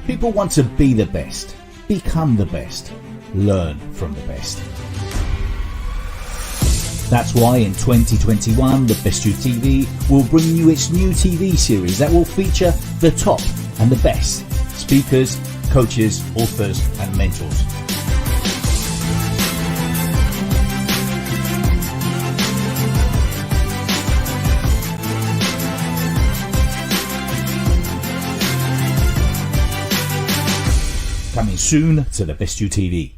People want to be the best, become the best, learn from the best. That's why in 2021, The Best You TV will bring you its new TV series that will feature the top and the best speakers, coaches, authors, and mentors. Coming soon to The Best You TV.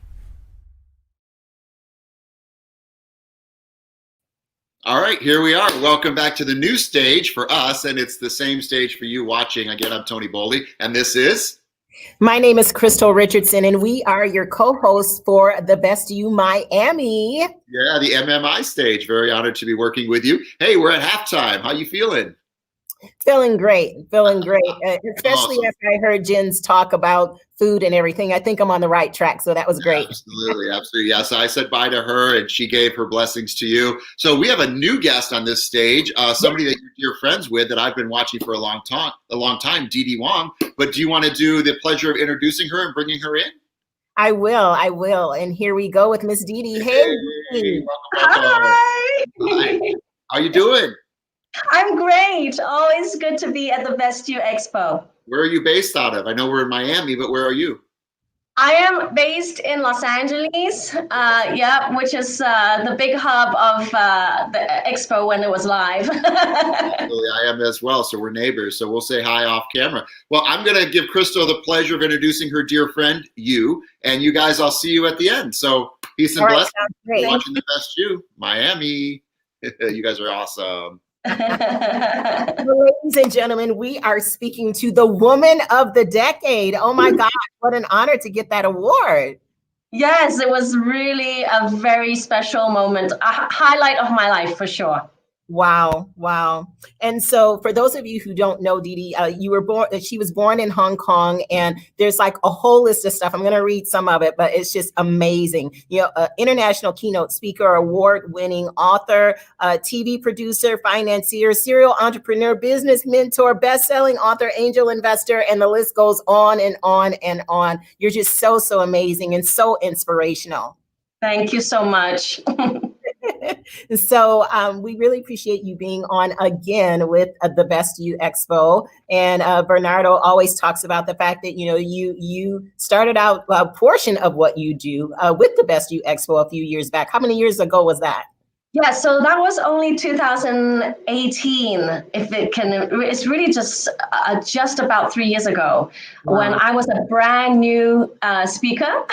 All right, here we are. Welcome back to the new stage for us, and it's the same stage for you watching. Again, I'm Tony Bowley, and this is... My name is Crystal Richardson, and we are your co-hosts for The Best You Miami. Yeah, the MMI stage. Very honored to be working with you. Hey, we're at halftime. How you feeling? Feeling great, especially Awesome. after I heard Jen's talk about food and everything. I think I'm on the right track, so that was great. Absolutely. Yeah, so I said bye to her, and she gave her blessings to you. So we have a new guest on this stage, somebody that you're friends with that I've been watching for a long time, Dee Dee Wong. But do you want to do the pleasure of introducing her and bringing her in? I will. And here we go with Miss Dee Dee. Hey, Dee Dee. Welcome. Hi. Hi. How you doing? I'm great. Always good to be at the Best You Expo. Where are you based out of? I know we're in Miami, but where are you? I am based in Los Angeles, which is the big hub of the expo when it was live. I am as well, so we're neighbors, so we'll say hi off camera. Well, I'm going to give Crystal the pleasure of introducing her dear friend, you, and you guys, I'll see you at the end. So peace and blessings. Great. Watching The Best You, Miami. You guys are awesome. Ladies and gentlemen, we are speaking to the woman of the decade. Oh my God, what an honor to get that award. Yes, it was really a very special moment, a highlight of my life for sure. Wow. And so for those of you who don't know Dee Dee, she was born in Hong Kong, and there's like a whole list of stuff. I'm going to read some of it, but it's just amazing. International keynote speaker, award-winning author, TV producer, financier, serial entrepreneur, business mentor, best-selling author, angel investor, and the list goes on and on and on. You're just so amazing and so inspirational. Thank you so much. So we really appreciate you being on again with the Best You Expo. And Bernardo always talks about the fact that, you started out a portion of what you do with the Best You Expo a few years back. How many years ago was that? Yeah, so that was only 2018. It's really just about 3 years ago. Wow. When I was a brand new speaker,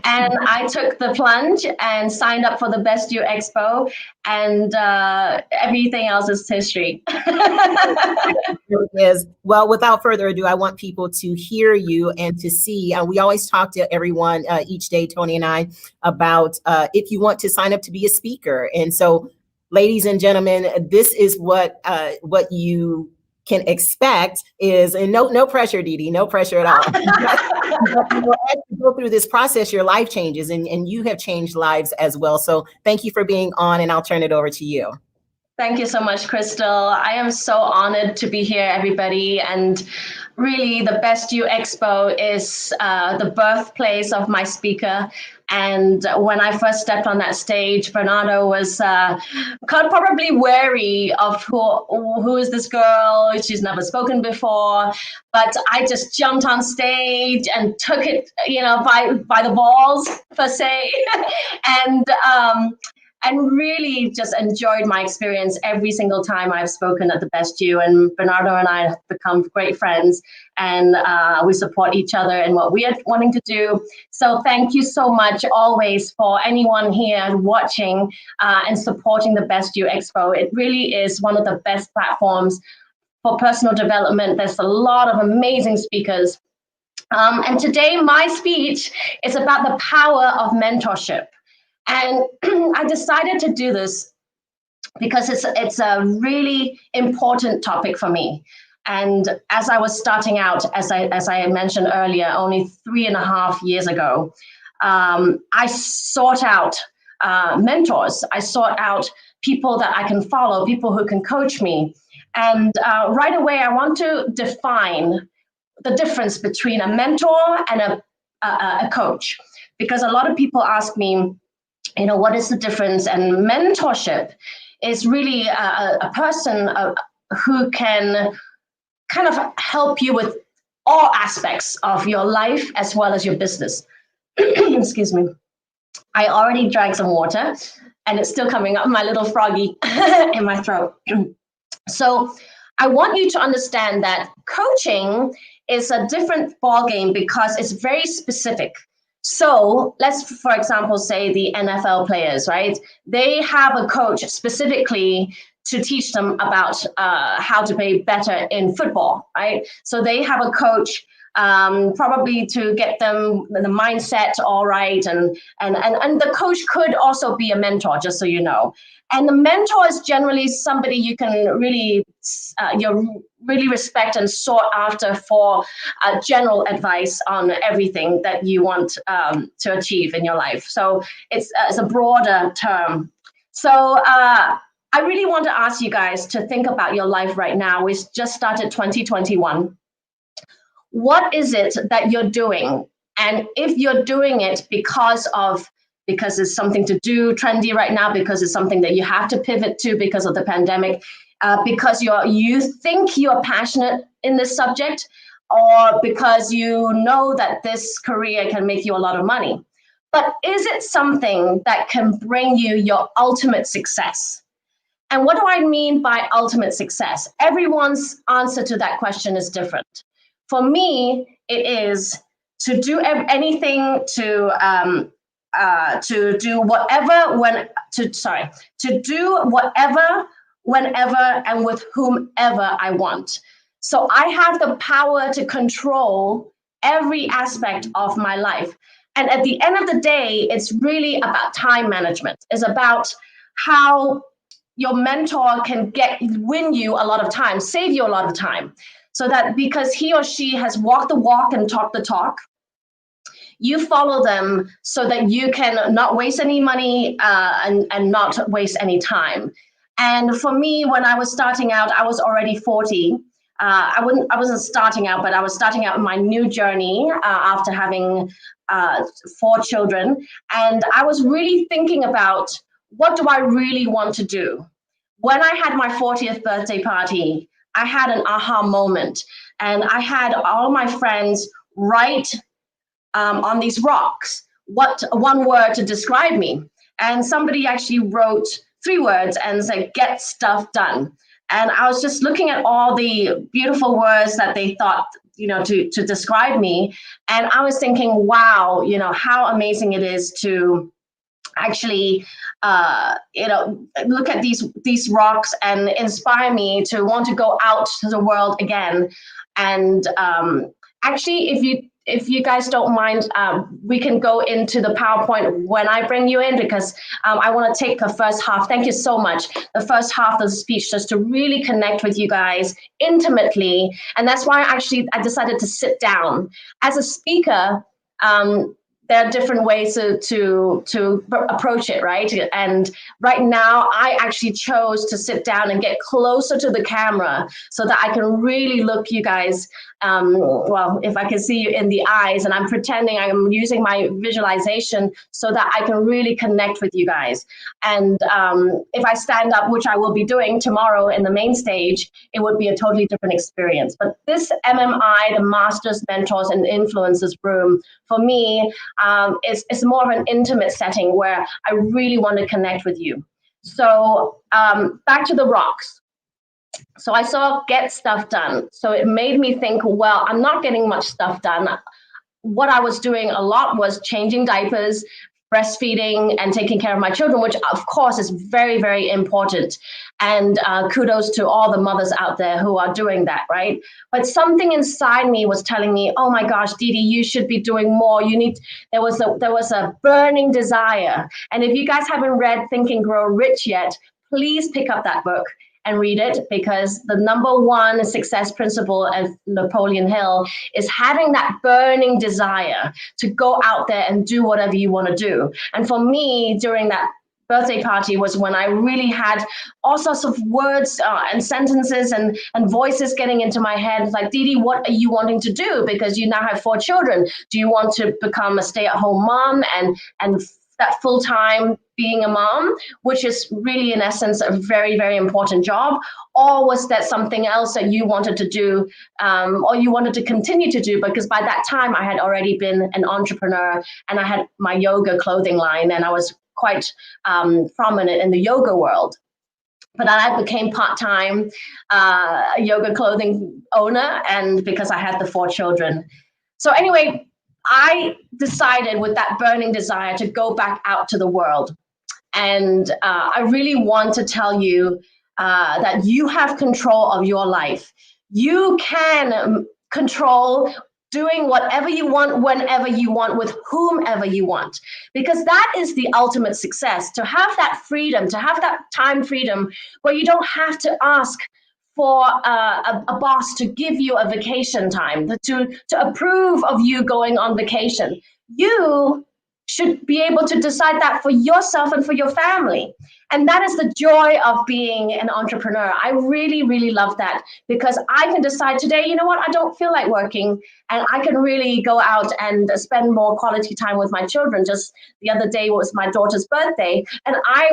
and I took the plunge and signed up for the Best You Expo, and everything else is history. Well, without further ado, I want people to hear you and to see. We always talk to everyone each day, Tony and I, about if you want to sign up to be a speaker. And so, ladies and gentlemen, this is what you can expect is, and no pressure, Dee Dee, no pressure at all. But as you go through this process, your life changes, and you have changed lives as well. So thank you for being on, and I'll turn it over to you. Thank you so much, Crystal. I am so honored to be here, everybody. And really, the Best You Expo is the birthplace of my speaker. And when I first stepped on that stage, Bernardo was probably wary of who is this girl? She's never spoken before. But I just jumped on stage and took it, by the balls, per se. And really just enjoyed my experience every single time I've spoken at the Best You. And Bernardo and I have become great friends, and we support each other in what we are wanting to do. So thank you so much always for anyone here watching and supporting the Best You Expo. It really is one of the best platforms for personal development. There's a lot of amazing speakers. And today my speech is about the power of mentorship. And I decided to do this because it's a really important topic for me. And as I was starting out, as I mentioned earlier, only 3.5 years ago, I sought out mentors. I sought out people that I can follow, people who can coach me. And right away, I want to define the difference between a mentor and a coach, because a lot of people ask me, what is the difference? And mentorship is really a person who can kind of help you with all aspects of your life as well as your business. Excuse me. I already drank some water and it's still coming up, my little froggy in my throat. So I want you to understand that coaching is a different ballgame because it's very specific. So let's, for example, say the NFL players, right? They have a coach specifically to teach them about how to play better in football, right? So they have a coach probably to get them the mindset all right, and the coach could also be a mentor, just so you know. And the mentor is generally somebody you can really really respect and sought after for general advice on everything that you want to achieve in your life. So it's a broader term. So I really want to ask you guys to think about your life right now. We just started 2021. What is it that you're doing? And if you're doing it because it's something to do trendy right now, because it's something that you have to pivot to because of the pandemic, because you think you're passionate in this subject, or because you know that this career can make you a lot of money. But is it something that can bring you your ultimate success? And what do I mean by ultimate success? Everyone's answer to that question is different. For me, it is to do anything to do whatever to do whatever, whenever, and with whomever I want. So I have the power to control every aspect of my life. And at the end of the day, it's really about time management. It's about how your mentor can win you a lot of time, save you a lot of time. So that because he or she has walked the walk and talked the talk, you follow them so that you can not waste any money and not waste any time. And for me, when I was starting out, I was already 40. I wasn't starting out, but I was starting out in my new journey after having 4 children. And I was really thinking about, what do I really want to do? When I had my 40th birthday party, I had an aha moment, and I had all my friends write on these rocks one word to describe me. And somebody actually wrote 3 words and said, "Get stuff done." And I was just looking at all the beautiful words that they thought, to describe me. And I was thinking, wow, how amazing it is to actually look at these rocks and inspire me to want to go out to the world again. And actually, if you guys don't mind, we can go into the PowerPoint when I bring you in, because I want to take the first half. Thank you so much. The first half of the speech, just to really connect with you guys intimately. And that's why I decided to sit down. As a speaker, there are different ways to approach it, right? And right now, I actually chose to sit down and get closer to the camera so that I can really look you guys, if I can see you in the eyes, and I'm pretending I'm using my visualization so that I can really connect with you guys. And if I stand up, which I will be doing tomorrow in the main stage, it would be a totally different experience. But this MMI, the Masters, Mentors, and Influencers room, for me, it's more of an intimate setting where I really want to connect with you. So back to the rocks. So I saw "get stuff done." So it made me think, well, I'm not getting much stuff done. What I was doing a lot was changing diapers, breastfeeding, and taking care of my children, which of course is very, very important. And kudos to all the mothers out there who are doing that, right? But something inside me was telling me, oh my gosh, Didi, you should be doing more. There was a burning desire. And if you guys haven't read Think and Grow Rich yet, please pick up that book and read it, because the number one success principle of Napoleon Hill is having that burning desire to go out there and do whatever you want to do. And for me, during that birthday party was when I really had all sorts of words and sentences and voices getting into my head. Like, Didi, what are you wanting to do? Because you now have 4 children. Do you want to become a stay-at-home mom and that full-time being a mom, which is really in essence a very, very important job? Or was that something else that you wanted to do, or you wanted to continue to do? Because by that time I had already been an entrepreneur and I had my yoga clothing line and I was quite prominent in the yoga world. But I became part-time yoga clothing owner, and because I had the 4 children. So anyway, I decided with that burning desire to go back out to the world. And I really want to tell you that you have control of your life. You can control doing whatever you want, whenever you want, with whomever you want, because that is the ultimate success, to have that freedom, to have that time freedom where you don't have to ask for a boss to give you a vacation time, to approve of you going on vacation. You should be able to decide that for yourself and for your family. And that is the joy of being an entrepreneur. I really, really love that, because I can decide today, you know what, I don't feel like working, and I can really go out and spend more quality time with my children. Just the other day was my daughter's birthday, and I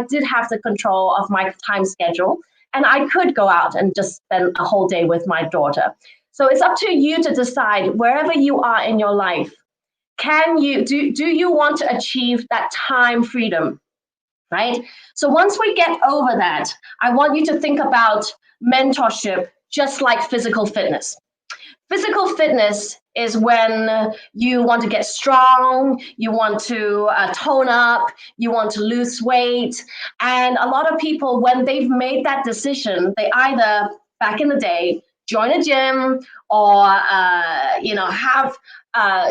did have the control of my time schedule, and I could go out and just spend a whole day with my daughter. So it's up to you to decide, wherever you are in your life, do you want to achieve that time freedom, right? So once we get over that, I want you to think about mentorship just like physical fitness. Physical fitness is when you want to get strong, you want to tone up, you want to lose weight. And a lot of people, when they've made that decision, they either, back in the day, join a gym or have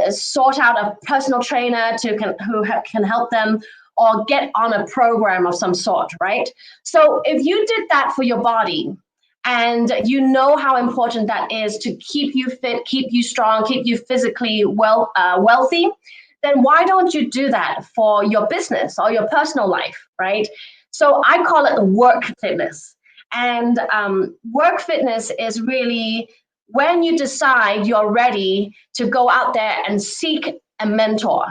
sort out a personal trainer who can help them, or get on a program of some sort, right? So if you did that for your body, and you know how important that is to keep you fit, keep you strong, keep you physically wealthy, then why don't you do that for your business or your personal life, right? So I call it work fitness. And work fitness is really when you decide you're ready to go out there and seek a mentor.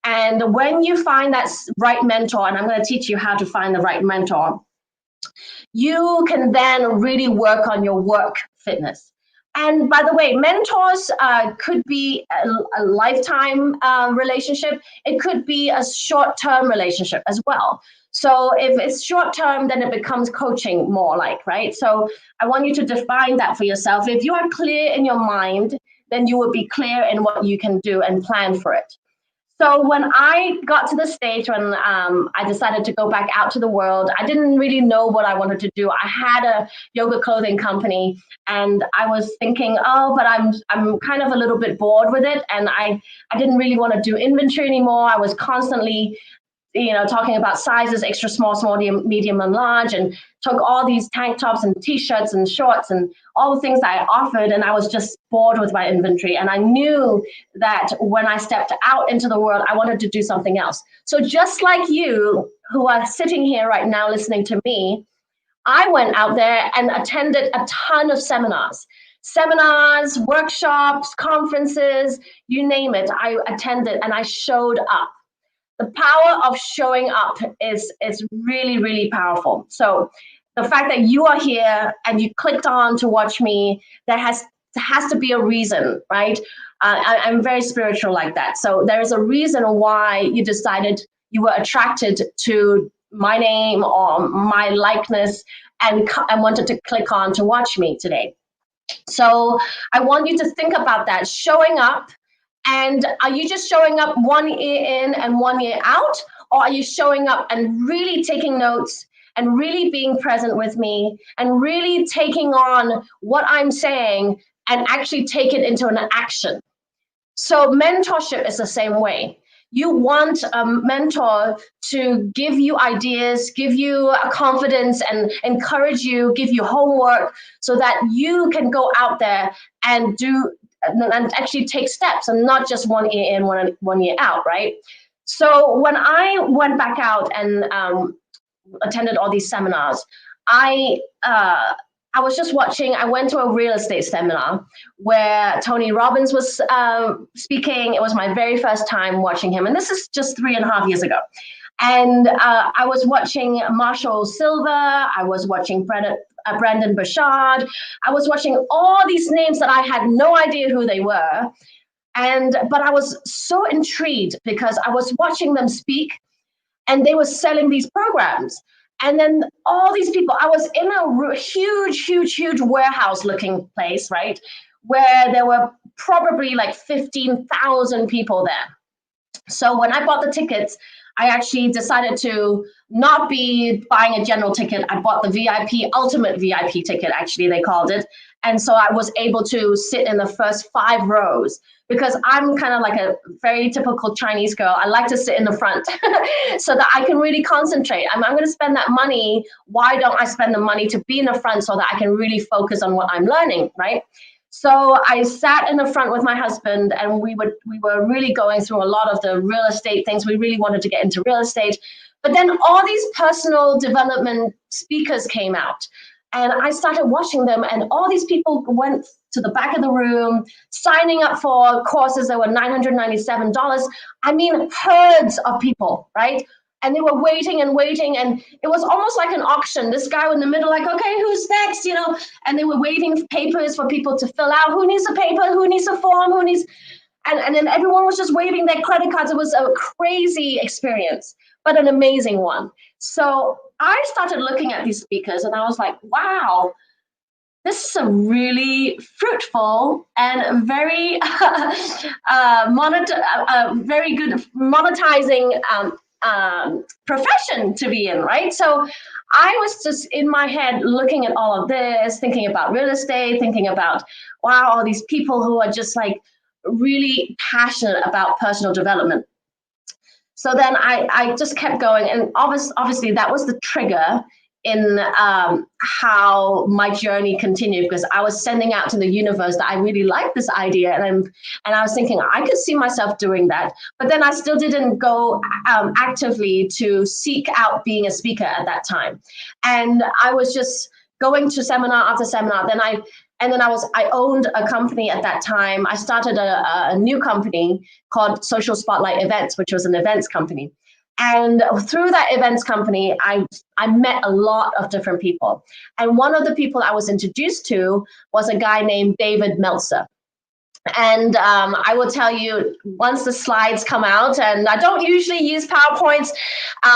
And when you find that right mentor, and I'm going to teach you how to find the right mentor, you can then really work on your work fitness. And by the way, mentors could be a lifetime relationship. It could be a short-term relationship as well. So if it's short-term, then it becomes coaching more like, right? So I want you to define that for yourself. If you are clear in your mind, then you will be clear in what you can do and plan for it. So when I got to the stage when I decided to go back out to the world, I didn't really know what I wanted to do. I had a yoga clothing company, and I was thinking, but I'm kind of a little bit bored with it, and I didn't really want to do inventory anymore. I was constantly talking about sizes, extra small, medium, and large, and took all these tank tops and t-shirts and shorts and all the things that I offered, and I was just bored with my inventory. And I knew that when I stepped out into the world, I wanted to do something else. So just like you who are sitting here right now listening to me, I went out there and attended a ton of seminars, workshops, conferences, you name it. I attended and I showed up. The power of showing up is really, really powerful. So the fact that you are here and you clicked on to watch me, there has to be a reason, right? I'm very spiritual like that. So there is a reason why you decided you were attracted to my name or my likeness and wanted to click on to watch me today. So I want you to think about that, showing up. And are you just showing up 1 year in and 1 year out? Or are you showing up and really taking notes and really being present with me and really taking on what I'm saying and actually take it into an action? So mentorship is the same way. You want a mentor to give you ideas, give you confidence and encourage you, give you homework so that you can go out there and actually take steps and not just 1 year in, 1 year out, right? So when I went back out and attended all these seminars, I was just watching. I went to a real estate seminar where Tony Robbins was speaking. It was my very first time watching him, and this is just 3.5 years ago. And I was watching Marshall Silver. I was watching Brandon Burchard. I was watching all these names that I had no idea who they were. But I was so intrigued because I was watching them speak, and they were selling these programs. And then all these people, I was in a huge warehouse looking place, right? Where there were probably like 15,000 people there. So when I bought the tickets, I actually decided to not be buying a general ticket. I bought the VIP, ultimate VIP ticket, actually, they called it. And so I was able to sit in the first 5 rows because I'm kind of like a very typical Chinese girl. I like to sit in the front so that I can really concentrate. I'm going to spend that money. Why don't I spend the money to be in the front so that I can really focus on what I'm learning, right? So I sat in the front with my husband, and we were really going through a lot of the real estate things. We really wanted to get into real estate. But then all these personal development speakers came out, and I started watching them, and all these people went to the back of the room, signing up for courses that were $997. I mean, herds of people, right? And they were waiting, and it was almost like an auction. This guy in the middle, like, okay, who's next, you know? And they were waiting papers for people to fill out. Who needs a paper? Who needs a form? Who needs? And then everyone was just waving their credit cards. It was a crazy experience, but an amazing one. So I started looking at these speakers, and I was like, wow, this is a really fruitful and very very good monetizing profession to be in, right? So I was just in my head looking at all of this, thinking about real estate, thinking about, wow, all these people who are just like really passionate about personal development. So then I just kept going, and obviously that was the trigger in how my journey continued, because I was sending out to the universe that I really liked this idea, and I was thinking I could see myself doing that, but then I still didn't go actively to seek out being a speaker at that time, and I was just going to seminar after seminar. I owned a company at that time. I started a new company called Social Spotlight Events, which was an events company. And through that events company, I met a lot of different people. And one of the people I was introduced to was a guy named David Meltzer. And I will tell you, once the slides come out, and I don't usually use PowerPoints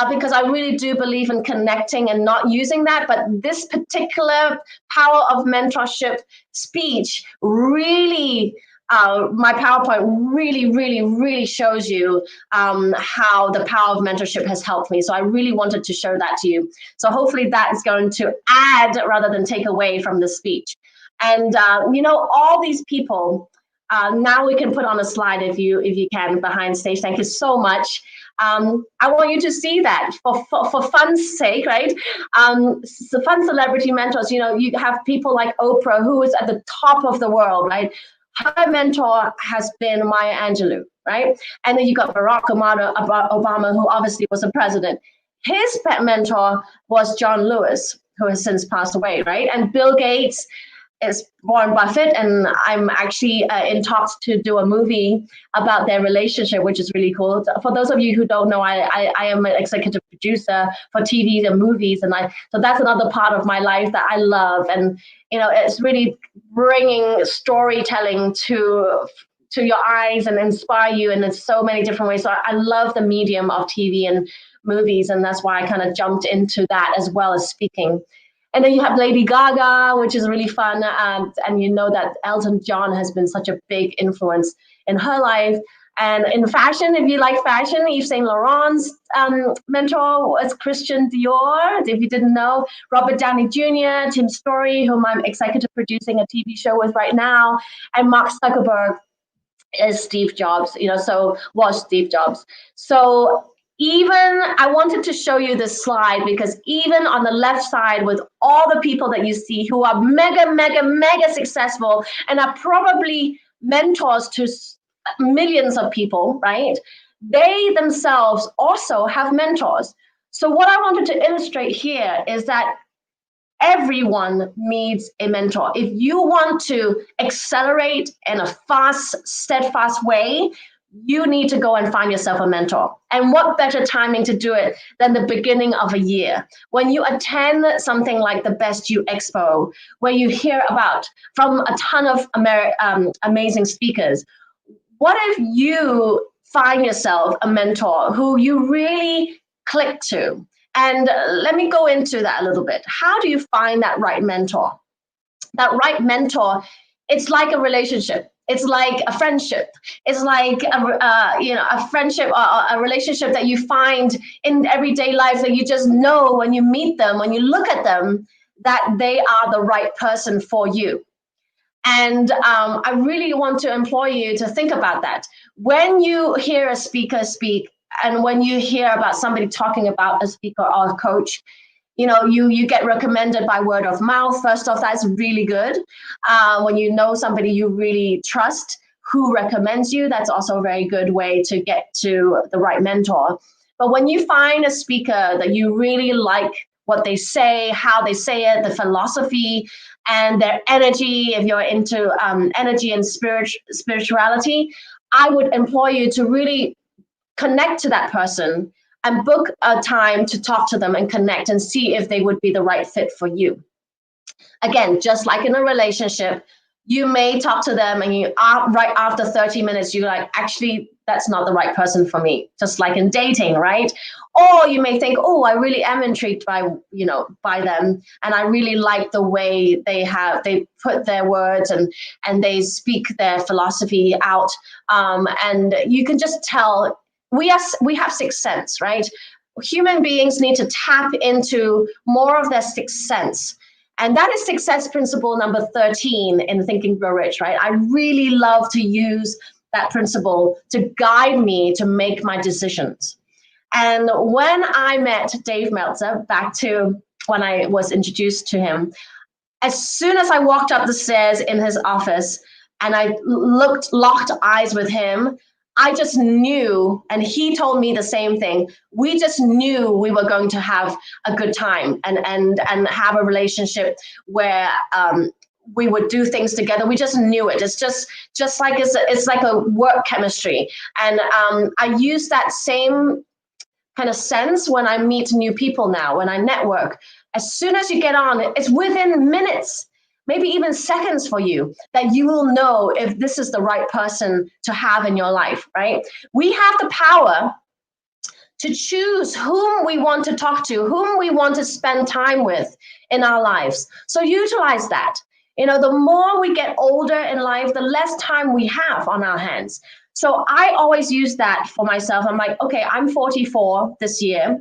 because I really do believe in connecting and not using that. But this particular Power of Mentorship speech really, my PowerPoint really shows you how the power of mentorship has helped me. So I really wanted to show that to you. So hopefully that is going to add rather than take away from the speech. And all these people. Now we can put on a slide if you can behind stage. Thank you so much. I want you to see that for fun's sake, right? So fun celebrity mentors. You have people like Oprah, who is at the top of the world, right? Her mentor has been Maya Angelou, right? And then you got Barack Obama, who obviously was a president. His mentor was John Lewis, who has since passed away, right? And Bill Gates is Warren Buffett, and I'm actually in talks to do a movie about their relationship, which is really cool. For those of you who don't know, I am an executive producer for TV and movies, and so that's another part of my life that I love. And it's really bringing storytelling to your eyes and inspire you in so many different ways. So I love the medium of TV and movies, and that's why I kind of jumped into that as well as speaking. And then you have Lady Gaga, which is really fun. And you know that Elton John has been such a big influence in her life. And in fashion, if you like fashion, Yves Saint Laurent's mentor was Christian Dior. If you didn't know, Robert Downey Jr., Tim Story, whom I'm executive producing a TV show with right now, and Mark Zuckerberg is Steve Jobs, was Steve Jobs. So even I wanted to show you this slide because even on the left side with all the people that you see who are mega successful and are probably mentors to millions of people, right? they themselves also have mentors. So what I wanted to illustrate here is that everyone needs a mentor. If you want to accelerate in a fast, steadfast way, you need to go and find yourself a mentor. And what better timing to do it than the beginning of a year, when you attend something like the Best You Expo, where you hear about from a ton of amazing speakers. What if you find yourself a mentor who you really click to? And let me go into that a little bit. How do you find that right mentor? That right mentor, it's like a relationship. It's like a friendship. It's like a friendship or a relationship that you find in everyday life, that you just know when you meet them, when you look at them, that they are the right person for you. And I really want to implore you to think about that. When you hear a speaker speak, and when you hear about somebody talking about a speaker or a coach, you get recommended by word of mouth. First off, that's really good. When you know somebody you really trust who recommends you, that's also a very good way to get to the right mentor. But when you find a speaker that you really like what they say, how they say it, the philosophy, and their energy, if you're into energy and spirituality, I would implore you to really connect to that person and book a time to talk to them and connect and see if they would be the right fit for you. Again, just like in a relationship, you may talk to them and you are right after 30 minutes, you're like, actually, that's not the right person for me. Just like in dating, right? Or you may think, oh, I really am intrigued by them. And I really like the way they put their words and they speak their philosophy out. And you can just tell. We have sixth sense, right? Human beings need to tap into more of their sixth sense. And that is success principle number 13 in Think and Grow Rich, right? I really love to use that principle to guide me to make my decisions. And when I met Dave Meltzer, back to when I was introduced to him, as soon as I walked up the stairs in his office and I locked eyes with him, I just knew, and he told me the same thing. We just knew we were going to have a good time and have a relationship where we would do things together. We just knew it. It's just like it's like a work chemistry. And I use that same kind of sense when I meet new people now, when I network. As soon as you get on, it's within minutes, maybe even seconds for you, that you will know if this is the right person to have in your life, right? We have the power to choose whom we want to talk to, whom we want to spend time with in our lives. So utilize that. The more we get older in life, the less time we have on our hands. So I always use that for myself. I'm like, okay, I'm 44 this year,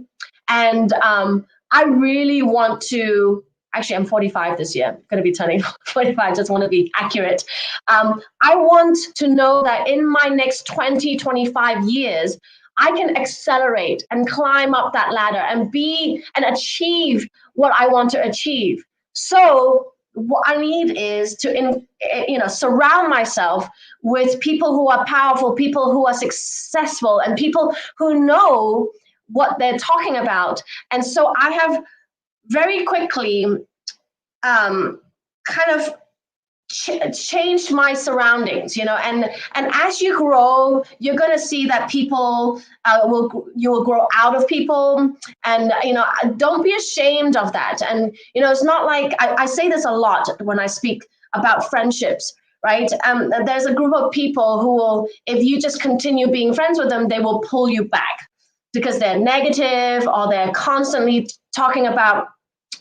and I really want to. Actually, I'm 45 this year. I'm going to be turning 45. Just want to be accurate. I want to know that in my next 20, 25 years, I can accelerate and climb up that ladder and achieve what I want to achieve. So what I need is to, surround myself with people who are powerful, people who are successful, and people who know what they're talking about. And so I have very quickly kind of changed my surroundings, and as you grow, you're going to see that people you will grow out of people, and don't be ashamed of that. And it's not like I say this a lot when I speak about friendships, right? There's a group of people who will, if you just continue being friends with them, they will pull you back because they're negative, or they're constantly talking about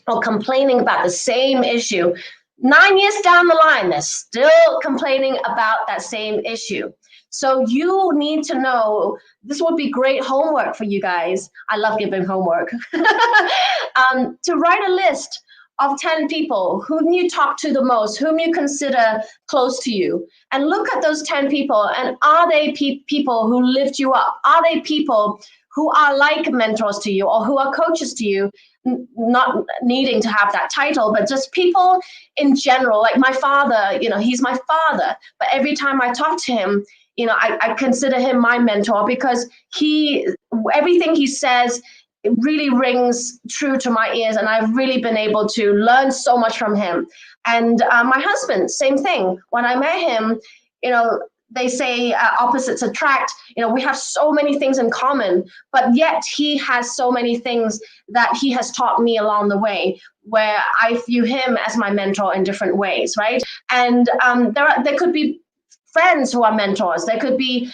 or complaining about the same issue. 9 years down the line, they're still complaining about that same issue. So you need to know, this would be great homework for you guys. I love giving homework. To write a list of 10 people whom you talk to the most, whom you consider close to you, and look at those 10 people, and are they people who lift you up? Are they people who are like mentors to you, or who are coaches to you, not needing to have that title, but just people in general? Like my father, he's my father, but every time I talk to him, I consider him my mentor because everything he says, it really rings true to my ears, and I've really been able to learn so much from him. And my husband, same thing. When I met him, they say opposites attract. We have so many things in common, but yet he has so many things that he has taught me along the way, where I view him as my mentor in different ways, right? And there could be friends who are mentors. There could be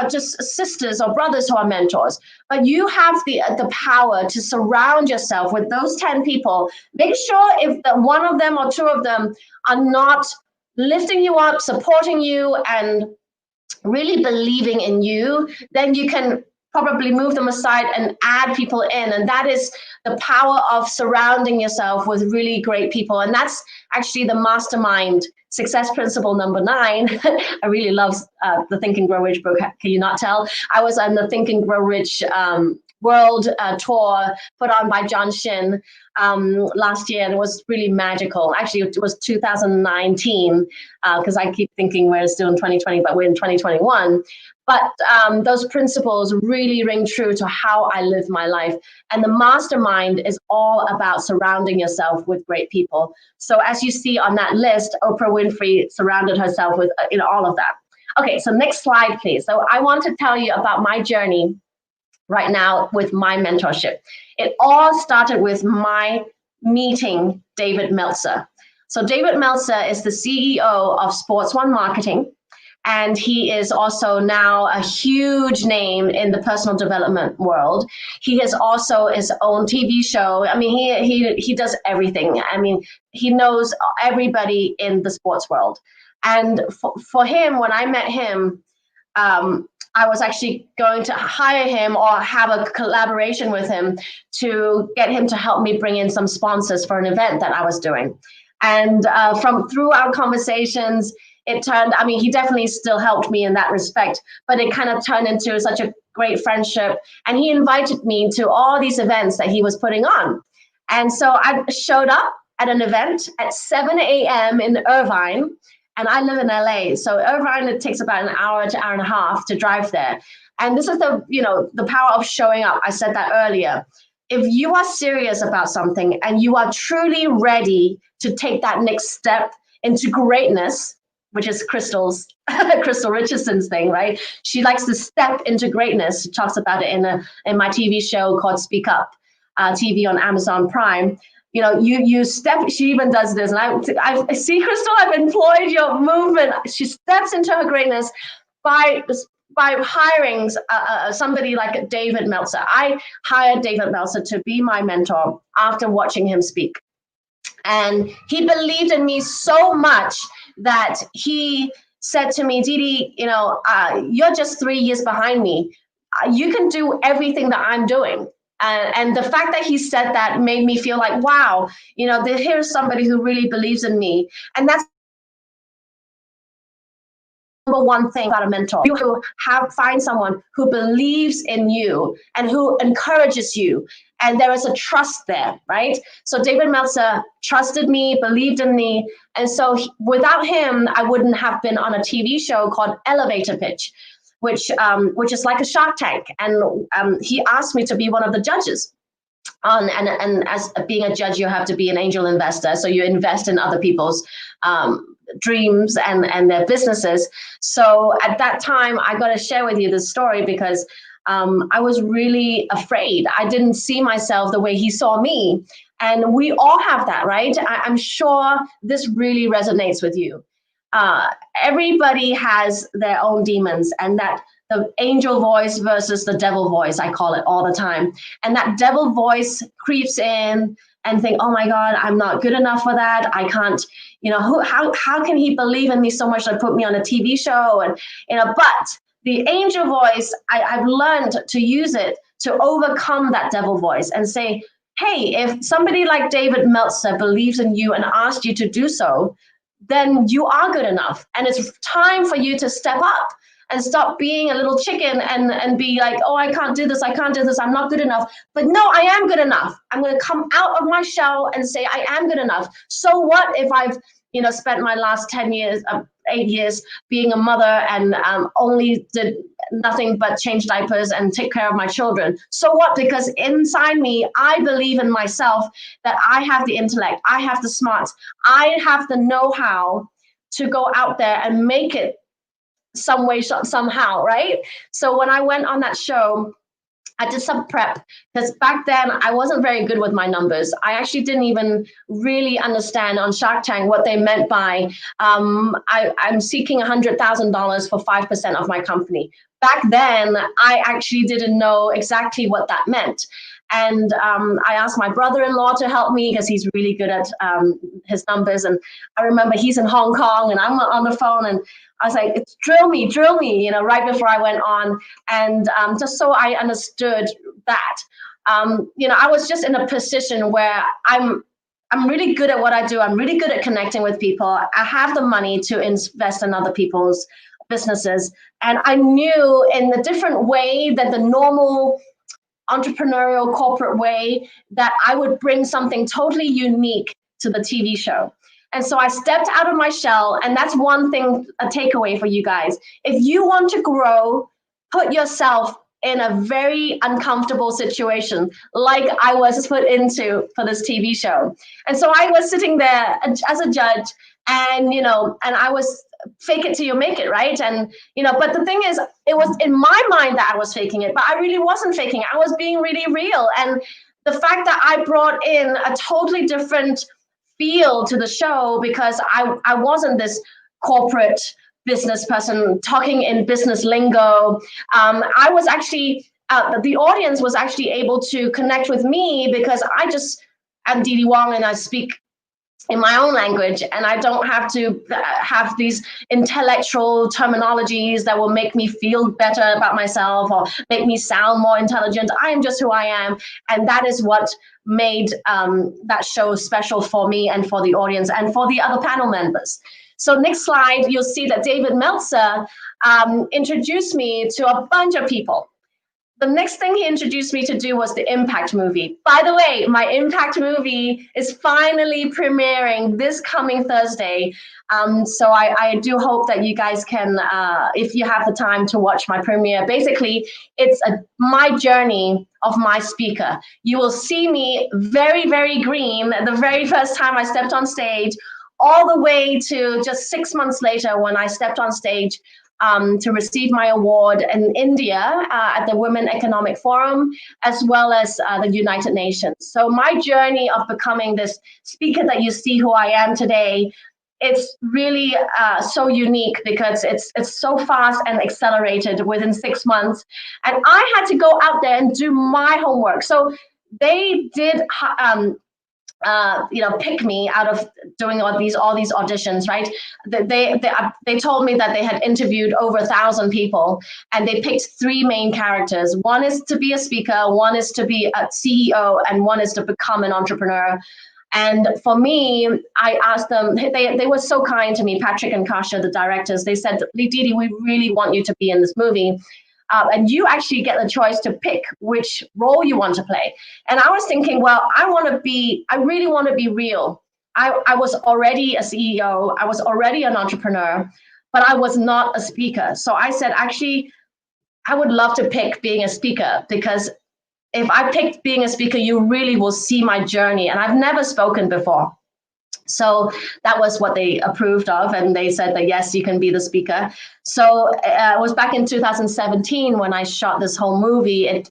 just sisters or brothers who are mentors. But you have the power to surround yourself with those 10 people. Make sure if one of them or two of them are not lifting you up, supporting you, and really believing in you, then you can probably move them aside and add people in. And that is the power of surrounding yourself with really great people. And that's actually the mastermind success principle number 9. I really love the Think and Grow Rich book. Can you not tell? I was on the Think and Grow Rich world tour put on by John Shin last year, and it was really magical. Actually, it was 2019 because I keep thinking we're still in 2020, but we're in 2021. But those principles really ring true to how I live my life. And the mastermind is all about surrounding yourself with great people. So as you see on that list, Oprah Winfrey surrounded herself with all of that. Okay, so next slide, please. So I want to tell you about my journey right now with my mentorship. It all started with my meeting David Meltzer. So David Meltzer is the CEO of Sports One Marketing. And he is also now a huge name in the personal development world. He has also his own TV show. I mean, he does everything. I mean, he knows everybody in the sports world. And for him, when I met him, I was actually going to hire him or have a collaboration with him to get him to help me bring in some sponsors for an event that I was doing. And through our conversations, it turned, I mean, he definitely still helped me in that respect, but it kind of turned into such a great friendship. And he invited me to all these events that he was putting on. And so I showed up at an event at 7 a.m. in Irvine, and I live in LA. So Irvine, it takes about an hour to hour and a half to drive there. And this is the power of showing up. I said that earlier. If you are serious about something and you are truly ready to take that next step into greatness, which is Crystal Richardson's thing, right? She likes to step into greatness. She talks about it in my TV show called Speak Up TV on Amazon Prime. You step, she even does this. And I see, Crystal, I've employed your movement. She steps into her greatness by hiring somebody like David Meltzer. I hired David Meltzer to be my mentor after watching him speak. And he believed in me so much that he said to me, Didi, you're just 3 years behind me. You can do everything that I'm doing. And the fact that he said that made me feel like, wow, here's somebody who really believes in me. And that's number one thing about a mentor. You find someone who believes in you and who encourages you. And there is a trust there, right? So David Meltzer trusted me, believed in me. And so without him, I wouldn't have been on a TV show called Elevator Pitch, which is like a Shark Tank. And he asked me to be one of the judges. And as being a judge, you have to be an angel investor. So you invest in other people's dreams and their businesses. So at that time, I got to share with you this story because I was really afraid. I didn't see myself the way he saw me. And we all have that, right? I'm sure this really resonates with you. Everybody has their own demons, and that the angel voice versus the devil voice, I call it all the time. And that devil voice creeps in and think, oh my God, I'm not good enough for that. I can't, how can he believe in me so much to put me on a TV show? And, but the angel voice, I've learned to use it to overcome that devil voice and say, hey, if somebody like David Meltzer believes in you and asked you to do so, then you are good enough. And it's time for you to step up and stop being a little chicken and be like, oh, I can't do this, I'm not good enough. But no, I am good enough. I'm going to come out of my shell and say, I am good enough. So what if I've spent my last 10 years, 8 years being a mother and only did nothing but change diapers and take care of my children. So what? Because inside me, I believe in myself that I have the intellect, I have the smarts, I have the know-how to go out there and make it some way, somehow, right? So when I went on that show, I did some prep because back then I wasn't very good with my numbers. I actually didn't even really understand on Shark Tank what they meant by I'm seeking $100,000 for 5% of my company. Back then, I actually didn't know exactly what that meant. And I asked my brother-in-law to help me because he's really good at his numbers. And I remember he's in Hong Kong and I'm on the phone and I was like, it's drill me, right before I went on. And just so I understood that, I was just in a position where I'm really good at what I do. I'm really good at connecting with people. I have the money to invest in other people's businesses. And I knew in a different way than the normal entrepreneurial corporate way that I would bring something totally unique to the TV show. And so I stepped out of my shell, and that's one thing, a takeaway for you guys. If you want to grow, put yourself in a very uncomfortable situation, like I was put into for this TV show. And so I was sitting there as a judge, and I was fake it till you make it, right? And but the thing is, it was in my mind that I was faking it, but I really wasn't faking it. I was being really real. And the fact that I brought in a totally different feel to the show, because I wasn't this corporate business person talking in business lingo. I was actually the audience was actually able to connect with me because I'm Dee Dee Wong and I speak in my own language, and I don't have to have these intellectual terminologies that will make me feel better about myself or make me sound more intelligent. I am just who I am, and that is what made that show special for me and for the audience and for the other panel members. So next slide, you'll see that David Meltzer introduced me to a bunch of people. The next thing he introduced me to do was the Impact movie. By the way, my Impact movie is finally premiering this coming Thursday. So I do hope that you guys can, if you have the time to watch my premiere. Basically, it's my journey of my speaker. You will see me very, very green the very first time I stepped on stage, all the way to just 6 months later when I stepped on stage to receive my award in India at the Women Economic Forum, as well as the United Nations. So my journey of becoming this speaker that you see who I am today, it's really so unique because it's so fast and accelerated within 6 months. And I had to go out there and do my homework. So they did pick me out of doing all these auditions, right? They told me that they had interviewed over 1,000 people, and they picked 3 main characters. One is to be a speaker, one is to be a CEO, and one is to become an entrepreneur. And for me, I asked them, they were so kind to me, Patrick and Kasha, the directors. They said, Dee Dee, we really want you to be in this movie. And you actually get the choice to pick which role you want to play. And I was thinking, well, I really want to be real. I was already a CEO. I was already an entrepreneur, but I was not a speaker. So I said, actually, I would love to pick being a speaker, because if I picked being a speaker, you really will see my journey. And I've never spoken before. So that was what they approved of, and they said that, yes, you can be the speaker. So it was back in 2017 when I shot this whole movie. It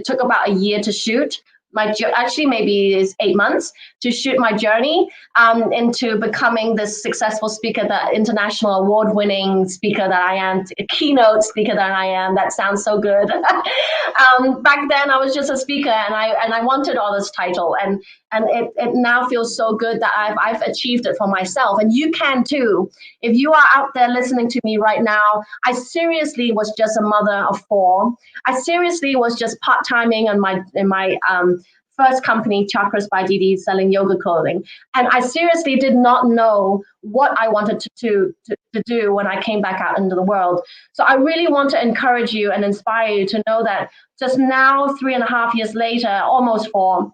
took about a year to shoot. Actually, maybe it's 8 months to shoot my journey into becoming this successful speaker, the international award-winning speaker that I am, a keynote speaker that I am. That sounds so good. Back then, I was just a speaker, and I wanted all this title, and it now feels so good that I've achieved it for myself, and you can too. If you are out there listening to me right now, I seriously was just a mother of 4. I seriously was just part-timing in my first company, Chakras by Dee Dee, selling yoga clothing. And I seriously did not know what I wanted to do when I came back out into the world. So I really want to encourage you and inspire you to know that just now, 3.5 years later, almost 4,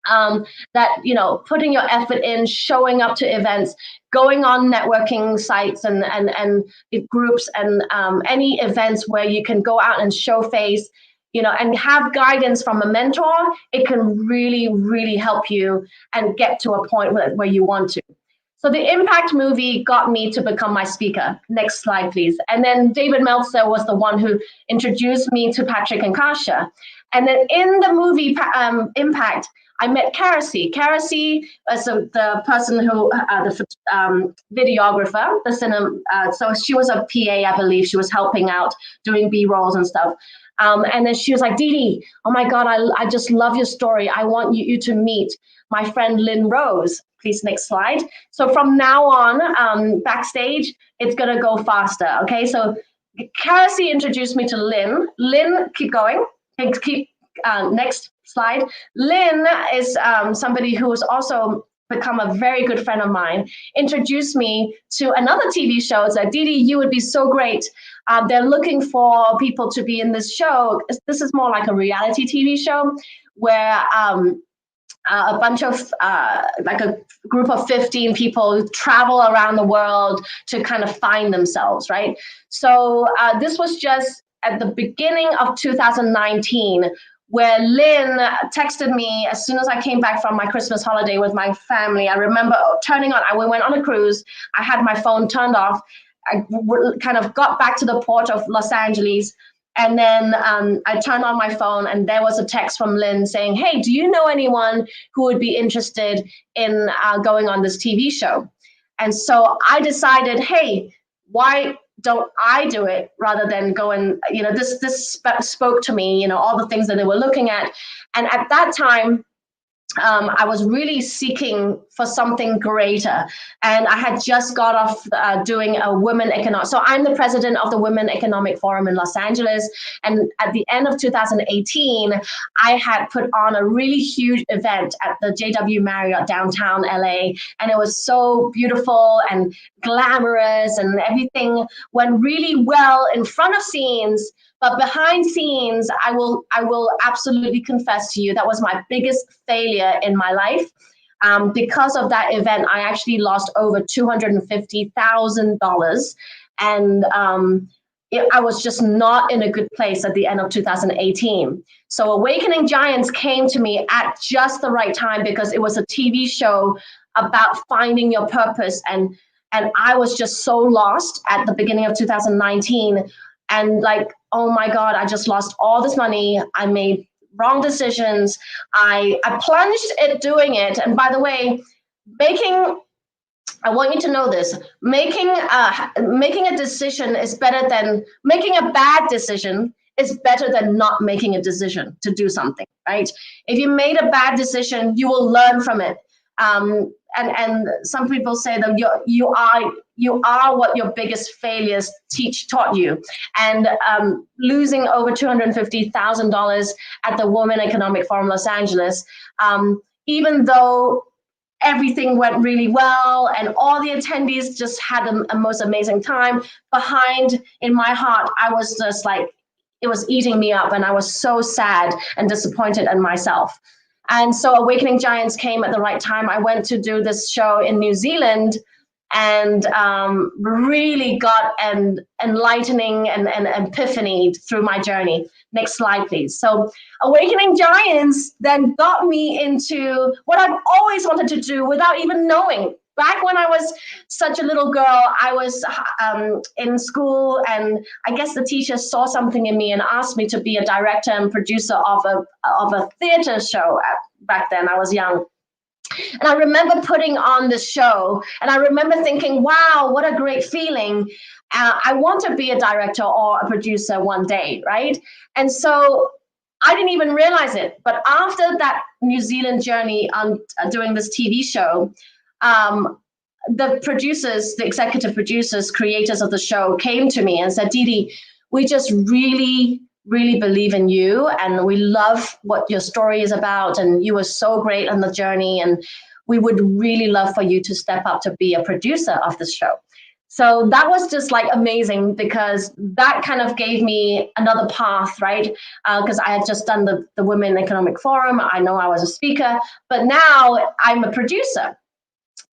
that, you know, putting your effort in, showing up to events, going on networking sites and groups and any events where you can go out and show face, you know, and have guidance from a mentor, it can really, really help you and get to a point where you want to. So the Impact movie got me to become my speaker. Next slide, please. And then David Meltzer was the one who introduced me to Patrick and Kasha. And then in the movie Impact, I met Karasi. Karasi was the person who, the videographer, the cinema. So she was a PA, I believe. She was helping out, doing B-rolls and stuff. And then she was like, Dee, oh my God, I just love your story. I want you to meet my friend Lynn Rose. Please, next slide. So from now on, backstage, it's gonna go faster, okay? So Karasi introduced me to Lynn. Lynn, keep going. Next slide. Lynn is somebody who has also become a very good friend of mine, introduced me to another TV show. Said, Dee, you would be so great. They're looking for people to be in this show. This is more like a reality TV show where a bunch of, like a group of 15 people travel around the world to kind of find themselves, right? So this was just at the beginning of 2019, where Lynn texted me as soon as I came back from my Christmas holiday with my family. I remember turning on, we went on a cruise. I had my phone turned off. I kind of got back to the port of Los Angeles. And then I turned on my phone and there was a text from Lynn saying, hey, do you know anyone who would be interested in going on this TV show? And so I decided, hey, why don't I do it rather than go and, you know, this spoke to me, you know, all the things that they were looking at. And at that time, I was really seeking for something greater. And I had just got off doing a women economic. So I'm the president of the Women Economic Forum in Los Angeles. And at the end of 2018, I had put on a really huge event at the JW Marriott downtown LA. And it was so beautiful and glamorous and everything went really well in front of scenes. But behind scenes, I will absolutely confess to you, that was my biggest failure in my life. Because of that event, I actually lost over $250,000. And I was just not in a good place at the end of 2018. So Awakening Giants came to me at just the right time because it was a TV show about finding your purpose. And I was just so lost at the beginning of 2019. And like, oh my God, I just lost all this money. I made wrong decisions. I plunged at doing it. And by the way, I want you to know this, making a decision is better than, making a bad decision is better than not making a decision to do something, right? If you made a bad decision, you will learn from it. And some people say that you are what your biggest failures taught you. And losing over $250,000 at the Women Economic Forum Los Angeles, even though everything went really well and all the attendees just had a most amazing time, behind in my heart, I was just like, it was eating me up and I was so sad and disappointed in myself. And so Awakening Giants came at the right time. I went to do this show in New Zealand and really got an enlightening and epiphany through my journey. Next slide, please. So Awakening Giants then got me into what I've always wanted to do without even knowing. Back when I was such a little girl, I was in school, and I guess the teacher saw something in me and asked me to be a director and producer of a theater show. Back then, I was young. And I remember putting on this show, and I remember thinking, wow, what a great feeling. I want to be a director or a producer one day, right? And so I didn't even realize it. But after that New Zealand journey on doing this TV show, the producers, the executive producers, creators of the show came to me and said, Dee, we just really believe in you and we love what your story is about and you were so great on the journey and we would really love for you to step up to be a producer of the show. So that was just like amazing, because that kind of gave me another path, right? Because I had just done the Women Economic Forum. I know I was a speaker, but now I'm a producer.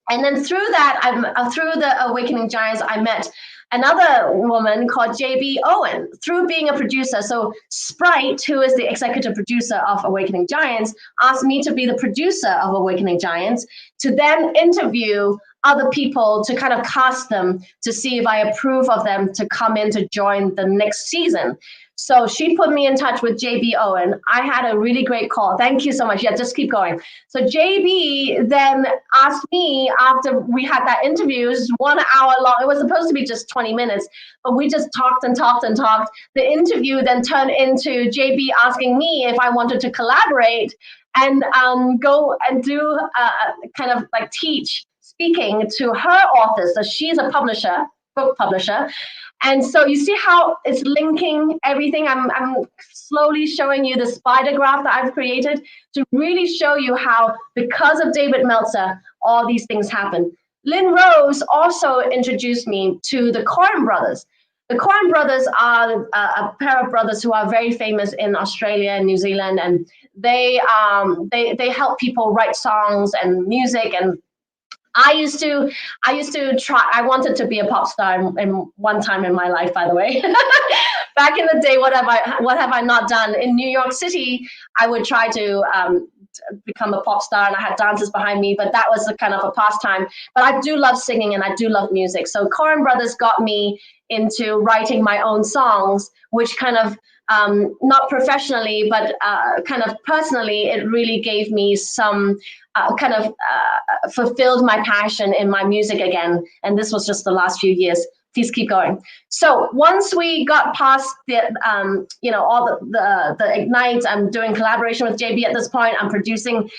And then through that, through the Awakening Giants, I met another woman called JB Owen through being a producer. So Sprite, who is the executive producer of Awakening Giants, asked me to be the producer of Awakening Giants, to then interview other people to kind of cast them to see if I approve of them to come in to join the next season. So she put me in touch with JB Owen. I had a really great call. Thank you so much. Yeah, just keep going. So JB then asked me, after we had that interview, it was 1 hour long. It was supposed to be just 20 minutes, but we just talked and talked and talked. The interview then turned into JB asking me if I wanted to collaborate and go and do kind of like teach speaking to her authors. So she's a publisher, book publisher. And so you see how it's linking everything. I'm slowly showing you the spider graph that I've created to really show you how, because of David Meltzer, all these things happen. Lynn Rose also introduced me to the Coen brothers. The Coen brothers are a pair of brothers who are very famous in Australia and New Zealand, and they help people write songs and music. And I used to try. I wanted to be a pop star in one time in my life, by the way. Back in the day, what have I not done? In New York City, I would try to become a pop star, and I had dancers behind me, but that was a kind of a pastime. But I do love singing and I do love music. So Coen Brothers got me into writing my own songs, which kind of, not professionally, but kind of personally, it really gave me some fulfilled my passion in my music again. And this was just the last few years. Please keep going. So once we got past the, all the Ignite, I'm doing collaboration with JB at this point. I'm producing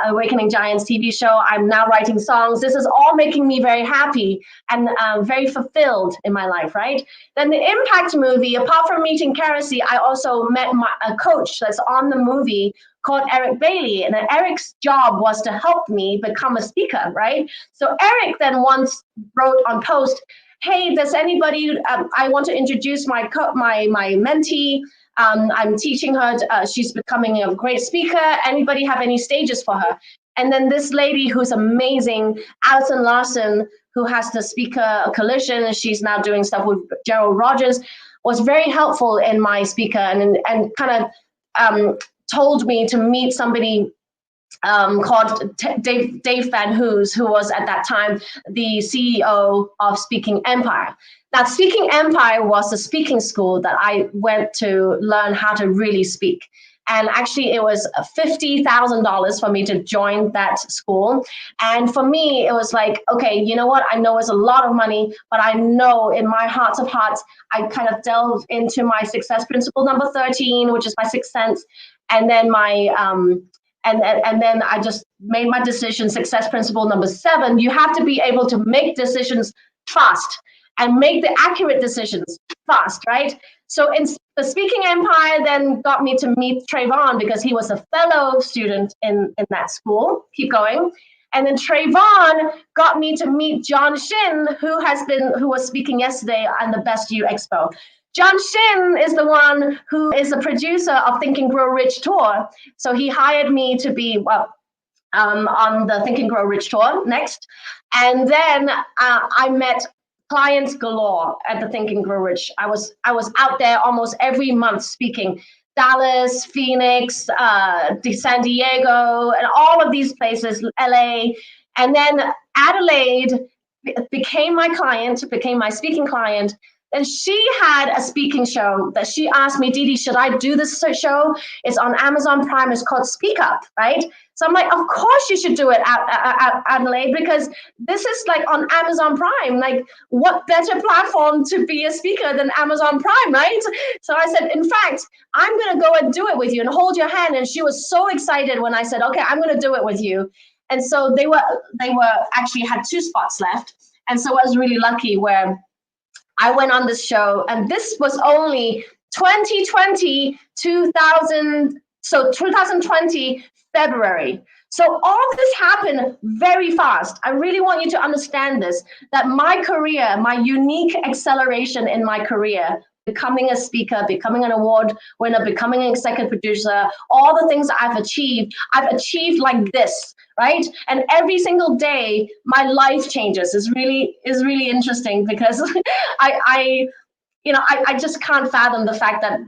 Awakening Giants TV show. I'm now writing songs. This is all making me very happy and very fulfilled in my life, right? Then the Impact movie, apart from meeting Kerosene, I also met a coach that's on the movie called Eric Bailey. And Eric's job was to help me become a speaker, right? So Eric then once wrote on post, hey, does anybody, I want to introduce my mentee. I'm teaching her, she's becoming a great speaker. Anybody have any stages for her? And then this lady who's amazing, Alison Larson, who has the Speaker Collision, and she's now doing stuff with Gerald Rogers, was very helpful in my speaker and kind of told me to meet somebody called Dave Van Hoos, who was at that time the CEO of Speaking Empire. Now, Speaking Empire was a speaking school that I went to learn how to really speak. And actually, it was $50,000 for me to join that school. And for me, it was like, okay, you know what? I know it's a lot of money, but I know in my heart of hearts, I kind of delved into my success principle number 13, which is my sixth sense. And then my and then I just made my decision, success principle number 7, you have to be able to make decisions fast and make the accurate decisions fast, right? So in the Speaking Empire then got me to meet Trayvon because he was a fellow student in that school. Keep going. And then Trayvon got me to meet John Shin, who was speaking yesterday on the Best You Expo. John Shin is the one who is a producer of Think and Grow Rich tour. So he hired me to be on the Think and Grow Rich tour next. And then I met clients galore at the Think and Grow Rich. I was out there almost every month speaking. Dallas, Phoenix, San Diego, and all of these places, LA. And then Adelaide became my client, became my speaking client. And she had a speaking show that she asked me, Didi, should I do this show? It's on Amazon Prime. It's called Speak Up, right? So I'm like, of course you should do it, Adelaide, because this is like on Amazon Prime. Like, what better platform to be a speaker than Amazon Prime, right? So I said, in fact, I'm going to go and do it with you and hold your hand. And she was so excited when I said, okay, I'm going to do it with you. And so they were actually had 2 spots left. And so I was really lucky where I went on this show, and this was only 2020 February. So all this happened very fast. I really want you to understand this, that my career, my unique acceleration in my career, becoming a speaker, becoming an award winner, becoming an executive producer, all the things I've achieved like this, right? And every single day, my life changes. Is really interesting because I just can't fathom the fact that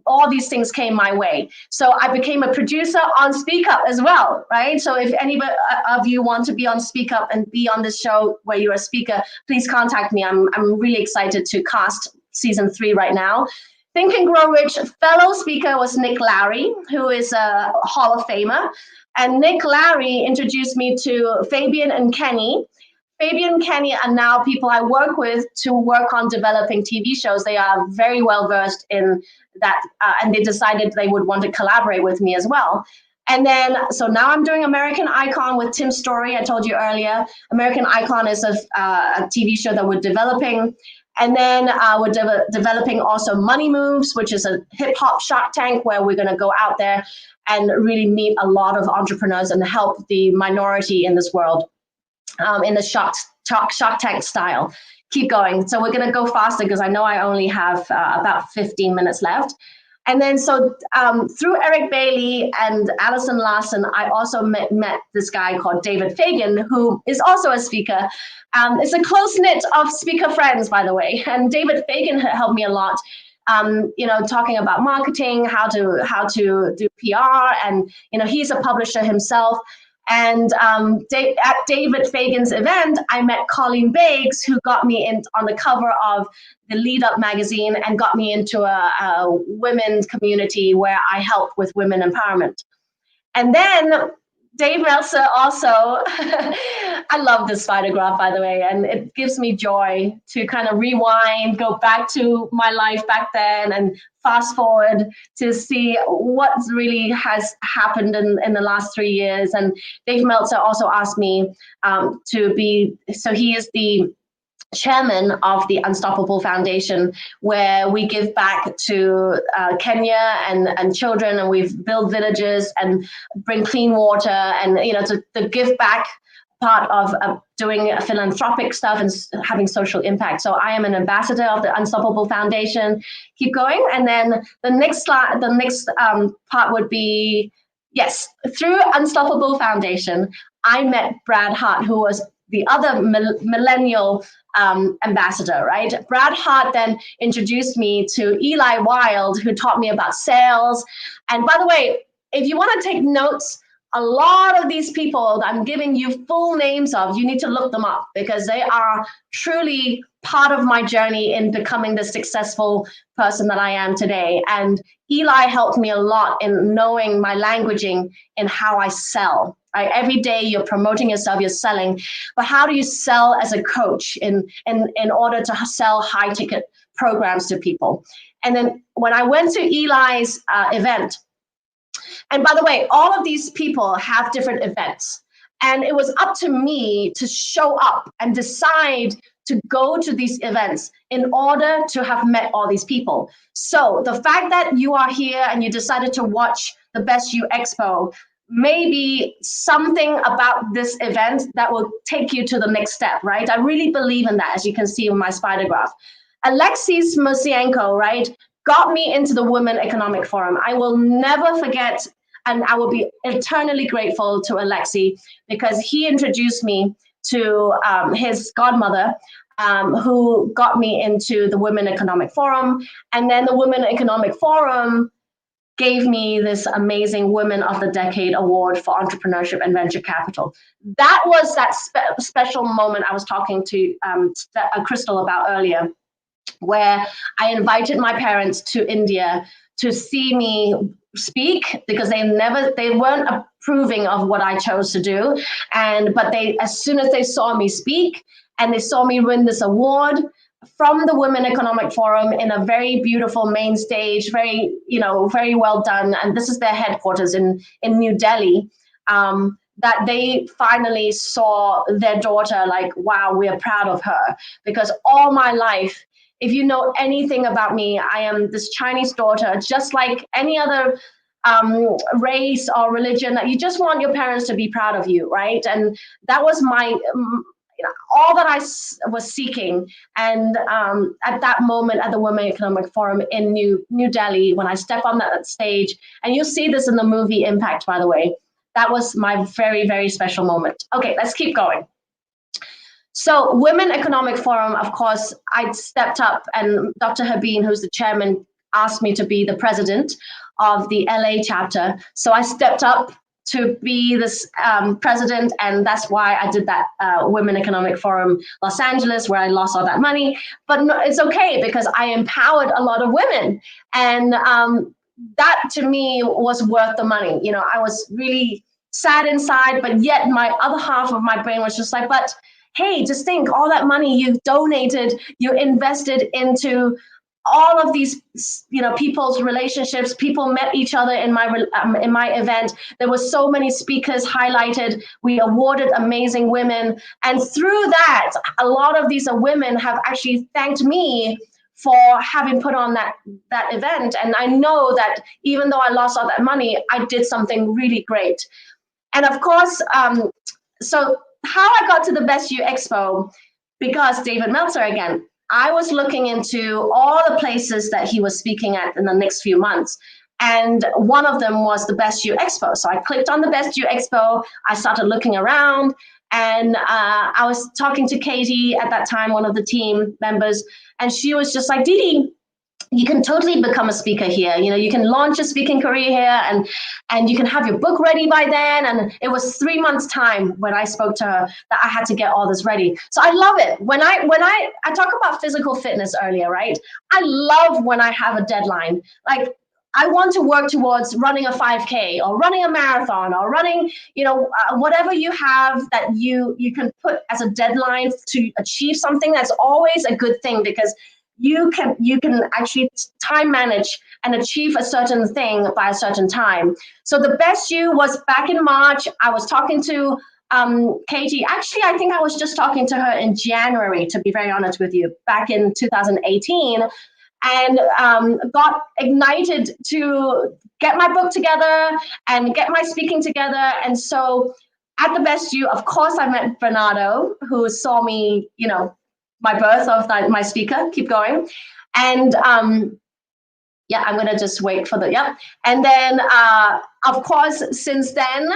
all these things came my way. So I became a producer on Speak Up as well, right? So if any of you want to be on Speak Up and be on this show where you're a speaker, please contact me. I'm really excited to cast season 3 right now. Think and Grow Rich fellow speaker was Nick Lowry, who is a Hall of Famer. And Nick Lowry introduced me to Fabian and Kenny. Fabian and Kenny are now people I work with to work on developing TV shows. They are very well versed in that, and they decided they would want to collaborate with me as well. And then, so now I'm doing American Icon with Tim Story. I told you earlier, American Icon is a TV show that we're developing. And then we're developing also Money Moves, which is a hip hop Shark Tank where we're going to go out there and really meet a lot of entrepreneurs and help the minority in this world in the Shark Tank style. Keep going. So we're going to go faster because I know I only have about 15 minutes left. And then so through Eric Bailey and Alison Larson, I also met this guy called David Fagan, who is also a speaker. It's a close-knit of speaker friends, by the way. And David Fagan helped me a lot, talking about marketing, how to do PR. And, he's a publisher himself. And at David Fagan's event, I met Colleen Biggs, who got me on the cover of the Lead Up magazine and got me into a women's community where I help with women empowerment. And then Dave Meltzer also, I love this spider graph, by the way, and it gives me joy to kind of rewind, go back to my life back then and fast forward to see what really has happened in the last 3 years. And Dave Meltzer also asked me so he is the chairman of the Unstoppable Foundation, where we give back to Kenya and children, and we've built villages and bring clean water, and the give back part of doing philanthropic stuff and having social impact. So I am an ambassador of the Unstoppable Foundation. Keep going, and then the next part would be, yes, through Unstoppable Foundation, I met Brad Hart, who was the other millennial ambassador, right? Brad Hart then introduced me to Eli Wild, who taught me about sales. And by the way, if you want to take notes, a lot of these people that I'm giving you full names of, you need to look them up because they are truly part of my journey in becoming the successful person that I am today. And Eli helped me a lot in knowing my languaging and how I sell. Right? Every day you're promoting yourself, you're selling, but how do you sell as a coach in order to sell high ticket programs to people? And then when I went to Eli's event, and by the way, all of these people have different events, and it was up to me to show up and decide to go to these events in order to have met all these people. So the fact that you are here and you decided to watch the Best You Expo, maybe something about this event that will take you to the next step, right? I really believe in that, as you can see in my spider graph. Alexis Mosienko, right, got me into the Women Economic Forum. I will never forget, and I will be eternally grateful to Alexi because he introduced me to his godmother, who got me into the Women Economic Forum. And then the Women Economic Forum gave me this amazing Women of the Decade Award for Entrepreneurship and Venture Capital. That was that special moment I was talking to Crystal about earlier, where I invited my parents to India to see me speak because they weren't approving of what I chose to do. But as soon as they saw me speak and they saw me win this award from the Women Economic Forum in a very beautiful main stage, very well done. And this is their headquarters in New Delhi. That they finally saw their daughter like, wow, we are proud of her. Because all my life, if you know anything about me, I am this Chinese daughter, just like any other race or religion. You just want your parents to be proud of you, right? And that was my all that I was seeking. And at that moment at the Women Economic Forum in New Delhi, when I stepped on that stage, and you'll see this in the movie Impact, by the way, that was my very, very special moment. Okay, let's keep going. So Women Economic Forum, of course, I stepped up, and Dr. Habeen, who's the chairman, asked me to be the president of the LA chapter. So I stepped up to be this president, and that's why I did that Women Economic Forum Los Angeles, where I lost all that money. But no, it's okay, because I empowered a lot of women, and that to me was worth the money. You know, I was really sad inside, but yet my other half of my brain was just like, but hey, just think, all that money you've donated, you invested into all of these, you know, people's relationships. People met each other in my event. There were so many speakers highlighted. We awarded amazing women, and through that, a lot of these women have actually thanked me for having put on that event. And I know that even though I lost all that money, I did something really great. And of course, so how I got to the Best You Expo, because David Meltzer again. I was looking into all the places that he was speaking at in the next few months. And one of them was the Best You Expo. So I clicked on the Best You Expo. I started looking around, and I was talking to Katie at that time, one of the team members, and she was just like, Didi, you can totally become a speaker here. You know, you can launch a speaking career here, and you can have your book ready by then. And it was 3 months time when I spoke to her that I had to get all this ready. So I love it. When I talk about physical fitness earlier, right? I love when I have a deadline. Like, I want to work towards running a 5K or running a marathon or running, you know, whatever you have that you can put as a deadline to achieve something. That's always a good thing, because you can actually time manage and achieve a certain thing by a certain time. So the Best You was back in March. I was talking to Katie. Actually, I think I was just talking to her in January, to be very honest with you, back in 2018, and got ignited to get my book together and get my speaking together. And so at the Best You, of course, I met Bernardo, who saw me, you know, my birth of my speaker. Keep going. And yeah, I'm gonna just wait for the, yep. And then of course, since then,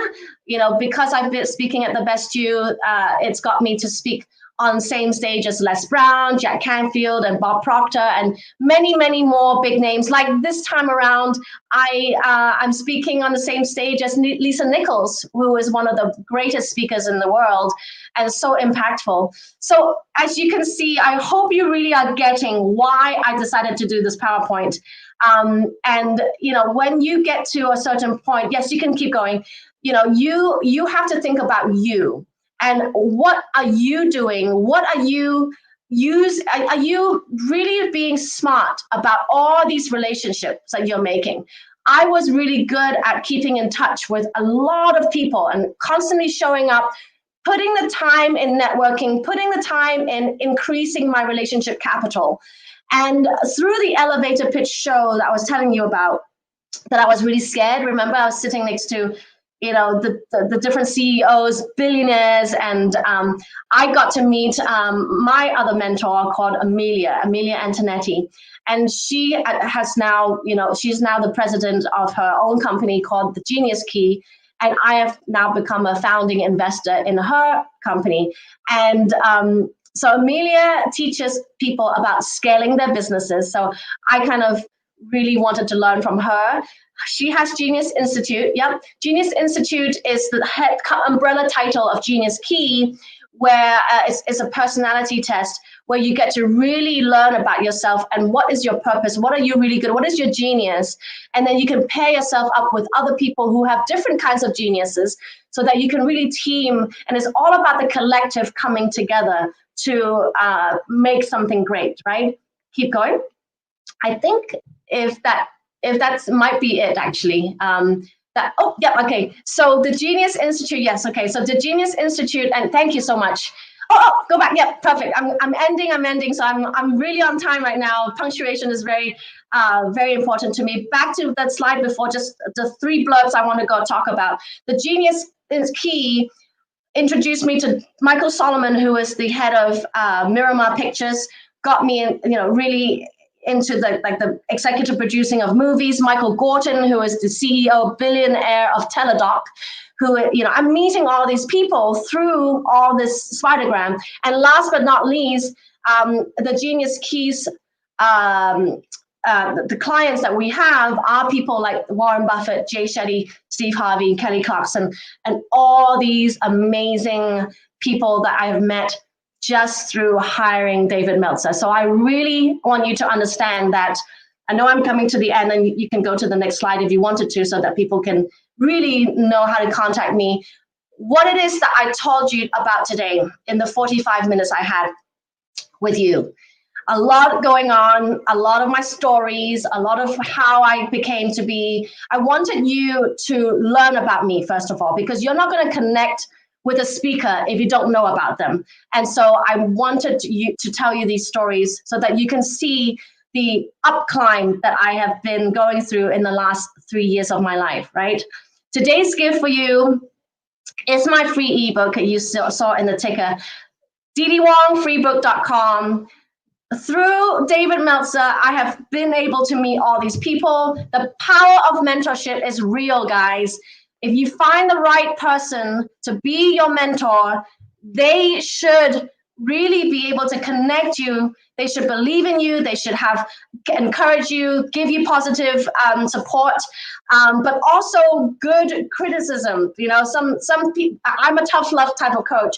you know, because I've been speaking at the Best You, it's got me to speak on same stage as Les Brown, Jack Canfield, and Bob Proctor, and many, many more big names. Like this time around, I'm speaking on the same stage as Lisa Nichols, who is one of the greatest speakers in the world and so impactful. So as you can see, I hope you really are getting why I decided to do this PowerPoint. And you know, when you get to a certain point, yes, you can keep going. You know, you have to think about you. And what are you doing? What are you are you really being smart about all these relationships that you're making? I was really good at keeping in touch with a lot of people and constantly showing up, putting the time in networking, putting the time in increasing my relationship capital. And through the elevator pitch show that I was telling you about, that I was really scared. Remember, I was sitting next to, you know, the different CEOs, billionaires, and I got to meet my other mentor called Amelia Antonetti, and she has now, you know, she's now the president of her own company called the Genius Key, and I have now become a founding investor in her company. And so Amelia teaches people about scaling their businesses. So I kind of really wanted to learn from her. She has Genius Institute. Yep. Genius Institute is the head umbrella title of Genius Key, where it's a personality test where you get to really learn about yourself and what is your purpose, what are you really good, what is your genius, and then you can pair yourself up with other people who have different kinds of geniuses so that you can really team, and it's all about the collective coming together to make something great, right? Keep going. I think if that might be it, actually. Okay. So the Genius Institute, yes, okay. So the Genius Institute, and thank you so much. Go back. Yeah, perfect. I'm ending. So I'm really on time right now. Punctuation is very important to me. Back to that slide before, just the 3 blurbs I want to go talk about. The Genius is Key introduced me to Michael Solomon, who is the head of Miramar Pictures, got me in, really into the executive producing of movies. Michael Gorton, who is the CEO, billionaire of Teladoc, who, I'm meeting all these people through all this Spidergram. And last but not least, the Genius Keys, the clients that we have are people like Warren Buffett, Jay Shetty, Steve Harvey, Kelly Clarkson, and all these amazing people that I have met just through hiring David Meltzer. So I really want you to understand that. I know I'm coming to the end, and you can go to the next slide if you wanted to, so that people can really know how to contact me. What it is that I told you about today in the 45 minutes I had with you. A lot going on, a lot of my stories, a lot of how I became to be. I wanted you to learn about me, first of all, because you're not going to connect with a speaker if you don't know about them. And so I wanted to tell you these stories so that you can see the up climb that I have been going through in the last 3 years of my life, right? Today's gift for you is my free ebook that you saw in the ticker, ddwongfreebook.com. Through David Meltzer, I have been able to meet all these people. The power of mentorship is real, guys. If you find the right person to be your mentor, they should really be able to connect you. They should believe in you. They should encourage you, give you positive support, but also good criticism. Some people, I'm a tough love type of coach.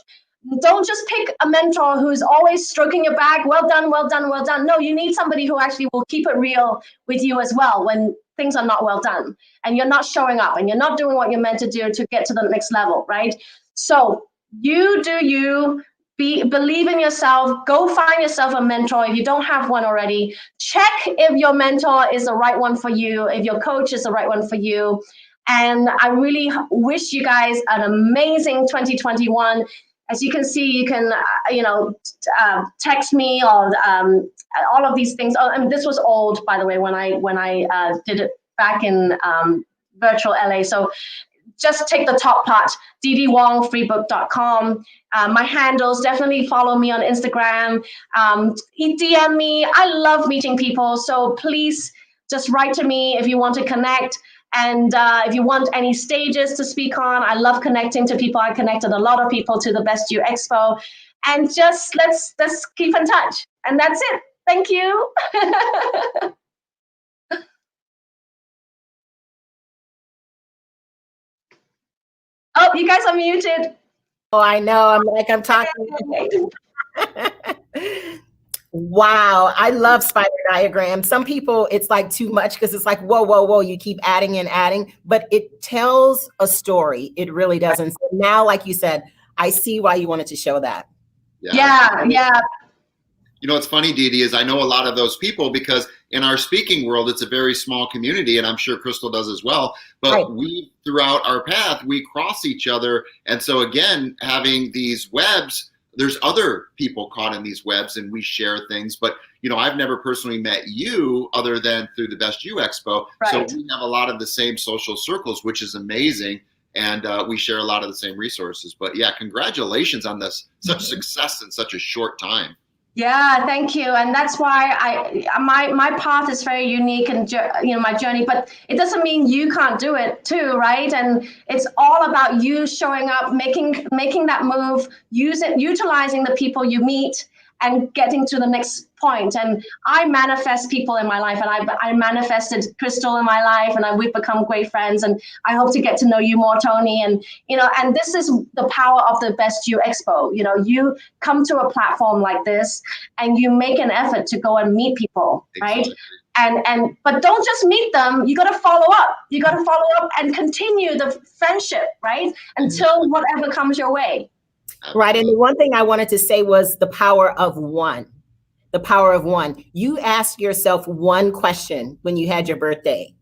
Don't just pick a mentor who's always stroking your back. Well done, well done, well done. No, you need somebody who actually will keep it real with you as well when things are not well done and you're not showing up and you're not doing what you're meant to do to get to the next level, right? So you do you. Believe in yourself. Go find yourself a mentor if you don't have one already. Check if your mentor is the right one for you, if your coach is the right one for you. And I really wish you guys an amazing 2021. As you can see, you can, text me or all of these things. Oh, and this was old, by the way, when I did it back in virtual LA. So just take the top part, ddwongfreebook.com. My handles, definitely follow me on Instagram. DM me. I love meeting people. So please just write to me if you want to connect. And if you want any stages to speak on, I love connecting to people. I connected a lot of people to the Best You Expo. And just let's keep in touch. And that's it. Thank you. Oh, you guys are muted. Oh, I know. I'm talking. Wow. I love spider diagrams. Some people, it's like too much because it's like, whoa, whoa, whoa. You keep adding and adding, but it tells a story. It really does. And so now, like you said, I see why you wanted to show that. Yeah. You know, what's funny, Dee Dee, is I know a lot of those people because in our speaking world, it's a very small community, and I'm sure Crystal does as well. But Right. We, throughout our path, we cross each other. And so again, having these webs, there's other people caught in these webs and we share things. But, I've never personally met you other than through the Best You Expo. Right. So we have a lot of the same social circles, which is amazing. And we share a lot of the same resources. But yeah, congratulations on this, such success in such a short time. Yeah, thank you. And that's why my path is very unique and my journey, but it doesn't mean you can't do it too, right? And it's all about you showing up, making that move, utilizing the people you meet and getting to the next point. And I manifest people in my life, and I manifested Crystal in my life, and we've become great friends. And I hope to get to know you more, Tony. And and this is the power of the Best You Expo. You come to a platform like this, and you make an effort to go and meet people, right? Exactly. But don't just meet them. You got to follow up. You got to follow up and continue the friendship, right? Until whatever comes your way. Right. And the one thing I wanted to say was the power of one. The power of one. You asked yourself one question when you had your birthday.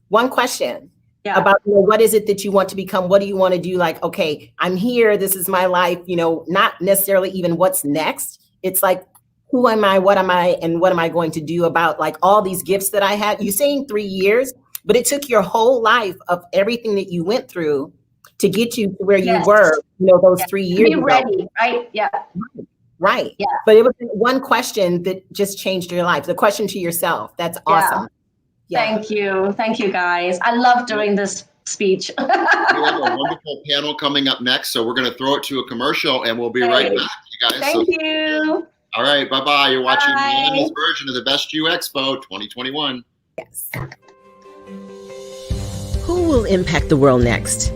One question. about, you know, what is it that you want to become? What do you want to do? Like, okay, I'm here. This is my life. You know, not necessarily even what's next. It's like, who am I? What am I? And what am I going to do about like all these gifts that I had? You're saying 3 years, but it took your whole life of everything that you went through to get you to where you were, you know, those 3 years ago. Be ready, right? Yeah. Right. Yeah. But it was one question that just changed your life. The question to yourself. That's awesome. Yeah. Thank you. Thank you, guys. I love doing this speech. We have a wonderful panel coming up next, so we're going to throw it to a commercial, and we'll be right back, you guys. Thank you. All right. Bye-bye. You're watching Miami's version of the Best You Expo 2021. Yes. Who will impact the world next?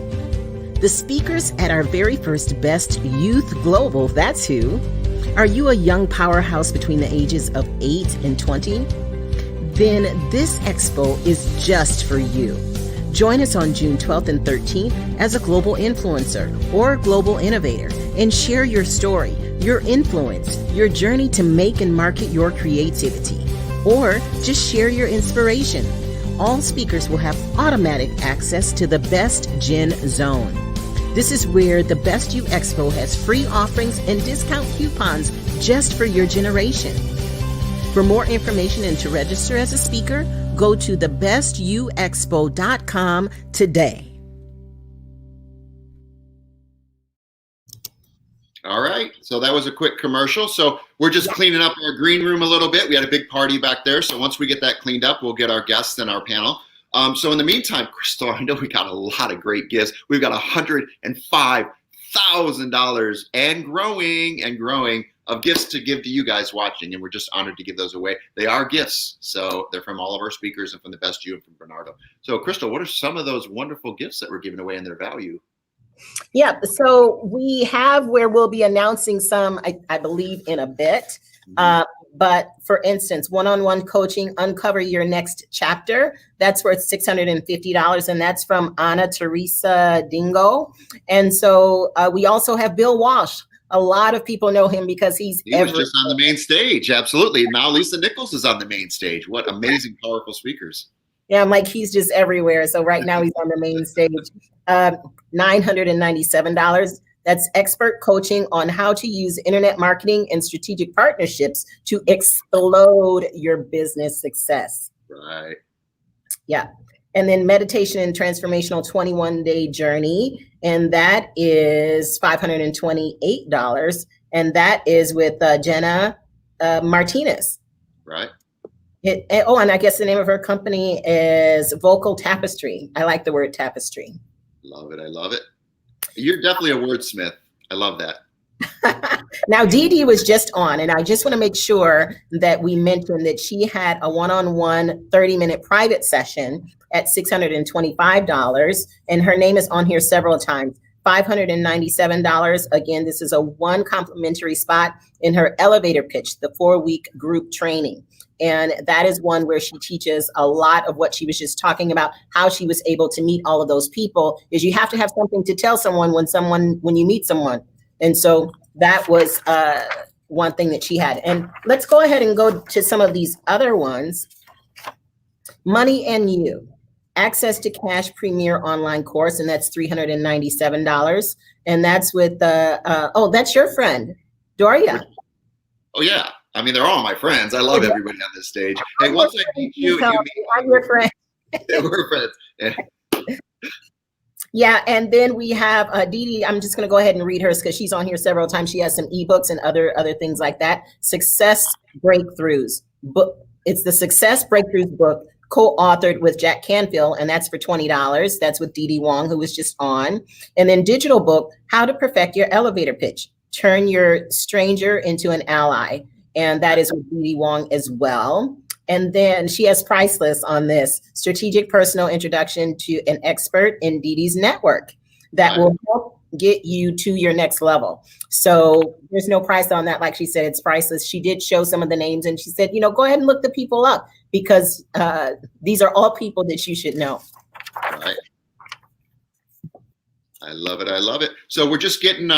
The speakers at our very first Best Youth Global, that's who. Are you a young powerhouse between the ages of 8 and 20? Then this expo is just for you. Join us on June 12th and 13th as a global influencer or global innovator and share your story, your influence, your journey to make and market your creativity, or just share your inspiration. All speakers will have automatic access to the Best Gen Zone. This is where the Best You Expo has free offerings and discount coupons just for your generation. For more information and to register as a speaker, go to thebestyouexpo.com today. All right, so that was a quick commercial. So we're just cleaning up our green room a little bit. We had a big party back there. So once we get that cleaned up, we'll get our guests and our panel. So in the meantime, Crystal, I know we got a lot of great gifts. We've got $105,000 and growing of gifts to give to you guys watching, and we're just honored to give those away. They are gifts, so they're from all of our speakers and from the Best You and from Bernardo. So Crystal, what are some of those wonderful gifts that we're giving away and their value? Yeah, so we have where we'll be announcing some, I believe, in a bit. But for instance, one-on-one coaching, uncover your next chapter. That's worth $650, and that's from Ana Teresa Dingo. And so we also have Bill Walsh. A lot of people know him because he was just on the main stage. Absolutely. Now Lisa Nichols is on the main stage. What amazing, powerful speakers. Yeah, I'm like, he's just everywhere. So right now he's on the main stage. $997. That's expert coaching on how to use internet marketing and strategic partnerships to explode your business success. Right. Yeah. And then meditation and transformational 21-day journey. And that is $528. And that is with Jenna Martinez. Right. And I guess the name of her company is Vocal Tapestry. I like the word tapestry. Love it. I love it. You're definitely a wordsmith. I love that. Now, Dee Dee was just on, and I just want to make sure that we mention that she had a one-on-one 30-minute private session at $625, and her name is on here several times. $597. Again, this is a one complimentary spot in her elevator pitch, the 4-week group training. And that is one where she teaches a lot of what she was just talking about, how she was able to meet all of those people. Is you have to have something to tell someone when you meet someone. And so that was one thing that she had. And let's go ahead and go to some of these other ones. Money and You, Access to Cash Premier Online Course, and that's $397. And that's with that's your friend, Doria. Oh yeah. I mean, they're all my friends. I love everybody on this stage. Hey, once I meet you, I'm your friend. We're friends. Yeah. Yeah, and then we have Dee Dee. I'm just going to go ahead and read hers because she's on here several times. She has some ebooks and other things like that. Success Breakthroughs book. It's the Success Breakthroughs book, co-authored with Jack Canfield, and that's for $20. That's with Dee Dee Wong, who was just on. And then digital book, How to Perfect Your Elevator Pitch. Turn your stranger into an ally. And that is with Dee Dee Wong as well. And then she has Priceless on this, Strategic Personal Introduction to an Expert in Dee Dee's Network that will help get you to your next level. So there's no price on that. Like she said, it's priceless. She did show some of the names and she said, go ahead and look the people up because these are all people that you should know. Right. I love it. I love it. So we're just getting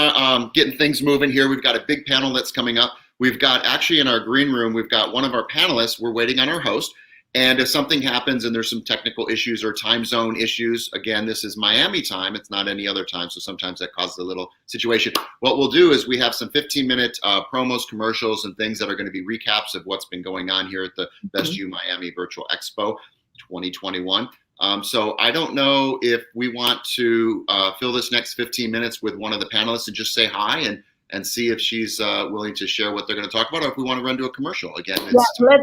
things moving here. We've got a big panel that's coming up. We've got actually in our green room, we've got one of our panelists. We're waiting on our host. And if something happens and there's some technical issues or time zone issues, again, this is Miami time. It's not any other time. So sometimes that causes a little situation. What we'll do is we have some 15-minute promos, commercials, and things that are going to be recaps of what's been going on here at the Best You Miami Virtual Expo 2021. So I don't know if we want to fill this next 15 minutes with one of the panelists and just say hi and see if she's willing to share what they're going to talk about, or if we want to run to a commercial. Again,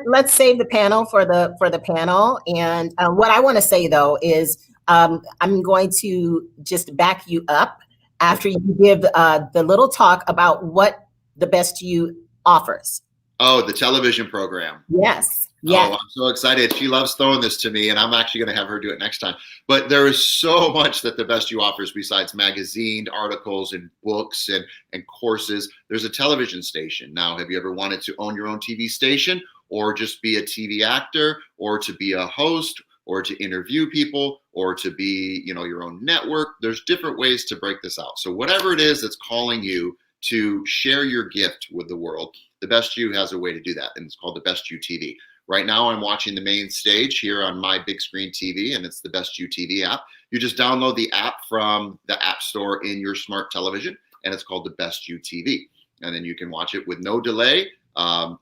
let's save the panel for the panel. And what I want to say though is I'm going to just back you up after you give the little talk about what the Best You offers. Oh, the television program. Yes. Yeah. Oh, I'm so excited. She loves throwing this to me, and I'm actually going to have her do it next time. But there is so much that the Best You offers besides magazine articles and books and courses. There's a television station. Now, have you ever wanted to own your own TV station, or just be a TV actor, or to be a host, or to interview people, or to be, your own network? There's different ways to break this out. So whatever it is that's calling you to share your gift with the world, the Best You has a way to do that, and it's called the Best You TV. Right now, I'm watching the main stage here on my big screen TV, and it's the Best You TV app. You just download the app from the App Store in your smart television, and it's called the Best You TV. And then you can watch it with no delay.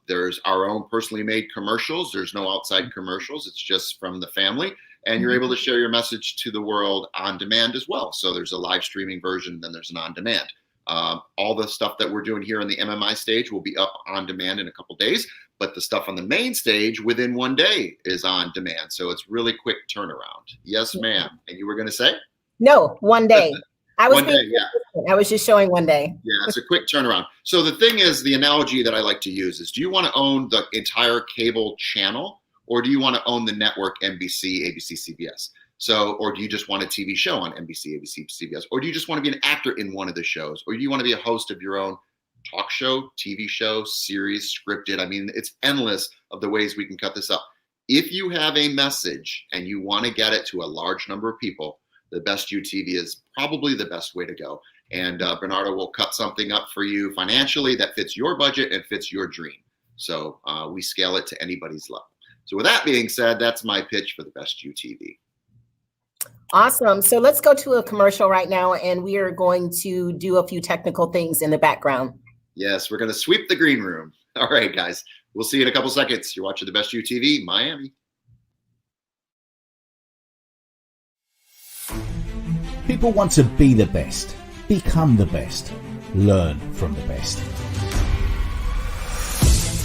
There's our own personally made commercials. There's no outside commercials. It's just from the family. And you're able to share your message to the world on demand as well. So there's a live streaming version, then there's an on demand. All the stuff that we're doing here on the MMI stage will be up on demand in a couple days, but the stuff on the main stage within one day is on demand. So it's really quick turnaround. Yes, ma'am. And you were going to say? No, one day. I was just showing one day. Yeah, it's a quick turnaround. So the thing is, the analogy that I like to use is, do you want to own the entire cable channel, or do you want to own the network NBC, ABC, CBS? So, or do you just want a TV show on NBC, ABC, CBS? Or do you just want to be an actor in one of the shows? Or do you want to be a host of your own talk show, TV show, series, scripted? I mean, it's endless of the ways we can cut this up. If you have a message and you want to get it to a large number of people, the Best You TV is probably the best way to go. And Bernardo will cut something up for you financially that fits your budget and fits your dream. So we scale it to anybody's level. So with that being said, that's my pitch for the Best You TV. Awesome. So let's go to a commercial right now, and we are going to do a few technical things in the background. Yes, we're going to sweep the green room. All right, guys. We'll see you in a couple seconds. You're watching the Best You TV, Miami. People want to be the best, become the best, learn from the best.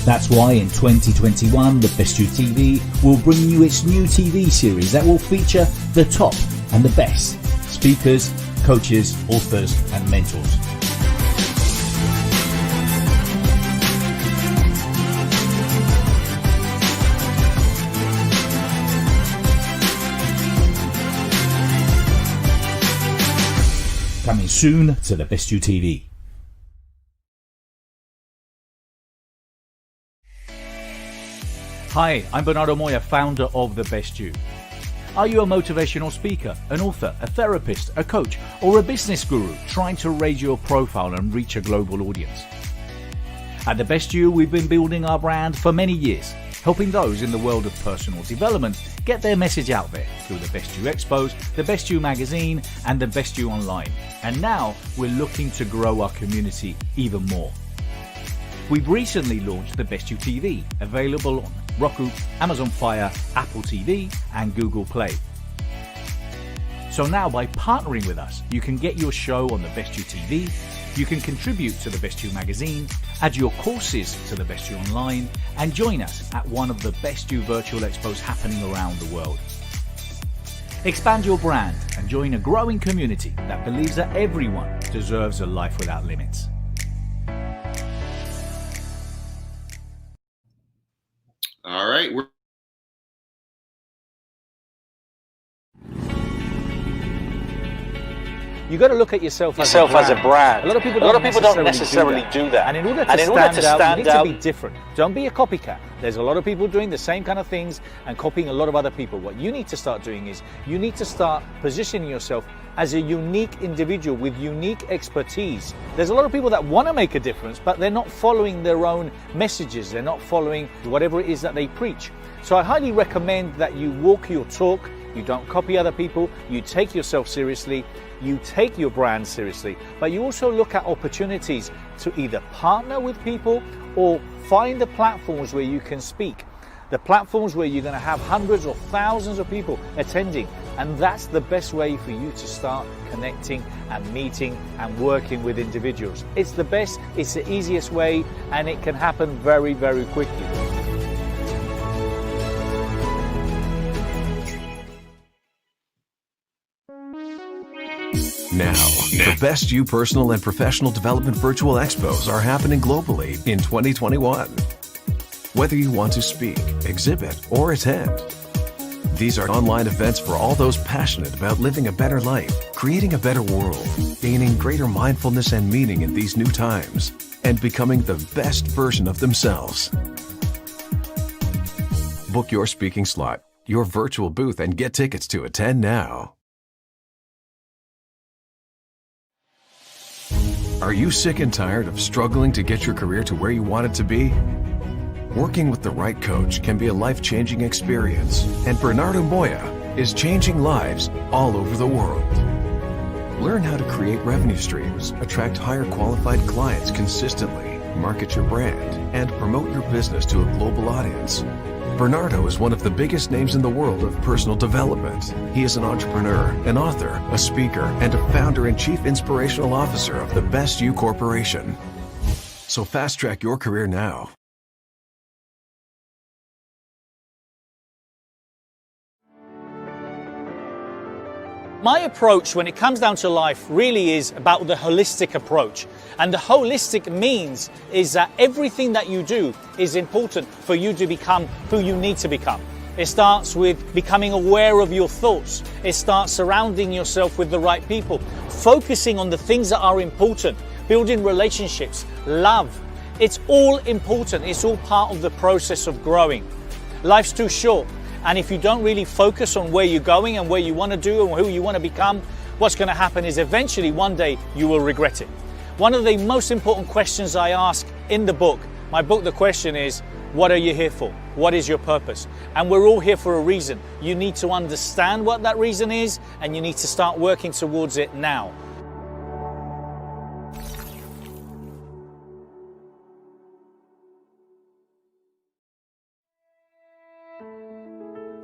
That's why in 2021, the Best You TV will bring you its new TV series that will feature the top and the best speakers, coaches, authors, and mentors. Coming soon to the Best You TV. Hi, I'm Bernardo Moya, founder of The Best You. Are you a motivational speaker, an author, a therapist, a coach, or a business guru trying to raise your profile and reach a global audience? At The Best You, we've been building our brand for many years, helping those in the world of personal development get their message out there through the Best You Expos, the Best You Magazine, and the Best You Online. And now we're looking to grow our community even more. We've recently launched the Best You TV, available on Roku, Amazon Fire, Apple TV, and Google Play. So now by partnering with us, you can get your show on the Best You TV, you can contribute to the Best You Magazine, add your courses to the Best You Online, and join us at one of the Best You virtual expos happening around the world. Expand your brand and join a growing community that believes that everyone deserves a life without limits. All right. You got to look at yourself as a brand. A lot of people don't necessarily do that. And in order to stand out, you need to be different. Don't be a copycat. There's a lot of people doing the same kind of things and copying a lot of other people. What you need to start doing is you need to start positioning yourself as a unique individual with unique expertise. There's a lot of people that want to make a difference, but they're not following their own messages. They're not following whatever it is that they preach. So I highly recommend that you walk your talk, you don't copy other people, you take yourself seriously, you take your brand seriously, but you also look at opportunities to either partner with people or find the platforms where you can speak. The platforms where you're going to have hundreds or thousands of people attending. And that's the best way for you to start connecting and meeting and working with individuals. It's the best, it's the easiest way, and it can happen very, very quickly. Now, the Best You personal and professional development virtual expos are happening globally in 2021. Whether you want to speak, exhibit, or attend, these are online events for all those passionate about living a better life, creating a better world, gaining greater mindfulness and meaning in these new times, and becoming the best version of themselves. Book your speaking slot, your virtual booth, and get tickets to attend now. Are you sick and tired of struggling to get your career to where you want it to be? Working with the right coach can be a life-changing experience, and Bernardo Moya is changing lives all over the world. Learn how to create revenue streams, attract higher qualified clients consistently, market your brand, and promote your business to a global audience. Bernardo is one of the biggest names in the world of personal development. He is an entrepreneur, an author, a speaker, and a founder and chief inspirational officer of the Best You Corporation. So fast-track your career now. My approach when it comes down to life really is about the holistic approach. And the holistic means is that everything that you do is important for you to become who you need to become. It starts with becoming aware of your thoughts. It starts surrounding yourself with the right people, focusing on the things that are important, building relationships, love. It's all important. It's all part of the process of growing. Life's too short. And if you don't really focus on where you're going and where you want to do and who you want to become, what's going to happen is eventually one day you will regret it. One of the most important questions I ask in the book, my book, the question is, what are you here for? What is your purpose? And we're all here for a reason. You need to understand what that reason is, and you need to start working towards it now.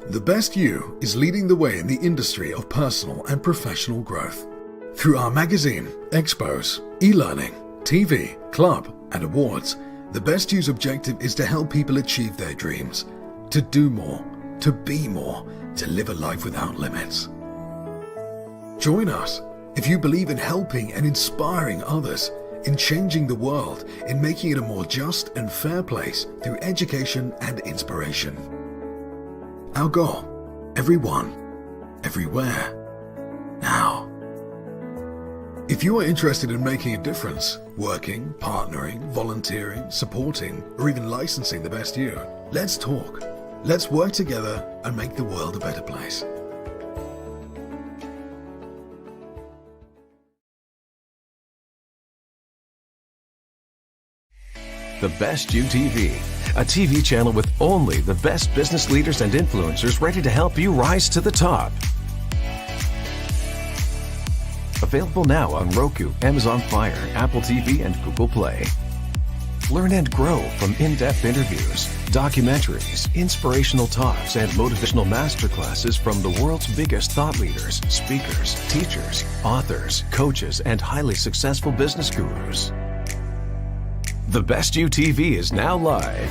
The Best You is leading the way in the industry of personal and professional growth. Through our magazine, expos, e-learning, TV, club, and awards, The Best You's objective is to help people achieve their dreams, to do more, to be more, to live a life without limits. Join us if you believe in helping and inspiring others, in changing the world, in making it a more just and fair place through education and inspiration. Our goal, everyone, everywhere, now. If you are interested in making a difference, working, partnering, volunteering, supporting, or even licensing The Best You, let's talk. Let's work together and make the world a better place. The Best You TV, a TV channel with only the best business leaders and influencers ready to help you rise to the top. Available now on Roku, Amazon Fire, Apple TV, and Google Play. Learn and grow from in-depth interviews, documentaries, inspirational talks, and motivational masterclasses from the world's biggest thought leaders, speakers, teachers, authors, coaches, and highly successful business gurus. The Best You TV is now live.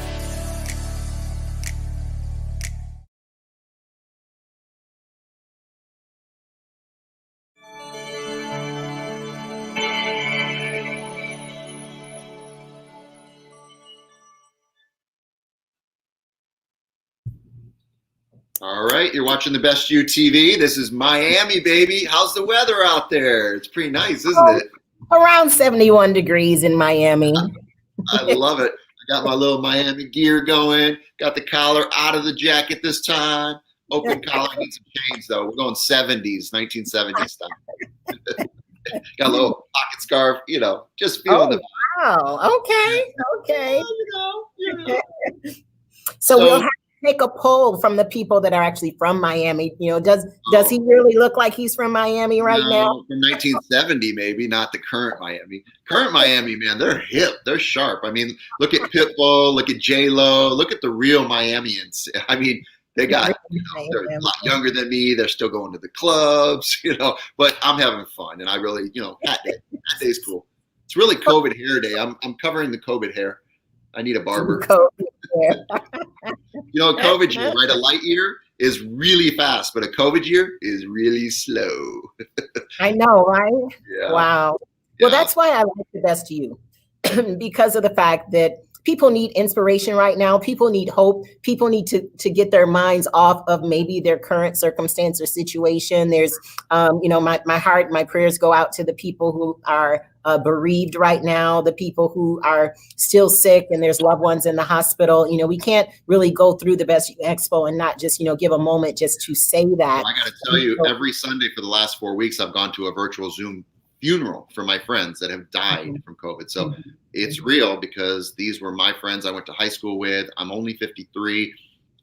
All right, you're watching The Best You TV. This is Miami, baby. How's the weather out there? It's pretty nice, isn't it? Around 71 degrees in Miami. I love it. I got my little Miami gear going. Got the collar out of the jacket this time. Open collar. I need some chains, though. We're going 70s, 1970s style. Got a little pocket scarf, just feeling the. Wow. Okay. So So- we'll have to take a poll from the people that are actually from Miami. Does he really look like he's from Miami right now? From 1970, maybe, not the current Miami. Current Miami, man, they're hip, they're sharp. I mean, look at Pitbull, look at J-Lo, look at the real Miamians. I mean, they're a lot younger than me. They're still going to the clubs, but I'm having fun. And I really, that day's cool. It's really COVID hair day. I'm covering the COVID hair. I need a barber. COVID year, right? A light year is really fast, but a COVID year is really slow. I know, right? Yeah. Wow. Well, that's why I like the best you, because of the fact that people need inspiration right now. People need hope. People need to get their minds off of maybe their current circumstance or situation. There's, my heart, my prayers go out to the people who are bereaved right now, the people who are still sick and there's loved ones in the hospital. We can't really go through the Best You Expo and not just, give a moment just to say that. Well, I got to tell you, every Sunday for the last 4 weeks, I've gone to a virtual Zoom funeral for my friends that have died from COVID. So it's real, because these were my friends I went to high school with. I'm only 53.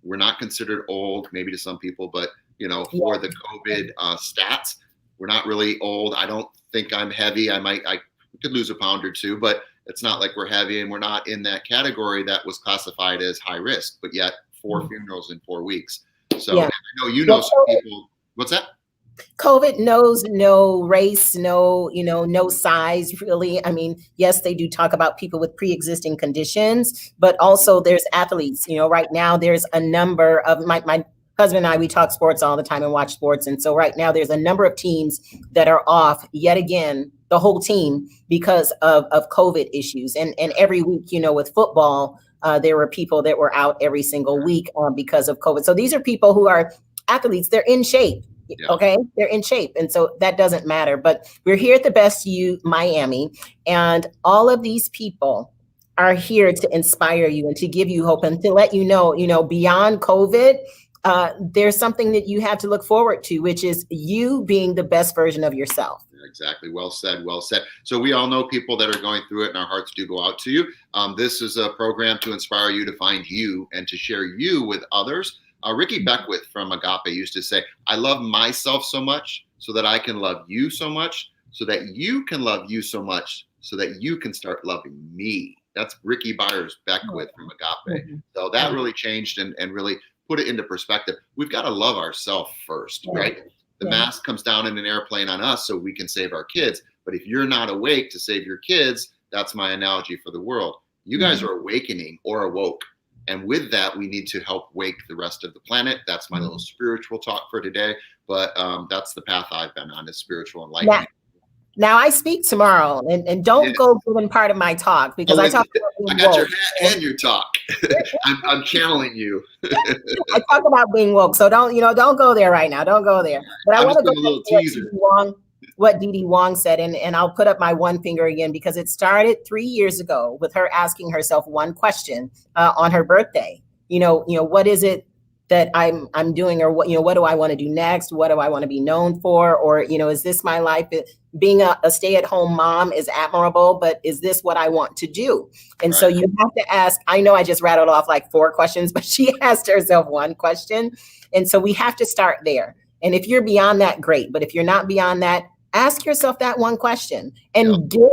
We're not considered old, maybe to some people, but for the COVID stats, we're not really old. I don't think I'm heavy. I could lose a pound or two, but it's not like we're heavy, and we're not in that category that was classified as high risk, but yet 4 funerals in 4 weeks. So I know some people. What's that? COVID knows no race, no size, really. I mean, yes, they do talk about people with pre-existing conditions, but also there's athletes. Right now there's a number of my husband and I, we talk sports all the time and watch sports. And so right now there's a number of teams that are off yet again, the whole team, because of COVID issues. And every week, with football, there were people that were out every single week because of COVID. So these are people who are athletes. They're in shape. Yeah. Okay, they're in shape. And so that doesn't matter. But we're here at the Best You Miami, and all of these people are here to inspire you and to give you hope and to let you know, beyond COVID, there's something that you have to look forward to, which is you being the best version of yourself. Exactly. Well said. Well said. So we all know people that are going through it, and our hearts do go out to you. This is a program to inspire you to find you and to share you with others. Ricky Beckwith from Agape used to say, I love myself so much so that I can love you so much, so that you can love you so much, so that you can start loving me. That's Ricky Byers Beckwith from Agape. So that really changed and really put it into perspective. We've got to love ourselves first, right? The mask comes down in an airplane on us so we can save our kids. But if you're not awake to save your kids, that's my analogy for the world. You guys are awakening or awoke. And with that, we need to help wake the rest of the planet. That's my little spiritual talk for today. But that's the path I've been on, is spiritual enlightenment. Now I speak tomorrow, and don't go giving part of my talk, because I talk about being I got woke. your hat and your talk. I'm channeling you. I talk about being woke, so don't go there right now. Don't go there. But I want to go a little back to teaser. what Dee Dee Wong said, and I'll put up my one finger again, because it started 3 years ago with her asking herself one question on her birthday. What is it that I'm doing, or what do I want to do next? What do I want to be known for? Or, is this my life? Being a stay-at-home mom is admirable, but is this what I want to do? And so you have to ask, I know I just rattled off like 4 questions, but she asked herself one question. And so we have to start there. And if you're beyond that, great. But if you're not beyond that, ask yourself that one question and get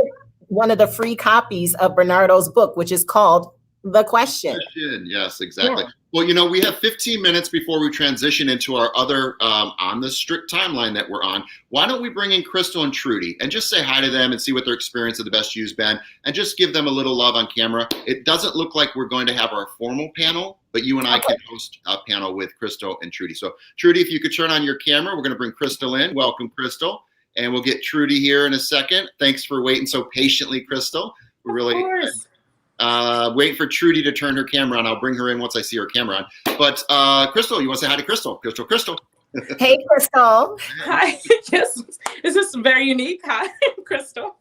one of the free copies of Bernardo's book, which is called The Question. Yes, exactly. Yeah. Well, we have 15 minutes before we transition into our other on the strict timeline that we're on. Why don't we bring in Crystal and Trudy and just say hi to them and see what their experience of the Best You's been, and just give them a little love on camera. It doesn't look like we're going to have our formal panel, but you and I can host a panel with Crystal and Trudy. So Trudy, if you could turn on your camera, we're going to bring Crystal in. Welcome, Crystal. And we'll get Trudy here in a second. Thanks for waiting so patiently, Crystal. We're really wait for Trudy to turn her camera on. I'll bring her in once I see her camera on. But Crystal, you want to say hi to Crystal? Crystal. Hey, Crystal. Hi. Yes, this is very unique. Hi, Crystal.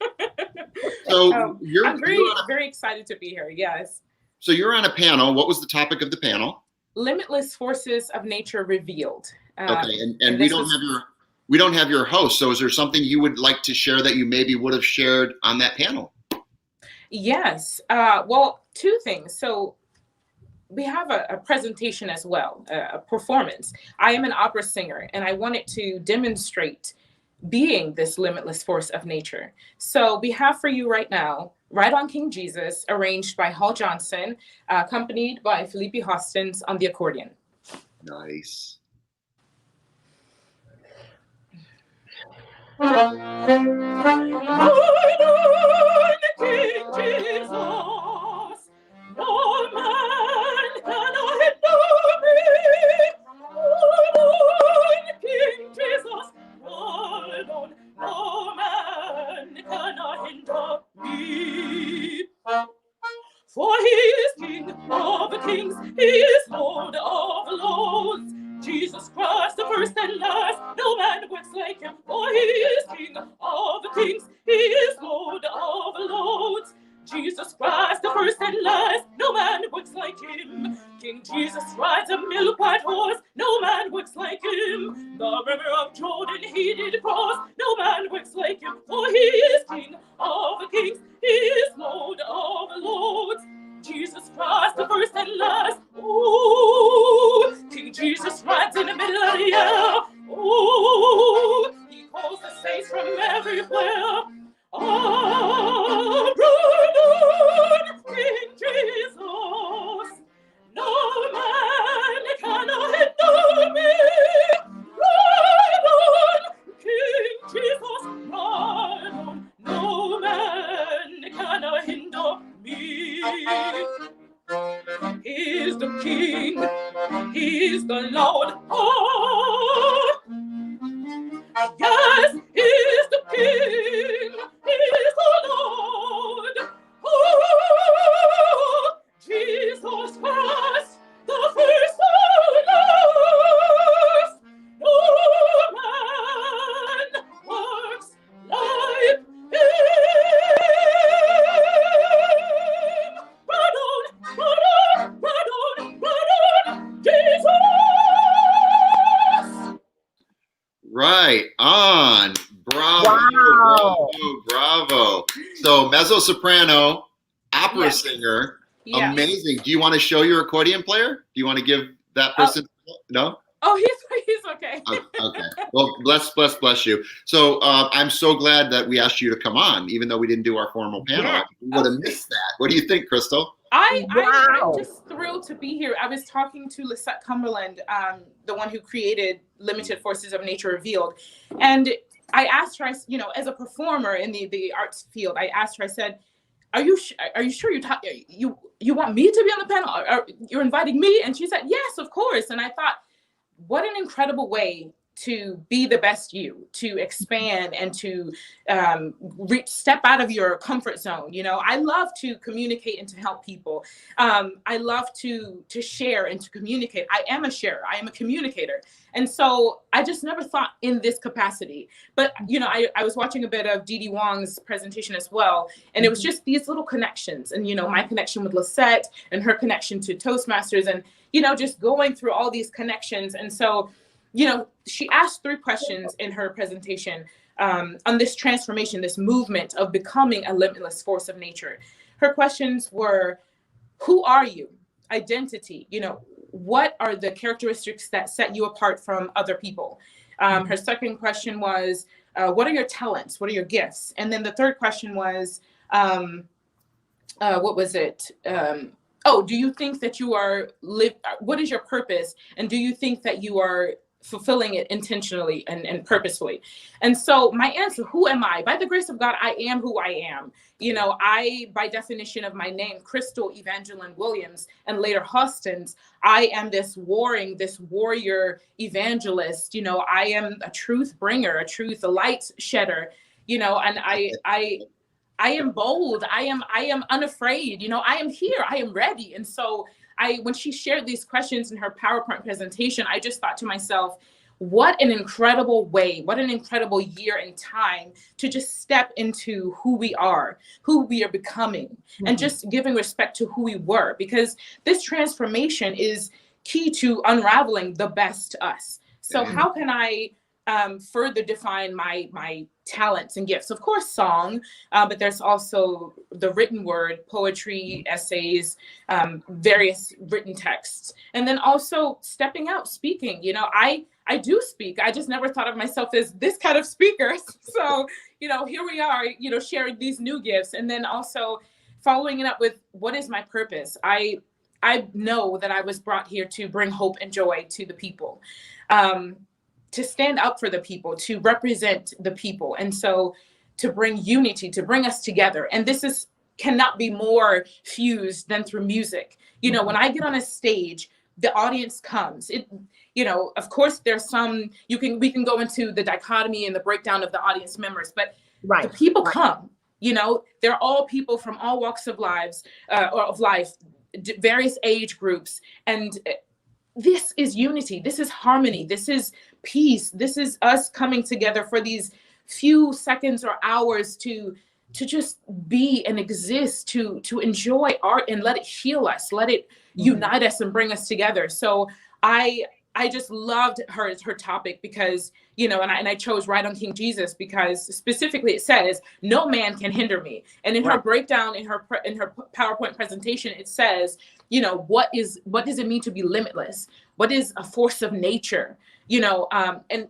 So I'm very excited to be here. Yes. So you're on a panel. What was the topic of the panel? Limitless Forces of Nature Revealed. Okay, and we don't have we don't have your host. So is there something you would like to share that you maybe would have shared on that panel? Yes. Well, two things. So we have a presentation as well, a performance. I am an opera singer, and I wanted to demonstrate being this limitless force of nature. So we have for you right now, Right on King Jesus, arranged by Hall Johnson, accompanied by Felipe Hostens on the accordion. Nice. King Jesus, no man cannot hinder me. King Jesus, no man cannot hinder me. For he is King of the kings, he is Lord of lords. Jesus Christ, the first and last, no man works like him. For he is King of the kings, he is Lord of lords. Jesus Christ, the first and last, no man works like him. King Jesus rides a milk-white horse, no man works like him. The river of Jordan he did cross, no man works like him. For he is King of the kings, he is Lord of lords. Jesus Christ, the first and last. Ooh, King Jesus rides in the middle of the air. Ooh, he calls the saints from everywhere. Oh, brother, King Jesus, no man cannot hinder me. Ride on, King Jesus, ride on, no man cannot hinder me. He's the King, he's the Lord. Oh, yes, he's the King, he's the Lord. Oh, Jesus Christ, the first and last. No man works like him. Pardon, Jesus. Right on. Bravo. Wow. Bravo. So mezzo soprano, opera Yes. singer. Yes. Amazing. Do you want to show your accordion player? Do you want to give that person? No? Oh, he's okay. Okay. Well, bless you. So I'm so glad that we asked you to come on, even though we didn't do our formal panel. Yeah. We would have missed that. What do you think, Crystal? I'm Wow. just thrilled to be here. I was talking to Lisette Cumberland, the one who created Limited Forces of Nature Revealed. And I asked her, you know, as a performer in the arts field, I asked her, I said, are you sure you want me to be on the panel? You're inviting me? And she said, yes, of course. And I thought, what an incredible way to be the best you, to expand and to step out of your comfort zone. You know, I love to communicate and to help people. I love to share and to communicate. I am a sharer. I am a communicator. And so I just never thought in this capacity. But, you know, I was watching a bit of Dee Dee Wong's presentation as well. And it was just these little connections. And, you know, my connection with Lisette and her connection to Toastmasters and, you know, just going through all these connections. And so, you know, she asked 3 questions in her presentation on this transformation, this movement of becoming a limitless force of nature. Her questions were, who are you? Identity, you know, what are the characteristics that set you apart from other people? Her second question was, what are your talents? What are your gifts? And then the third question was, what was it? Do you think that you are what is your purpose? And do you think that you are fulfilling it intentionally and purposefully? And so my answer, who am I? By the grace of God, I am who I am. You know, by definition of my name, Crystal Evangeline Williams, and later Hostens, I am this warrior evangelist. You know, I am a truth bringer, a light shedder, you know, and I am bold. I am unafraid. You know, I am here. I am ready. And so when she shared these questions in her PowerPoint presentation, I just thought to myself, what an incredible way, what an incredible year and time to just step into who we are becoming, and just giving respect to who we were, because this transformation is key to unraveling the best us. So how can I further define my talents and gifts. Of course, song, but there's also the written word, poetry, essays, various written texts, and then also stepping out, speaking. You know, I do speak. I just never thought of myself as this kind of speaker. So, you know, here we are, you know, sharing these new gifts, and then also following it up with what is my purpose. I know that I was brought here to bring hope and joy to the people. To stand up for the people, to represent the people. And so to bring unity, to bring us together. And this cannot be more fused than through music. You know, when I get on a stage, the audience comes. You know, of course there's some, we can go into the dichotomy and the breakdown of the audience members, but the people come, you know, they're all people from all walks of life, various age groups. And this is unity. This is harmony. This is peace. This is us coming together for these few seconds or hours to just be and exist, to enjoy art and let it heal us, let it unite us and bring us together. So I just loved her topic because, you know, and I chose Right on King Jesus because specifically it says, no man can hinder me. And in her breakdown, in her PowerPoint presentation, it says, you know, what does it mean to be limitless? What is a force of nature? You know, and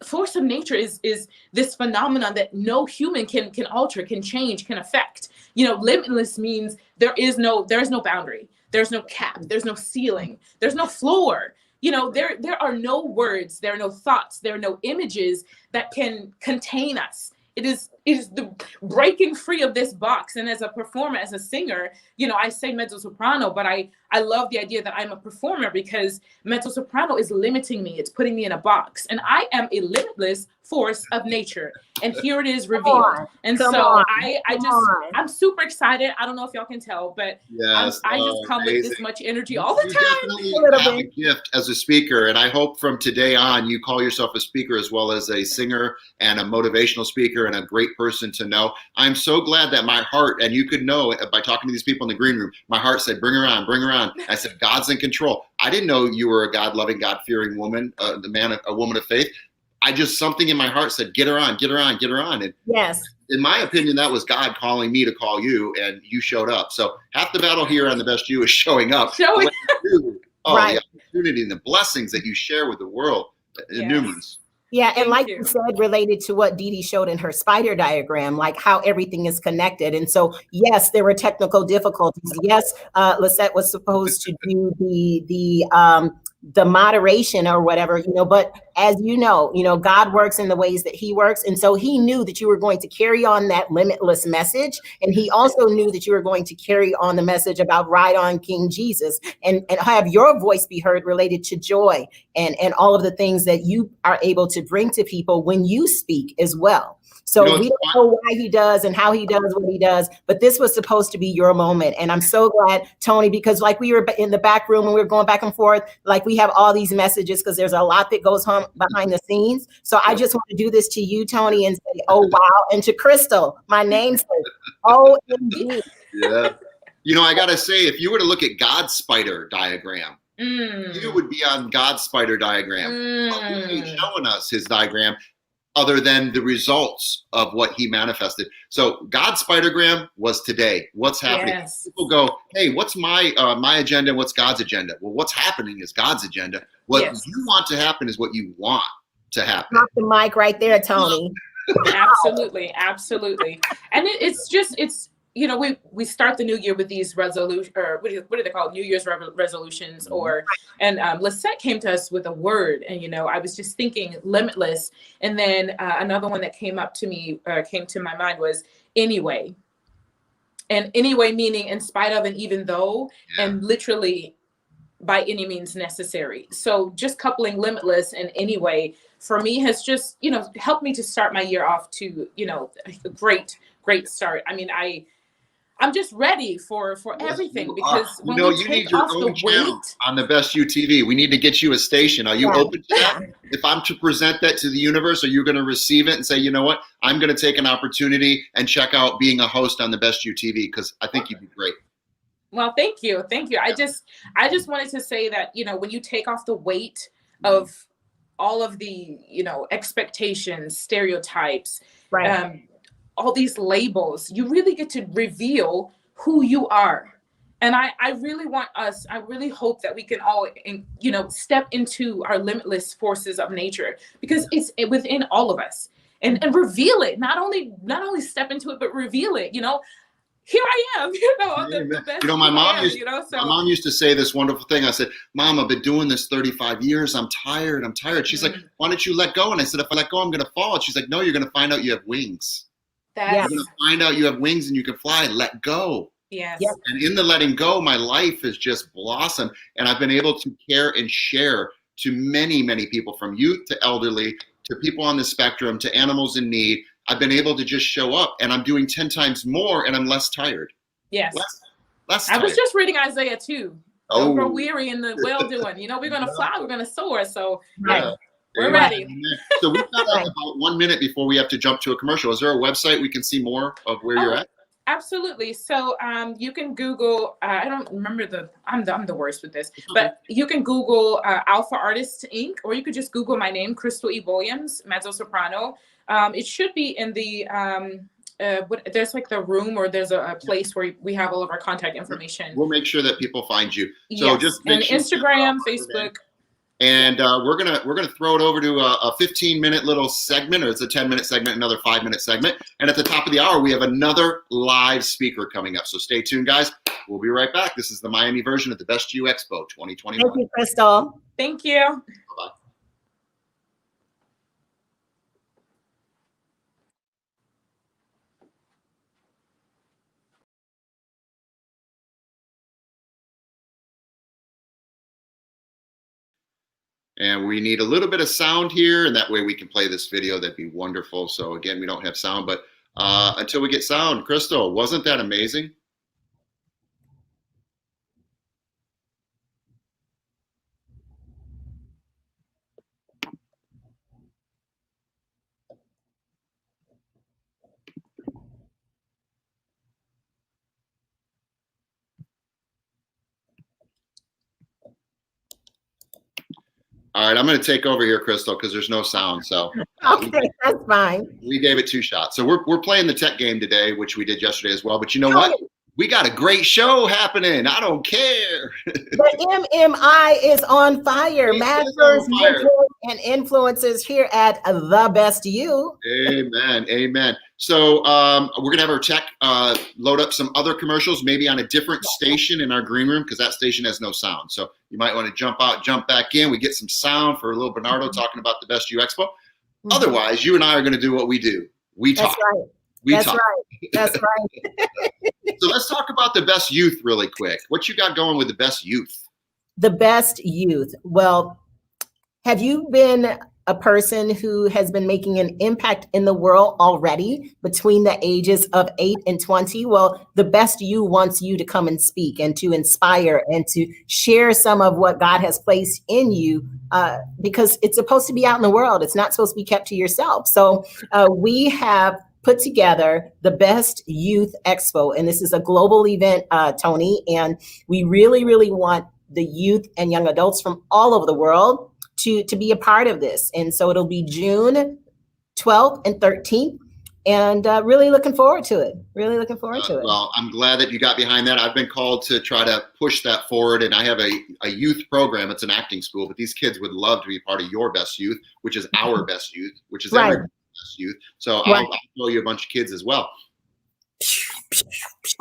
force of nature is this phenomenon that no human can alter, can change, can affect. You know, limitless means there is no boundary. There's no cap. There's no ceiling. There's no floor. You know, there are no words. There are no thoughts. There are no images that can contain us. It is the breaking free of this box. And as a performer, as a singer, you know, I say mezzo soprano, but I love the idea that I'm a performer because mezzo soprano is limiting me. It's putting me in a box. And I am a limitless force of nature. And here it is revealed. And so I'm super excited. I don't know if y'all can tell, but yes, I just come amazing. with this much energy all the You time. definitely have a gift as a speaker. And I hope from today on, you call yourself a speaker as well as a singer and a motivational speaker and a great person to know. I'm so glad that my heart, and you could know by talking to these people in the green room, my heart said, bring her on, bring her on. I said, God's in control. I didn't know you were a God-loving, God-fearing woman, a woman of faith. Something in my heart said, get her on, get her on, get her on. And yes, in my opinion, that was God calling me to call you, and you showed up. So half the battle here on The Best You is showing up. Showing the opportunity and the blessings that you share with the world, numerous. Yeah, and Thank you said, related to what Dee Dee showed in her spider diagram, like how everything is connected. And so, yes, there were technical difficulties. Yes, Lisette was supposed to do the moderation or whatever, you know, but as you know, God works in the ways that he works. And so he knew that you were going to carry on that limitless message. And he also knew that you were going to carry on the message about Right on King Jesus and have your voice be heard related to joy and all of the things that you are able to bring to people when you speak as well. So we don't know why he does and how he does what he does, but this was supposed to be your moment. And I'm so glad, Tony, because like we were in the back room and we were going back and forth, like we have all these messages because there's a lot that goes on behind the scenes. So I just want to do this to you, Tony, and say, oh, wow. And to Crystal, my namesake, OMG. Yeah. You know, I got to say, if you were to look at God's spider diagram, you would be on God's spider diagram. He ain't showing us his diagram other than the results of what he manifested. So God's spidergram was today. What's happening? Yes. People go, hey, what's my agenda? What's God's agenda? Well, what's happening is God's agenda. What you want to happen is what you want to happen. Drop the mic right there, Tony. Absolutely. Absolutely. And it's, you know, we start the new year with these resolutions, or what are they called? New Year's resolutions, and Lisette came to us with a word, and you know, I was just thinking limitless, and then another one that came to my mind was anyway, and anyway meaning in spite of and even though, and literally by any means necessary. So just coupling limitless and anyway for me has just, you know, helped me to start my year off to, you know, a great start. I mean, I'm just ready for everything because when you need your own channel on The Best You TV. We need to get you a station. Are you open to that? If I'm to present that to the universe, are you going to receive it and say, you know what, I'm going to take an opportunity and check out being a host on The Best You TV because I think you'd be great. Well, thank you. I just wanted to say that, you know, when you take off the weight of all of the, expectations, stereotypes, Right. all these labels. You really get to reveal who you are. And I really hope that we can all, step into our limitless forces of nature, because it's within all of us, and reveal it. Not only step into it, but reveal it. Here I am, the best. My mom so my mom used to say this wonderful thing. I said, Mom, I've been doing this 35 years. I'm tired. She's like, why don't you let go? And I said, if I let go, I'm going to fall. And she's like, no, you're going to find out you have wings. You're going to find out you have wings and you can fly. Let go. Yes. Yep. And in the letting go, my life has just blossomed. And I've been able to care and share to many, many people, from youth to elderly, to people on the spectrum, to animals in need. I've been able to just show up, and I'm doing 10 times more, and I'm less tired. Yes. Less I was tired. just reading Isaiah 2. Oh. Don't grow weary in the well doing. We're going to fly, we're going to soar. So Yeah. we're ready. So we've got about 1 minute before we have to jump to a commercial. Is there a website we can see more of where you're at? Absolutely. So you can Google, I don't remember I'm the worst with this, but you can Google Alpha Artists Inc., or you could just Google my name, Crystal E. Williams, mezzo soprano. It should be in the, there's like the room, or there's a place where we have all of our contact information. We'll make sure that people find you. So yes. just and Instagram, Facebook. And we're gonna throw it over to a 15-minute little segment, or it's a 10-minute segment, another 5-minute segment. And at the top of the hour, we have another live speaker coming up. So stay tuned, guys. We'll be right back. This is the Miami version of the Best You Expo 2021. Thank you, Crystal. Thank you. Bye-bye. And we need a little bit of sound here, and that way we can play this video. That'd be wonderful. So again, we don't have sound, but until we get sound, Crystal, wasn't that amazing? All right, I'm going to take over here, Crystal, because there's no sound. So Okay, that's fine. we gave it 2 shots. So we're playing the tech game today, which we did yesterday as well. But you know what? We got a great show happening. I don't care. The MMI is on fire. Masters, mentors, and influencers here at The Best You. Amen. Amen. So we're going to have our tech load up some other commercials, maybe on a different station in our green room, because that station has no sound. So you might want to jump out, jump back in. We get some sound for a little Bernardo talking about the Best You Expo. Otherwise, you and I are going to do what we do. We talk. That's right. That's right. That's right. So let's talk about the Best Youth really quick. What you got going with the Best Youth? The Best Youth. Well, have you been a person who has been making an impact in the world already between the ages of 8 and 20? Well, the Best You wants you to come and speak and to inspire and to share some of what God has placed in you, because it's supposed to be out in the world. It's not supposed to be kept to yourself. So we have put together the Best Youth Expo, and this is a global event, Tony, and we really, really want the youth and young adults from all over the world to be a part of this. And so it'll be June 12th and 13th, and really looking forward to it. Really looking forward to it. Well, I'm glad that you got behind that. I've been called to try to push that forward, and I have a youth program. It's an acting school, but these kids would love to be part of your Best Youth, which is our Best Youth, which is everybody's Best Youth. So I'll show you a bunch of kids as well.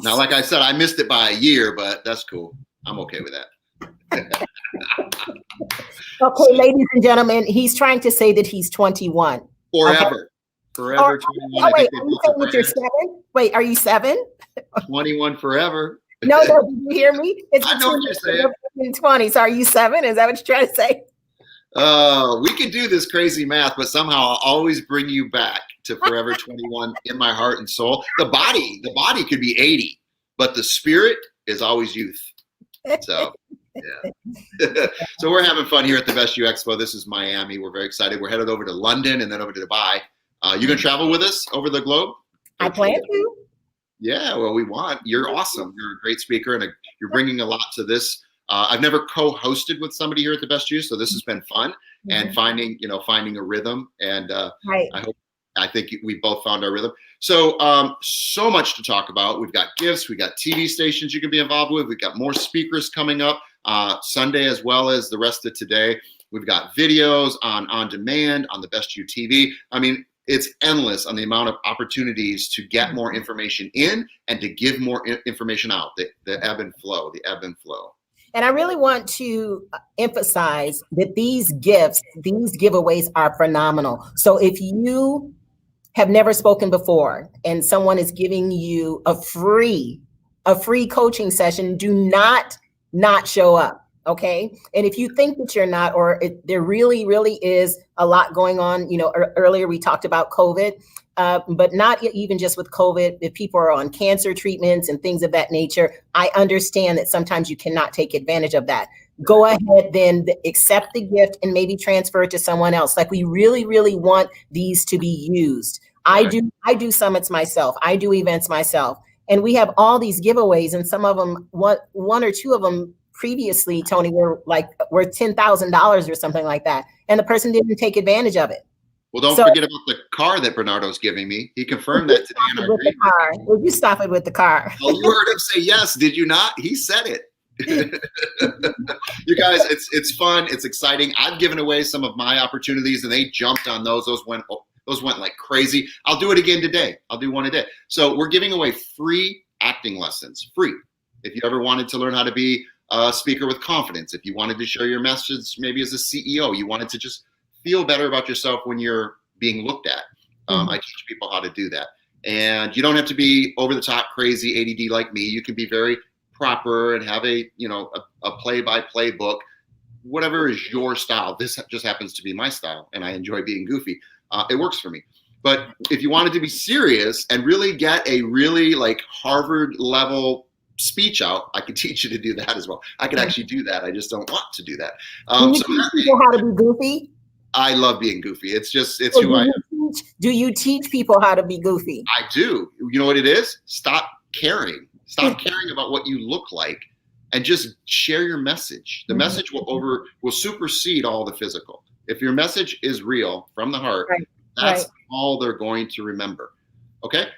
Now, like I said, I missed it by a year, but that's cool. I'm okay with that. Okay, ladies and gentlemen, he's trying to say that he's 21. Forever. Okay. Forever 21. Oh, wait, are you saying that you're 7? Wait, are you 7? 21 forever. No, did you hear me? It's I know what you're saying. 20. So are you 7? Is that what you're trying to say? We can do this crazy math, but somehow I'll always bring you back to Forever 21 in my heart and soul. The body could be 80, but the spirit is always youth. So, yeah. So we're having fun here at the Best You Expo. This is Miami. We're very excited. We're headed over to London and then over to Dubai. You gonna travel with us over the globe? I plan to. Yeah, well, we want. You're awesome. You're a great speaker, and you're bringing a lot to this I've never co-hosted with somebody here at the Best You, so this has been fun and finding a rhythm. And Right. I think we both found our rhythm. So, so much to talk about. We've got gifts, we've got TV stations you can be involved with. We've got more speakers coming up Sunday as well as the rest of today. We've got videos on demand on the Best You TV. I mean, it's endless on the amount of opportunities to get more information in and to give more information out. The ebb and flow. And I really want to emphasize that these gifts, these giveaways are phenomenal. So if you have never spoken before and someone is giving you a free coaching session, do not show up. Okay. And if you think that you're not, or there really, really is a lot going on, earlier we talked about COVID, but not even just with COVID, if people are on cancer treatments and things of that nature, I understand that sometimes you cannot take advantage of that. Go ahead, then accept the gift and maybe transfer it to someone else. Like, we really, really want these to be used. I do summits myself. I do events myself. And we have all these giveaways, and some of them, one or two of them previously, Tony, were $10,000 or something like that. And the person didn't take advantage of it. Well, don't forget about the car that Bernardo's giving me. He confirmed that today in our agreement. Would you stop it with the car? Oh, you heard him say yes, did you not? He said it. You guys, it's fun. It's exciting. I've given away some of my opportunities and they jumped on those. Those went like crazy. I'll do it again today. I'll do one a day. So we're giving away free acting lessons, free. If you ever wanted to learn how to be a speaker with confidence, if you wanted to share your message, maybe as a CEO, you wanted to just feel better about yourself when you're being looked at. I teach people how to do that. And you don't have to be over the top, crazy ADD like me. You can be very proper and have a play-by-play book, whatever is your style. This just happens to be my style, and I enjoy being goofy. It works for me. But if you wanted to be serious and really get a really like Harvard level speech out, I could teach you to do that as well. I could actually do that. I just don't want to do that. Do you teach people how to be goofy? I love being goofy. It's who I am. Do you teach people how to be goofy? I do. You know what it is? Stop caring. Stop caring about what you look like and just share your message. The message will supersede all the physical. If your message is real from the heart, that's all they're going to remember. Okay?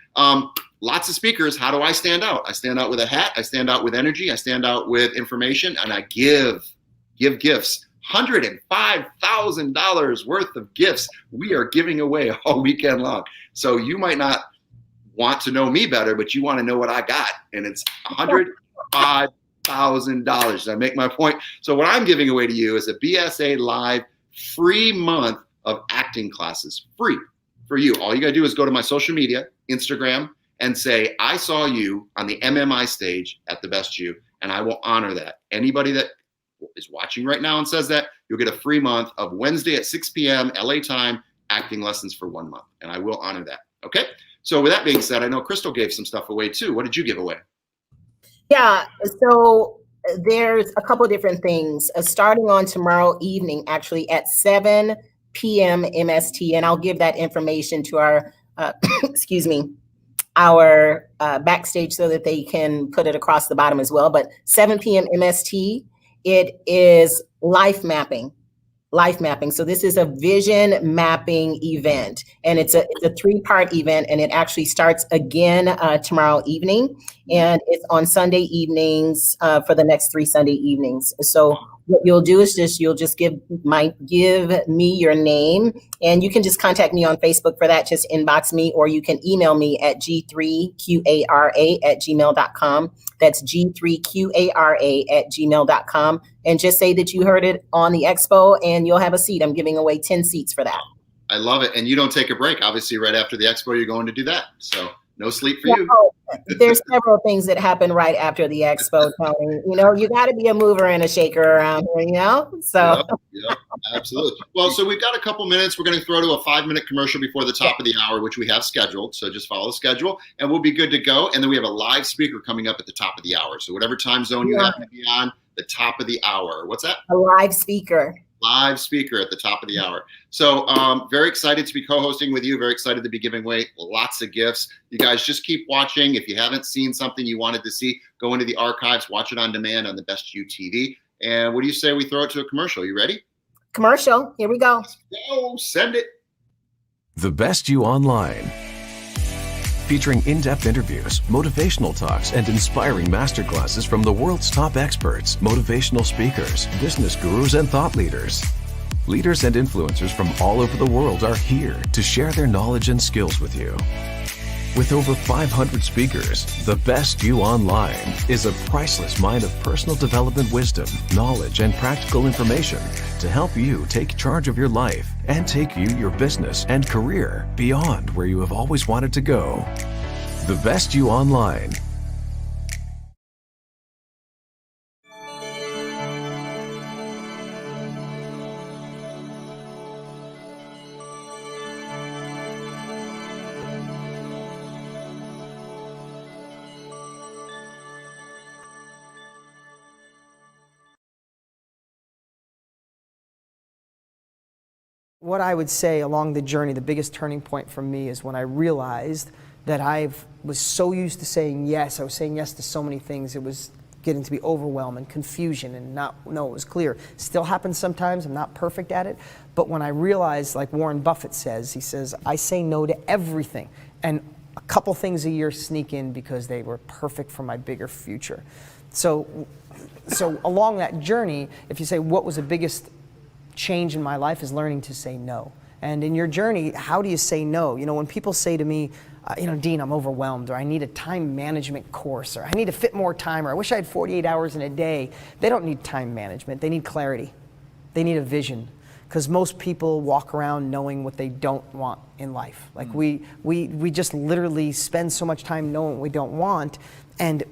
Lots of speakers. How do I stand out? I stand out with a hat. I stand out with energy. I stand out with information, and I give gifts. $105,000 worth of gifts we are giving away all weekend long. So you might not want to know me better, but you want to know what I got, and it's $105,000. Did I make my point? So what I'm giving away to you is a BSA Live free month of acting classes, free for you. All you got to do is go to my social media, Instagram, and say, I saw you on the MMI stage at the Best You, and I will honor that. Anybody that is watching right now and says that, you'll get a free month of Wednesday at 6 p.m. LA time acting lessons for 1 month, and I will honor that. Okay? So with that being said, I know Crystal gave some stuff away too. What did you give away? Yeah, so there's a couple of different things starting on tomorrow evening, actually at 7 p.m. MST, and I'll give that information to our, our backstage so that they can put it across the bottom as well. But 7 p.m. MST, it is life mapping. So this is a vision mapping event, and it's a 3-part event, and it actually starts again tomorrow evening, and it's on Sunday evenings for the next 3 Sunday evenings. So what you'll do is you'll just give me your name, and you can just contact me on Facebook for that. Just inbox me, or you can email me at g3qara@gmail.com. That's g3qara@gmail.com, and just say that you heard it on the expo, and you'll have a seat. I'm giving away 10 seats for that. I love it. And you don't take a break. Obviously, right after the expo, you're going to do that. So no sleep for you. There's several things that happen right after the expo, Tony. You got to be a mover and a shaker around here, So. Yep, absolutely. Well, so we've got a couple minutes. We're going to throw to a 5-minute commercial before the top of the hour, which we have scheduled. So just follow the schedule, and we'll be good to go. And then we have a live speaker coming up at the top of the hour. So whatever time zone you happen to be on, the top of the hour. What's that? A live speaker. Live speaker at the top of the hour. So very excited to be co-hosting with you. Very excited to be giving away lots of gifts. You guys just keep watching. If you haven't seen something you wanted to see, go into the archives, watch it on demand on the Best You TV. And what do you say we throw it to a commercial? You ready? Commercial. Here we go. Let's go. Send it. The Best You Online. Featuring in-depth interviews, motivational talks, and inspiring masterclasses from the world's top experts, motivational speakers, business gurus, and thought leaders. Leaders and influencers from all over the world are here to share their knowledge and skills with you. With over 500 speakers, The Best You Online is a priceless mine of personal development wisdom, knowledge, and practical information to help you take charge of your life and take you, your business, and career beyond where you have always wanted to go. The Best You Online. What I would say along the journey, the biggest turning point for me is when I realized that I was so used to saying yes. I was saying yes to so many things. It was getting to be overwhelmed and confusion and not know it was clear. Still happens sometimes. I'm not perfect at it. But when I realized, like Warren Buffett says, he says, I say no to everything. And a couple things a year sneak in because they were perfect for my bigger future. So along that journey, if you say what was the biggest change in my life, is learning to say no. And in your journey, how do you say no? You know, when people say to me, Dean, I'm overwhelmed, or I need a time management course, or I need to fit more time, or I wish I had 48 hours in a day, they don't need time management. They need clarity. They need a vision. Because most people walk around knowing what they don't want in life. Like we just literally spend so much time knowing what we don't want, and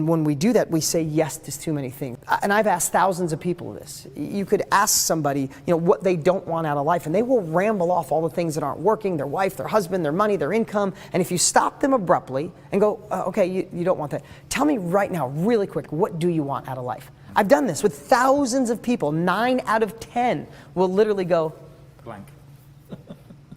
when we do that, we say yes to too many things. And I've asked thousands of people this. You could ask somebody, what they don't want out of life, and they will ramble off all the things that aren't working, their wife, their husband, their money, their income. And if you stop them abruptly and go, okay, you don't want that. Tell me right now, really quick, what do you want out of life? I've done this with thousands of people. 9 out of 10 will literally go, blank.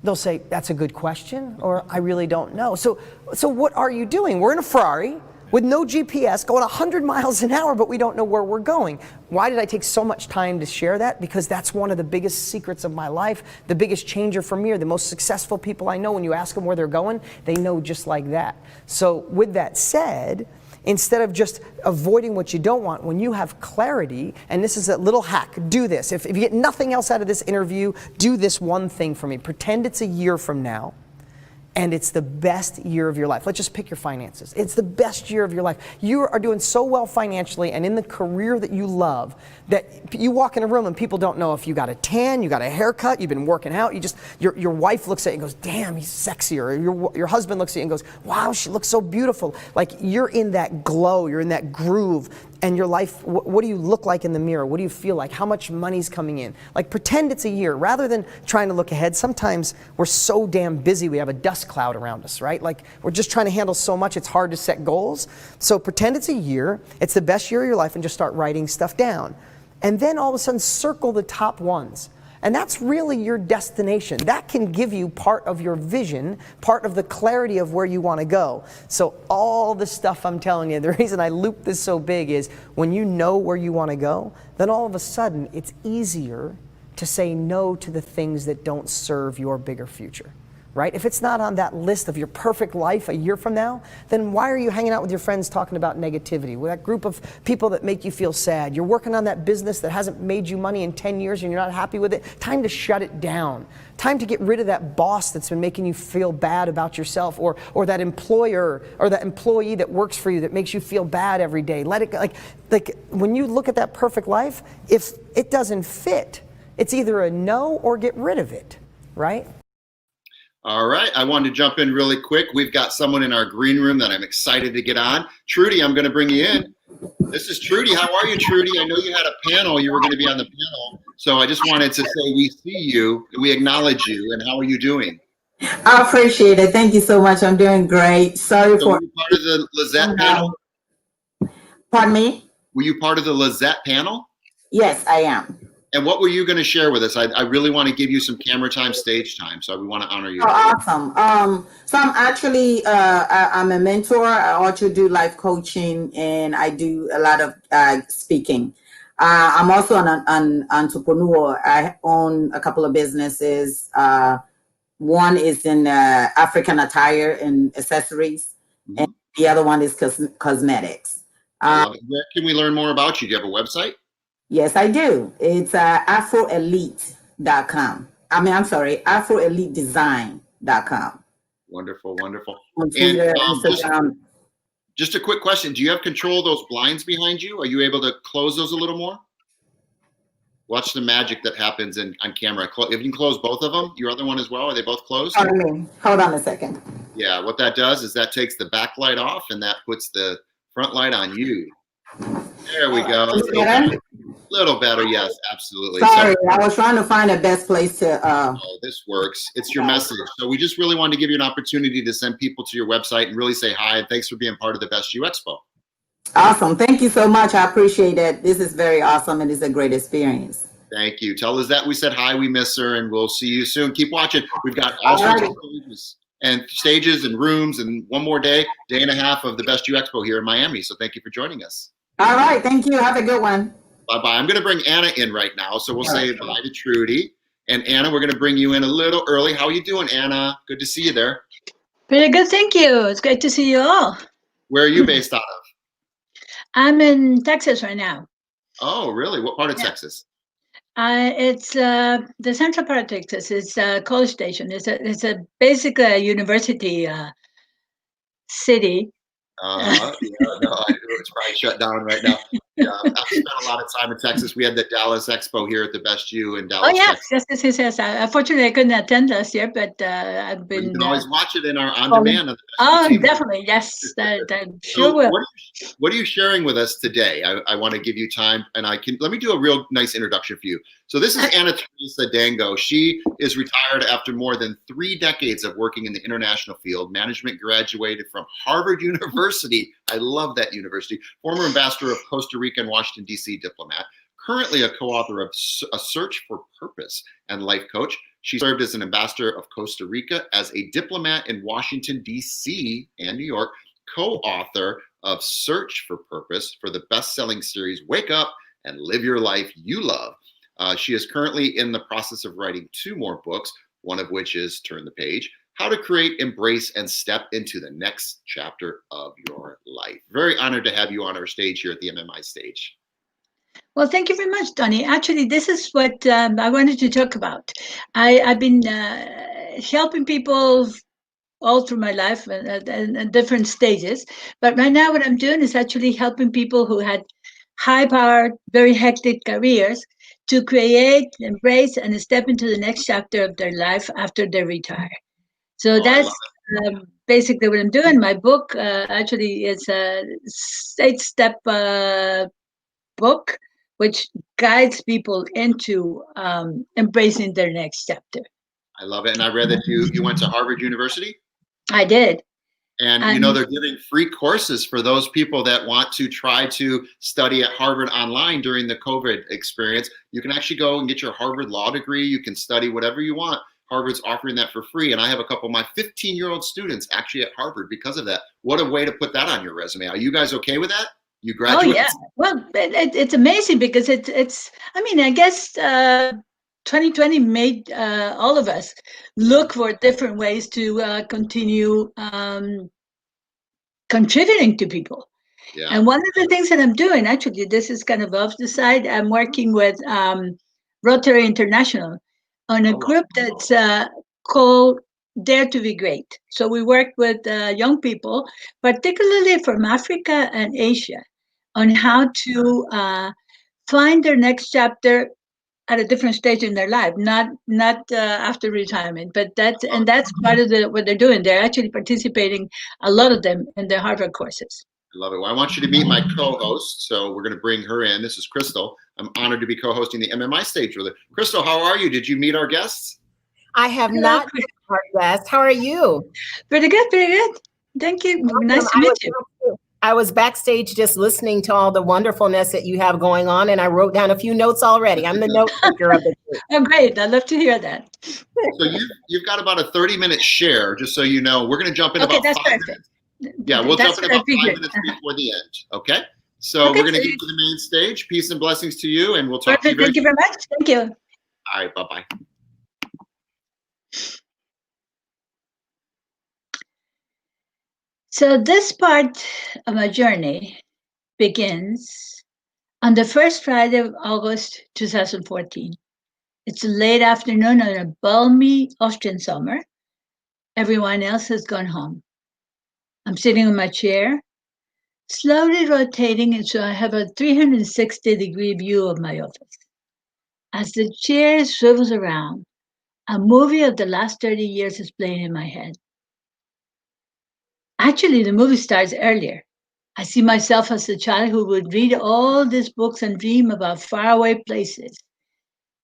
They'll say, that's a good question, or I really don't know. So what are you doing? We're in a Ferrari with no GPS, going 100 miles an hour, but we don't know where we're going. Why did I take so much time to share that? Because that's one of the biggest secrets of my life. The biggest changer for me are the most successful people I know. When you ask them where they're going, they know just like that. So with that said, instead of just avoiding what you don't want, when you have clarity, and this is a little hack, do this. If you get nothing else out of this interview, do this one thing for me. Pretend it's a year from now, and it's the best year of your life. Let's just pick your finances. It's the best year of your life. You are doing so well financially and in the career that you love that you walk in a room and people don't know if you got a tan, you got a haircut, you've been working out. Your wife looks at you and goes, damn, he's sexy. Or your husband looks at you and goes, wow, she looks so beautiful. Like you're in that glow, you're in that groove. And your life, what do you look like in the mirror? What do you feel like? How much money's coming in? Like pretend it's a year rather than trying to look ahead. Sometimes we're so damn busy we have a dust cloud around us, right? Like we're just trying to handle so much it's hard to set goals. So pretend it's a year, it's the best year of your life, and just start writing stuff down. And then all of a sudden circle the top ones. And that's really your destination. That can give you part of your vision, part of the clarity of where you want to go. So all the stuff I'm telling you, the reason I loop this so big is when you know where you want to go, then all of a sudden it's easier to say no to the things that don't serve your bigger future. Right? If it's not on that list of your perfect life a year from now, then why are you hanging out with your friends talking about negativity? With that group of people that make you feel sad. You're working on that business that hasn't made you money in 10 years and you're not happy with it. Time to shut it down. Time to get rid of that boss that's been making you feel bad about yourself, or that employer or that employee that works for you that makes you feel bad every day. Let it go. Like when you look at that perfect life, if it doesn't fit, it's either a no or get rid of it, right? All right, I wanted to jump in really quick. We've got someone in our green room that I'm excited to get on. Trudy, I'm going to bring you in. This is Trudy. How are you, Trudy? I know you had a panel. You were going to be on the panel. So I just wanted to say we see you, we acknowledge you, and how are you doing? I appreciate it. Thank you so much. I'm doing great. Sorry so for. Were you part of the Lizette panel? Pardon me? Were you part of the Lizette panel? Yes, I am. And what were you going to share with us? I really want to give you some camera time, stage time. So we want to honor you. Oh, awesome. So I'm actually, I'm a mentor. I also do life coaching, and I do a lot of speaking. I'm also an entrepreneur. I own a couple of businesses. One is in African attire and accessories, and the other one is cosmetics. I love it. Where can we learn more about you? Do you have a website? Yes, I do. It's afroelite.com. I'm sorry, afroelitedesign.com. Wonderful, wonderful. On Twitter, And Instagram. just a quick question. Do you have control of those blinds behind you? Are you able to close those a little more? Watch the magic that happens on camera. If you can close both of them, your other one as well, are they both closed? Hold on a second. Yeah, what that does is that takes the back light off and that puts the front light on you. There we go. Little better, yes, absolutely. Sorry, I was trying to find the best place to. Oh, this works. It's your message. So we just really wanted to give you an opportunity to send people to your website and really say hi. And thanks for being part of the Best You Expo. Awesome. Thank you so much. I appreciate it. This is very awesome. And it's a great experience. Thank you. Tell us that we said hi, we miss her, and we'll see you soon. Keep watching. We've got all sorts of stages and rooms, and one more day and a half of the Best You Expo here in Miami. So thank you for joining us. All right. Thank you. Have a good one. Bye-bye. I'm going to bring Anna in right now. So we'll say bye to Trudy. And Anna, we're going to bring you in a little early. How are you doing, Anna? Good to see you there. Pretty good, thank you. It's great to see you all. Where are you based out of? I'm in Texas right now. Oh, really? What part of Texas? It's the central part of Texas. It's College Station. It's basically a university city. Yeah, no, I knew it's probably shut down right now. Yeah, I've spent a lot of time in Texas. We had the Dallas Expo here at the Best You in Dallas. Oh yes, Texas. Yes. Unfortunately, I couldn't attend last year, but I've been. You can always watch it in our on-demand. Oh, definitely, yes. That sure will. What are you sharing with us today? I want to give you time, and let me do a real nice introduction for you. So this is Anna Teresa Dango. She is retired after more than 3 decades of working in the international field. Management, graduated from Harvard University. I love that university. Former ambassador of Costa Rica and Washington, D.C. diplomat. Currently a co-author of A Search for Purpose and life coach. She served as an ambassador of Costa Rica, as a diplomat in Washington, D.C. and New York. Co-author of Search for Purpose for the best-selling series Wake Up and Live Your Life You Love. She is currently in the process of writing 2 more books, one of which is Turn the Page, How to Create, Embrace, and Step into the Next Chapter of Your Life. Very honored to have you on our stage here at the MMI stage. Well, thank you very much, Donnie. Actually, this is what I wanted to talk about. I've been helping people all through my life at different stages. But right now what I'm doing is actually helping people who had high-powered, very hectic careers to create, embrace, and step into the next chapter of their life after they retire. So that's basically what I'm doing. My book actually is a 8-step book which guides people into embracing their next chapter. I love it. And I read that you went to Harvard University. I did. And you know, they're giving free courses for those people that want to try to study at Harvard online during the COVID experience. You can actually go and get your Harvard law degree. You can study whatever you want. Harvard's offering that for free. And I have a couple of my 15-year-old students actually at Harvard because of that. What a way to put that on your resume. Are you guys okay with that? You graduated? Oh, yeah. Well, it's amazing because it's I mean, I guess 2020 made all of us look for different ways to continue contributing to people. Yeah. And one of the things that I'm doing, actually, this is kind of off the side, I'm working with Rotary International on a group that's called Dare to Be Great. So we work with young people, particularly from Africa and Asia, on how to find their next chapter at a different stage in their life, not after retirement, but that's part of what they're doing. They're actually participating, a lot of them, in the Harvard courses. I love it. Well, I want you to meet my co-host, so we're going to bring her in. This is Crystal. I'm honored to be co-hosting the MMI stage with her. Crystal, how are you? Did you meet our guests? I have not met our guests. How are you? Pretty good, pretty good. Thank you. Nice to meet you. I was backstage just listening to all the wonderfulness that you have going on, and I wrote down a few notes already. I'm the note taker of the group. Oh, great. I'd love to hear that. So you've got about a 30-minute share, just so you know. We're going to jump in Okay, about that's 5 perfect. minutes. Yeah, we'll That's jump in what I about 5 figured. minutes before the end. Okay? So Okay, we're going to so get to the main stage. Peace and blessings to you, and we'll talk to you Perfect. very Thank you soon. very much. Thank you. All right, bye-bye. So this part of my journey begins on the first Friday of August 2014. It's a late afternoon on a balmy Austrian summer. Everyone else has gone home. I'm sitting in my chair, slowly rotating it so I have a 360-degree view of my office. As the chair swivels around, a movie of the last 30 years is playing in my head. Actually, the movie starts earlier. I see myself as a child who would read all these books and dream about faraway places,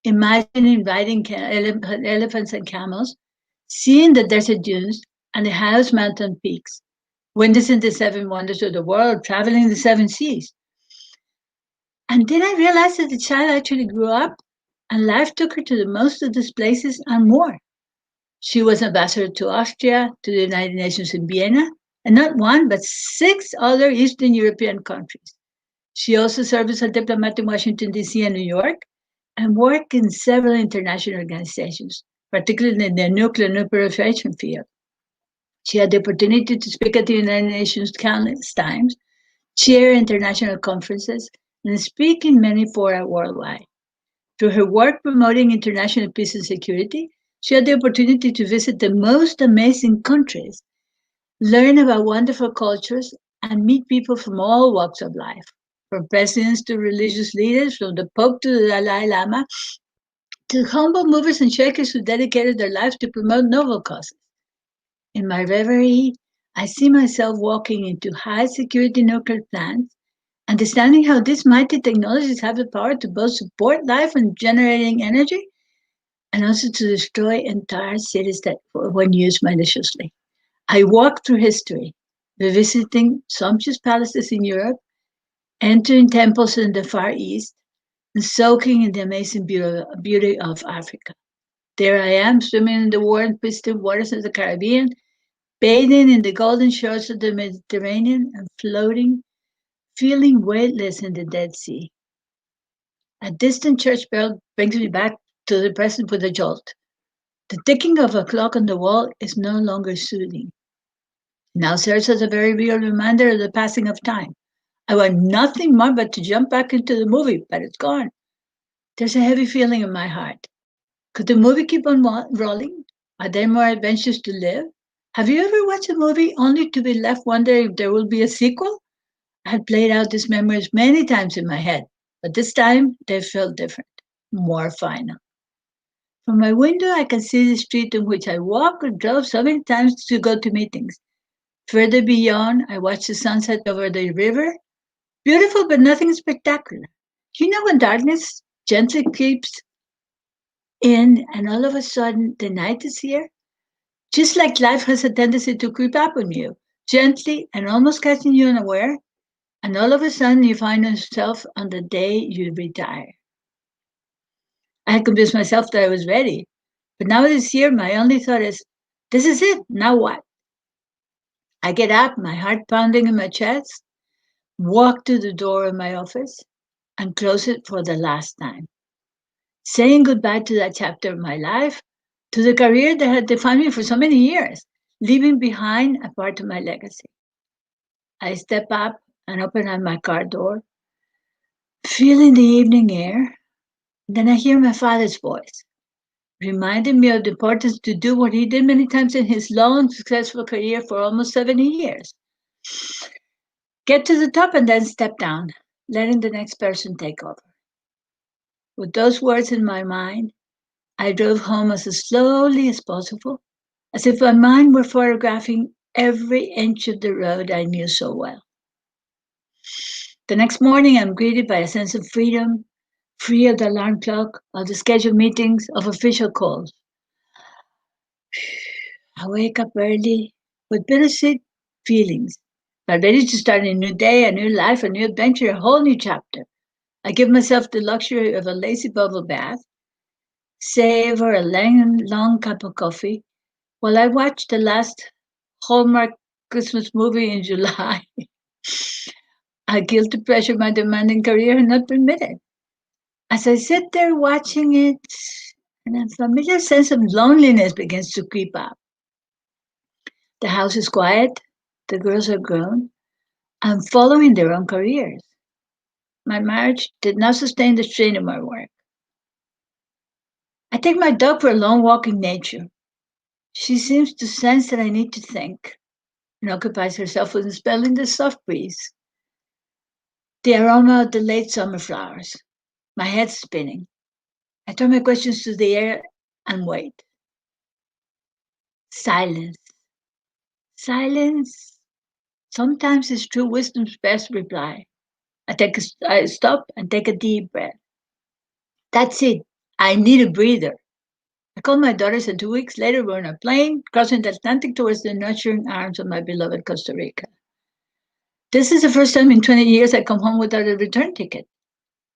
imagining riding elephants and camels, seeing the desert dunes and the highest mountain peaks, witnessing the seven wonders of the world, traveling the seven seas. And then I realized that the child actually grew up and life took her to the most of these places and more. She was ambassador to Austria, to the United Nations in Vienna, and not one, but 6 other Eastern European countries. She also served as a diplomat in Washington, D.C. and New York, and worked in several international organizations, particularly in the nuclear non-proliferation field. She had the opportunity to speak at the United Nations countless times, chair international conferences, and speak in many fora worldwide. Through her work promoting international peace and security, she had the opportunity to visit the most amazing countries, learn about wonderful cultures, and meet people from all walks of life, from presidents to religious leaders, from the Pope to the Dalai Lama, to humble movers and shakers who dedicated their lives to promote noble causes. In my reverie, I see myself walking into high security nuclear plants, understanding how these mighty technologies have the power to both support life and generating energy, and also to destroy entire cities that when used maliciously. I walk through history, revisiting sumptuous palaces in Europe, entering temples in the Far East, and soaking in the amazing beauty of Africa. There I am, swimming in the warm, crystal waters of the Caribbean, bathing in the golden shores of the Mediterranean, and floating, feeling weightless in the Dead Sea. A distant church bell brings me back to the present with a jolt. The ticking of a clock on the wall is no longer soothing. Now serves as a very real reminder of the passing of time. I want nothing more but to jump back into the movie, but it's gone. There's a heavy feeling in my heart. Could the movie keep on rolling? Are there more adventures to live? Have you ever watched a movie only to be left wondering if there will be a sequel? I had played out these memories many times in my head, but this time they felt different, more final. From my window, I can see the street in which I walked or drove so many times to go to meetings. Further beyond, I watch the sunset over the river. Beautiful, but nothing spectacular. You know when darkness gently creeps in and all of a sudden the night is here? Just like life has a tendency to creep up on you, gently and almost catching you unaware, and all of a sudden you find yourself on the day you retire. I had convinced myself that I was ready, but now this year my only thought is, this is it, now what? I get up, my heart pounding in my chest, walk to the door of my office, and close it for the last time, saying goodbye to that chapter of my life, to the career that had defined me for so many years, leaving behind a part of my legacy. I step up and open up my car door, feeling the evening air. Then I hear my father's voice, reminding me of the importance to do what he did many times in his long, successful career for almost 70 years. Get to the top and then step down, letting the next person take over. With those words in my mind, I drove home as slowly as possible, as if my mind were photographing every inch of the road I knew so well. The next morning, I'm greeted by a sense of freedom, free of the alarm clock, of the scheduled meetings, of official calls. I wake up early with bittersweet feelings, I'm ready to start a new day, a new life, a new adventure, a whole new chapter. I give myself the luxury of a lazy bubble bath, savor a long cup of coffee while I watch the last Hallmark Christmas movie in July. I guilty pleasure my demanding career and not permit it. As I sit there watching it, and a familiar sense of loneliness begins to creep up. The house is quiet, the girls are grown, and following their own careers. My marriage did not sustain the strain of my work. I take my dog for a long walk in nature. She seems to sense that I need to think and occupies herself with smelling the soft breeze, the aroma of the late summer flowers. My head's spinning. I turn my questions to the air and wait. Silence. Silence sometimes is true wisdom's best reply. I stop and take a deep breath. That's it. I need a breather. I called my daughters, and 2 weeks later, we're on a plane crossing the Atlantic towards the nurturing arms of my beloved Costa Rica. This is the first time in 20 years I come home without a return ticket.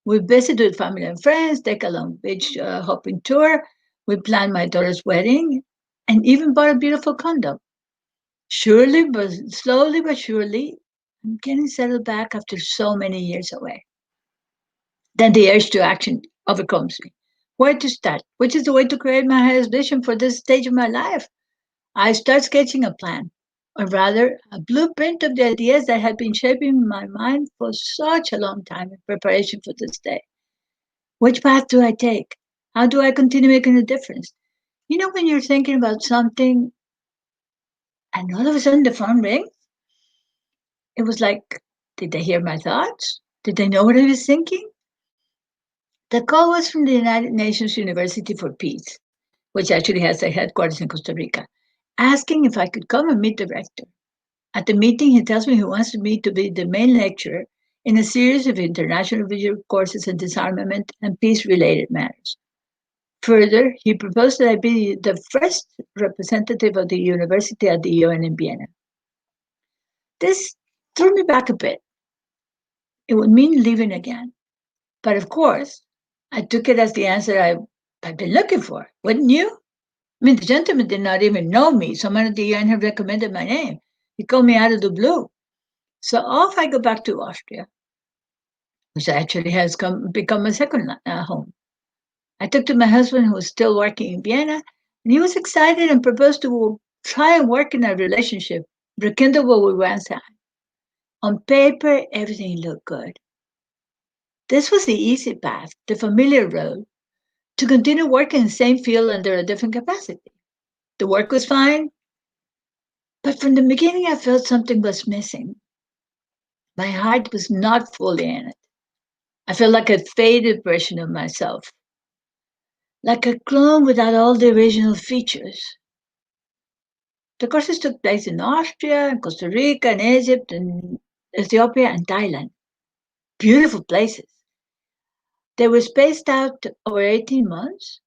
We visited with family and friends, take a long beach hopping tour. We planned my daughter's wedding and even bought a beautiful condo. Slowly but surely, I'm getting settled back after so many years away. Then the urge to action overcomes me. Where to start? Which is the way to create my highest vision for this stage of my life? I start sketching a plan, or rather, a blueprint of the ideas that had been shaping my mind for such a long time in preparation for this day. Which path do I take? How do I continue making a difference? You know, when you're thinking about something and all of a sudden the phone rings, it was like, did they hear my thoughts? Did they know what I was thinking? The call was from the United Nations University for Peace, which actually has a headquarters in Costa Rica, asking if I could come and meet the rector. At the meeting, he tells me he wants me to be the main lecturer in a series of international video courses in disarmament and peace-related matters. Further, he proposed that I be the first representative of the university at the UN in Vienna. This threw me back a bit. It would mean leaving again. But of course, I took it as the answer I'd been looking for, wouldn't you? I mean, the gentleman did not even know me. Someone at the UN had recommended my name. He called me out of the blue. So off I go back to Austria, which actually has become my second home. I talked to my husband, who was still working in Vienna, and he was excited and proposed to try and work in our relationship, rekindle what we once had. On paper, everything looked good. This was the easy path, the familiar road, to continue working in the same field under a different capacity. The work was fine, but from the beginning I felt something was missing. My heart was not fully in it. I felt like a faded version of myself, like a clone without all the original features. The courses took place in Austria, and Costa Rica, and Egypt, and Ethiopia, and Thailand. Beautiful places. They were spaced out over 18 months,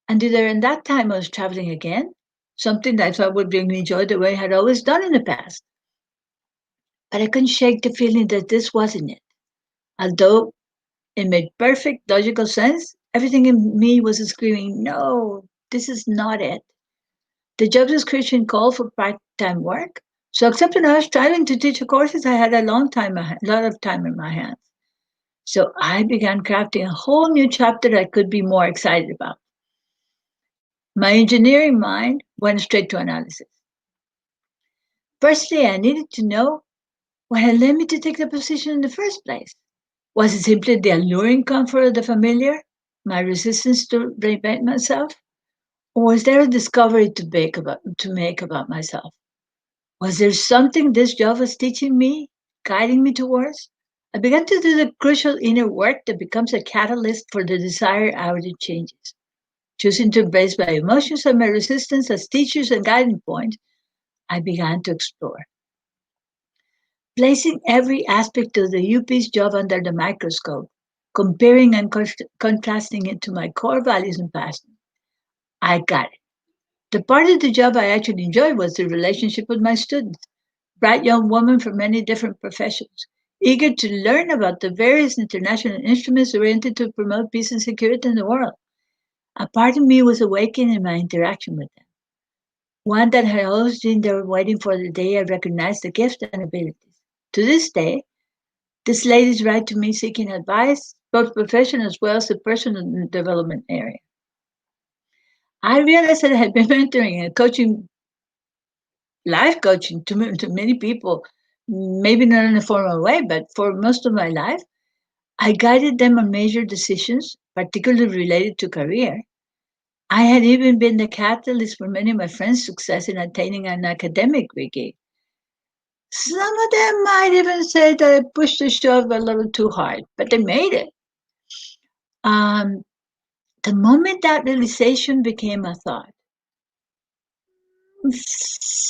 and during that time I was traveling again, something that I thought would bring me joy the way I had always done in the past. But I couldn't shake the feeling that this wasn't it. Although it made perfect logical sense, everything in me was screaming, no, this is not it. The job description called for part-time work, so except when I was striving to teach courses, I had a lot of time in my hands. So I began crafting a whole new chapter I could be more excited about. My engineering mind went straight to analysis. Firstly, I needed to know what had led me to take the position in the first place. Was it simply the alluring comfort of the familiar, my resistance to reinvent myself? Or was there a discovery to make about myself? Was there something this job was teaching me, guiding me towards? I began to do the crucial inner work that becomes a catalyst for the desired outward changes. Choosing to embrace my emotions and my resistance as teachers and guiding points, I began to explore. Placing every aspect of the UP's job under the microscope, comparing and contrasting it to my core values and passion, I got it. The part of the job I actually enjoyed was the relationship with my students, bright young woman from many different professions, eager to learn about the various international instruments oriented to promote peace and security in the world. A part of me was awakened in my interaction with them. One that had always been there waiting for the day I recognized the gifts and abilities. To this day, these ladies write to me seeking advice, both professional as well as the personal development area. I realized that I had been mentoring and coaching, life coaching to many people, maybe not in a formal way, but for most of my life. I guided them on major decisions, particularly related to career. I had even been the catalyst for many of my friends' success in attaining an academic degree. Some of them might even say that I pushed the shove a little too hard, but they made it. Um, the moment that realization became a thought,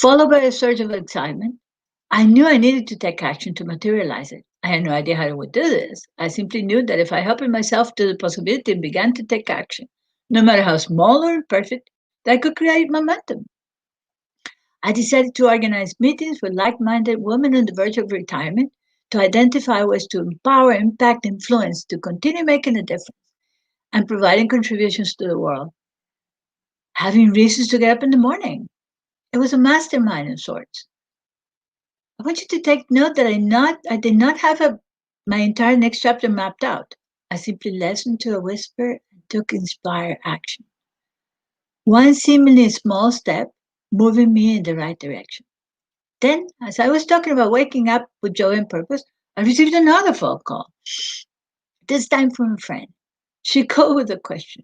followed by a surge of excitement, I knew I needed to take action to materialize it. I had no idea how I would do this. I simply knew that if I helped myself to the possibility and began to take action, no matter how small or imperfect, that I could create momentum. I decided to organize meetings with like-minded women on the verge of retirement to identify ways to empower, impact, influence, to continue making a difference and providing contributions to the world. Having reasons to get up in the morning. It was a mastermind of sorts. I want you to take note that I did not have my entire next chapter mapped out. I simply listened to a whisper and took inspired action. One seemingly small step moving me in the right direction. Then, as I was talking about waking up with joy and purpose, I received another phone call, this time from a friend. She called with a question.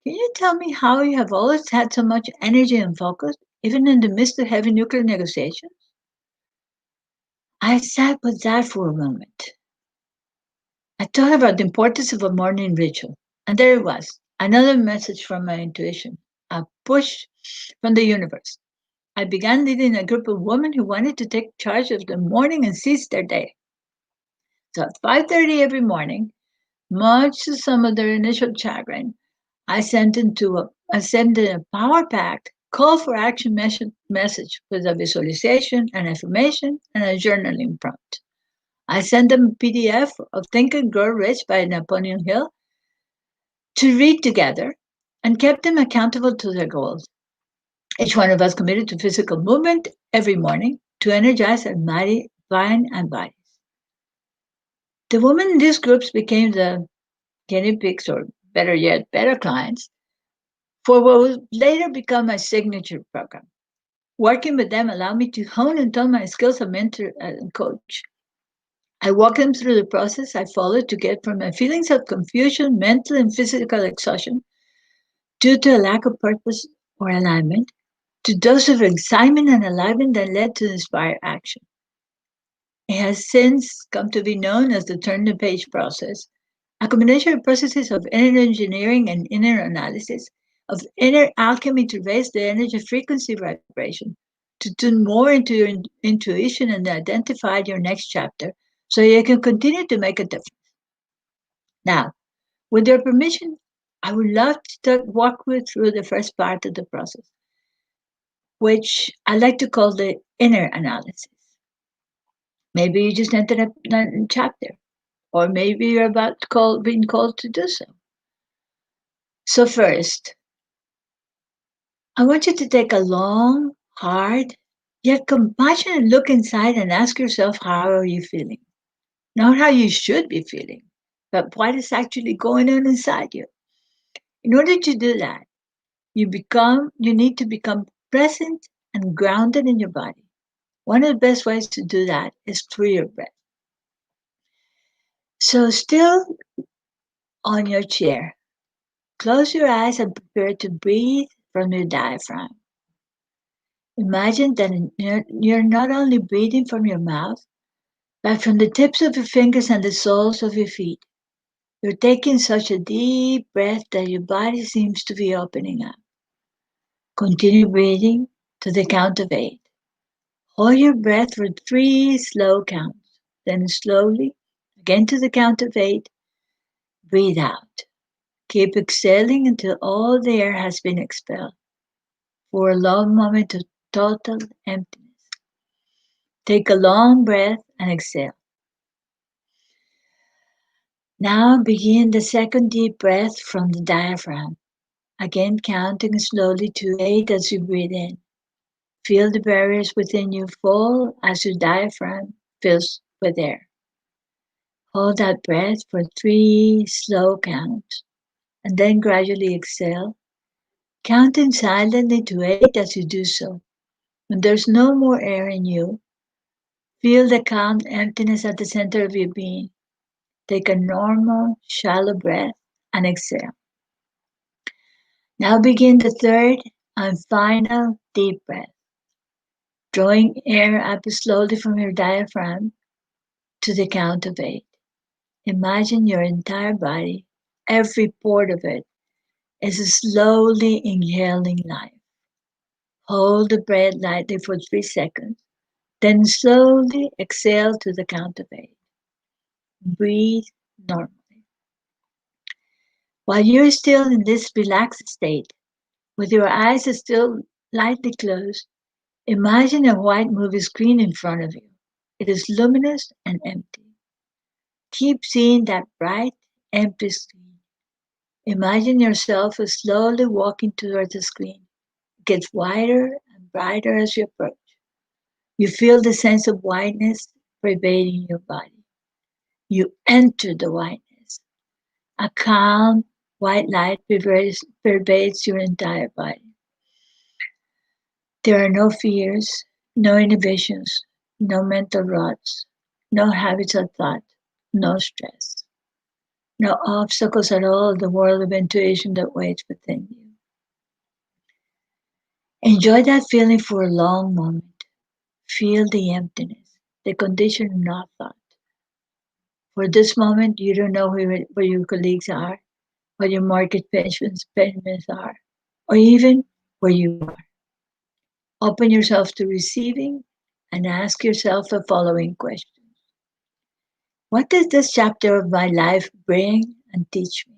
Can you tell me how you have always had so much energy and focus, even in the midst of heavy nuclear negotiations? I sat with that for a moment. I thought about the importance of a morning ritual, and there it was, another message from my intuition, a push from the universe. I began leading a group of women who wanted to take charge of the morning and seize their day. So at 5:30 every morning, much to some of their initial chagrin, I sent in a power-packed call for action message with a visualization, an affirmation, and a journaling prompt. I sent them a PDF of Think and Grow Rich by Napoleon Hill to read together and kept them accountable to their goals. Each one of us committed to physical movement every morning to energize our mighty mind and bodies. The women in these groups became the guinea pigs, or better yet, beta clients, for what would later become my signature program. Working with them allowed me to hone and tone my skills as mentor and coach. I walk them through the process I followed to get from my feelings of confusion, mental and physical exhaustion, due to a lack of purpose or alignment, to those of excitement and alignment that led to inspired action. It has since come to be known as the turn the page process, a combination of processes of inner engineering and inner analysis, of inner alchemy to raise the energy frequency vibration, to tune more into your intuition and identify your next chapter so you can continue to make a difference. Now, with your permission, I would love to walk you through the first part of the process, which I like to call the inner analysis. Maybe you just entered a chapter, or maybe you're about to being called to do so. So first, I want you to take a long, hard, yet compassionate look inside and ask yourself, how are you feeling? Not how you should be feeling, but what is actually going on inside you. In order to do that, you need to become present and grounded in your body. One of the best ways to do that is through your breath. So still on your chair, close your eyes and prepare to breathe from your diaphragm. Imagine that you're not only breathing from your mouth, but from the tips of your fingers and the soles of your feet. You're taking such a deep breath that your body seems to be opening up. Continue breathing to the count of 8. Hold your breath for 3 slow counts. Then slowly, again to the count of 8, breathe out. Keep exhaling until all the air has been expelled. For a long moment of total emptiness. Take a long breath and exhale. Now begin the second deep breath from the diaphragm. Again, counting slowly to 8 as you breathe in. Feel the barriers within you fall as your diaphragm fills with air. Hold that breath for 3 slow counts, and then gradually exhale, counting silently to 8 as you do so. When there's no more air in you, feel the calm emptiness at the center of your being. Take a normal, shallow breath and exhale. Now begin the third and final deep breath, drawing air up slowly from your diaphragm to the count of 8. Imagine your entire body, every pore of it, is slowly inhaling life. Hold the breath lightly for 3 seconds, then slowly exhale to the count of 8. Breathe normally. While you're still in this relaxed state, with your eyes still lightly closed, imagine a white movie screen in front of you. It is luminous and empty. Keep seeing that bright, empty screen. Imagine yourself slowly walking towards the screen. It gets wider and brighter as you approach. You feel the sense of whiteness pervading your body. You enter the whiteness. A calm, white light pervades your entire body. There are no fears, no inhibitions, no mental ruts, no habits of thought, no stress, no obstacles at all in the world of intuition that waits within you. Enjoy that feeling for a long moment. Feel the emptiness, the condition of not thought. For this moment, you don't know where your colleagues are, what your market payments are, or even where you are. Open yourself to receiving and ask yourself the following questions. What does this chapter of my life bring and teach me?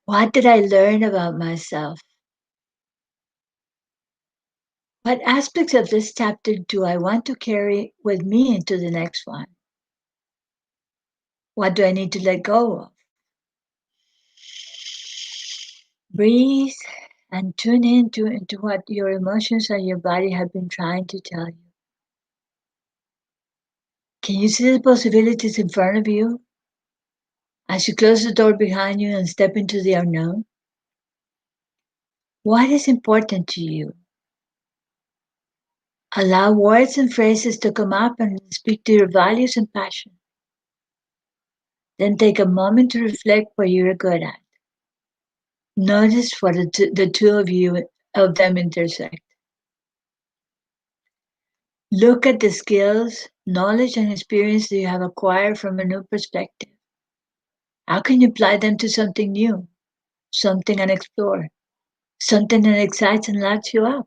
What did I learn about myself? What aspects of this chapter do I want to carry with me into the next one? What do I need to let go of? Breathe and tune into what your emotions and your body have been trying to tell you. Can you see the possibilities in front of you as you close the door behind you and step into the unknown? What is important to you? Allow words and phrases to come up and speak to your values and passion. Then take a moment to reflect what you're good at. Notice what the two of them intersect. Look at the skills, knowledge, and experience that you have acquired from a new perspective. How can you apply them to something new, something unexplored, something that excites and lights you up?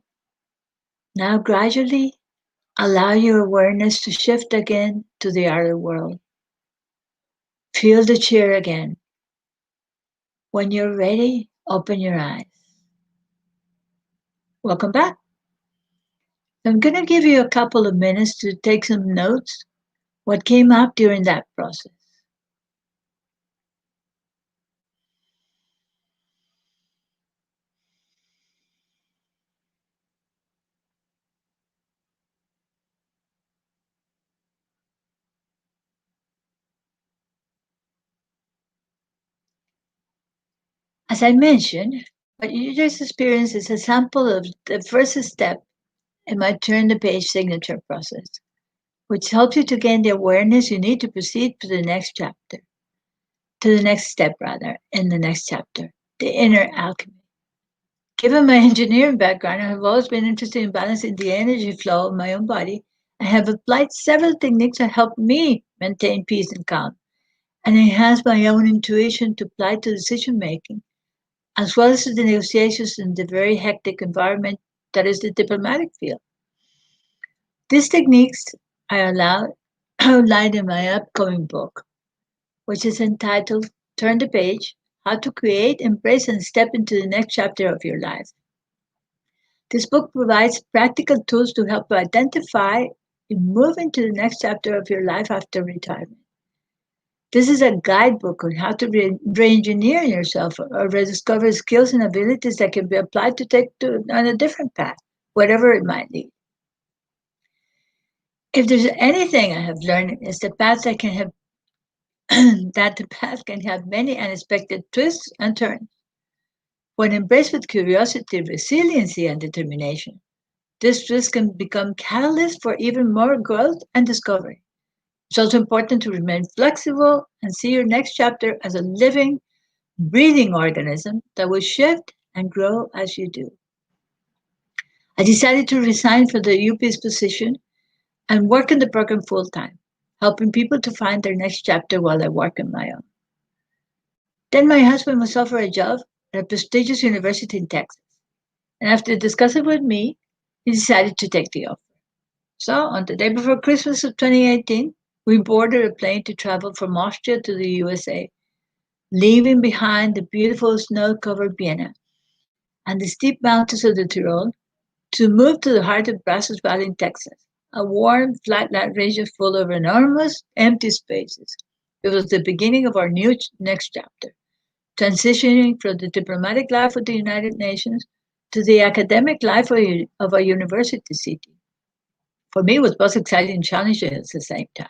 Now gradually allow your awareness to shift again to the outer world. Feel the chair again. When you're ready, open your eyes. Welcome back. I'm going to give you a couple of minutes to take some notes, what came up during that process. As I mentioned, what you just experienced is a sample of the first step in my turn the page signature process, which helps you to gain the awareness you need to proceed to the next chapter, to the next step rather, in the next chapter, the inner alchemy. Given my engineering background, I have always been interested in balancing the energy flow of my own body and have applied several techniques that help me maintain peace and calm and enhance my own intuition to apply to decision making, as well as to the negotiations in the very hectic environment that is the diplomatic field. These techniques are outlined in my upcoming book, which is entitled Turn the Page: How to Create, Embrace, and Step into the Next Chapter of Your Life. This book provides practical tools to help you identify and move into the next chapter of your life after retirement. This is a guidebook on how to re-engineer yourself or rediscover skills and abilities that can be applied to take on a different path, whatever it might lead. If there's anything I have learned, is the path that can have that the path can have many unexpected twists and turns. When embraced with curiosity, resiliency, and determination, this twist can become catalyst for even more growth and discovery. It's also important to remain flexible and see your next chapter as a living, breathing organism that will shift and grow as you do. I decided to resign from the UP's position and work in the program full time, helping people to find their next chapter while I work on my own. Then my husband was offered a job at a prestigious university in Texas. And after discussing with me, he decided to take the offer. So on the day before Christmas of 2018, we boarded a plane to travel from Austria to the USA, leaving behind the beautiful snow-covered Vienna and the steep mountains of the Tyrol to move to the heart of Brazos Valley in Texas, a warm, flat-land region full of enormous, empty spaces. It was the beginning of our next chapter, transitioning from the diplomatic life of the United Nations to the academic life of a university city. For me, it was both exciting and challenging at the same time.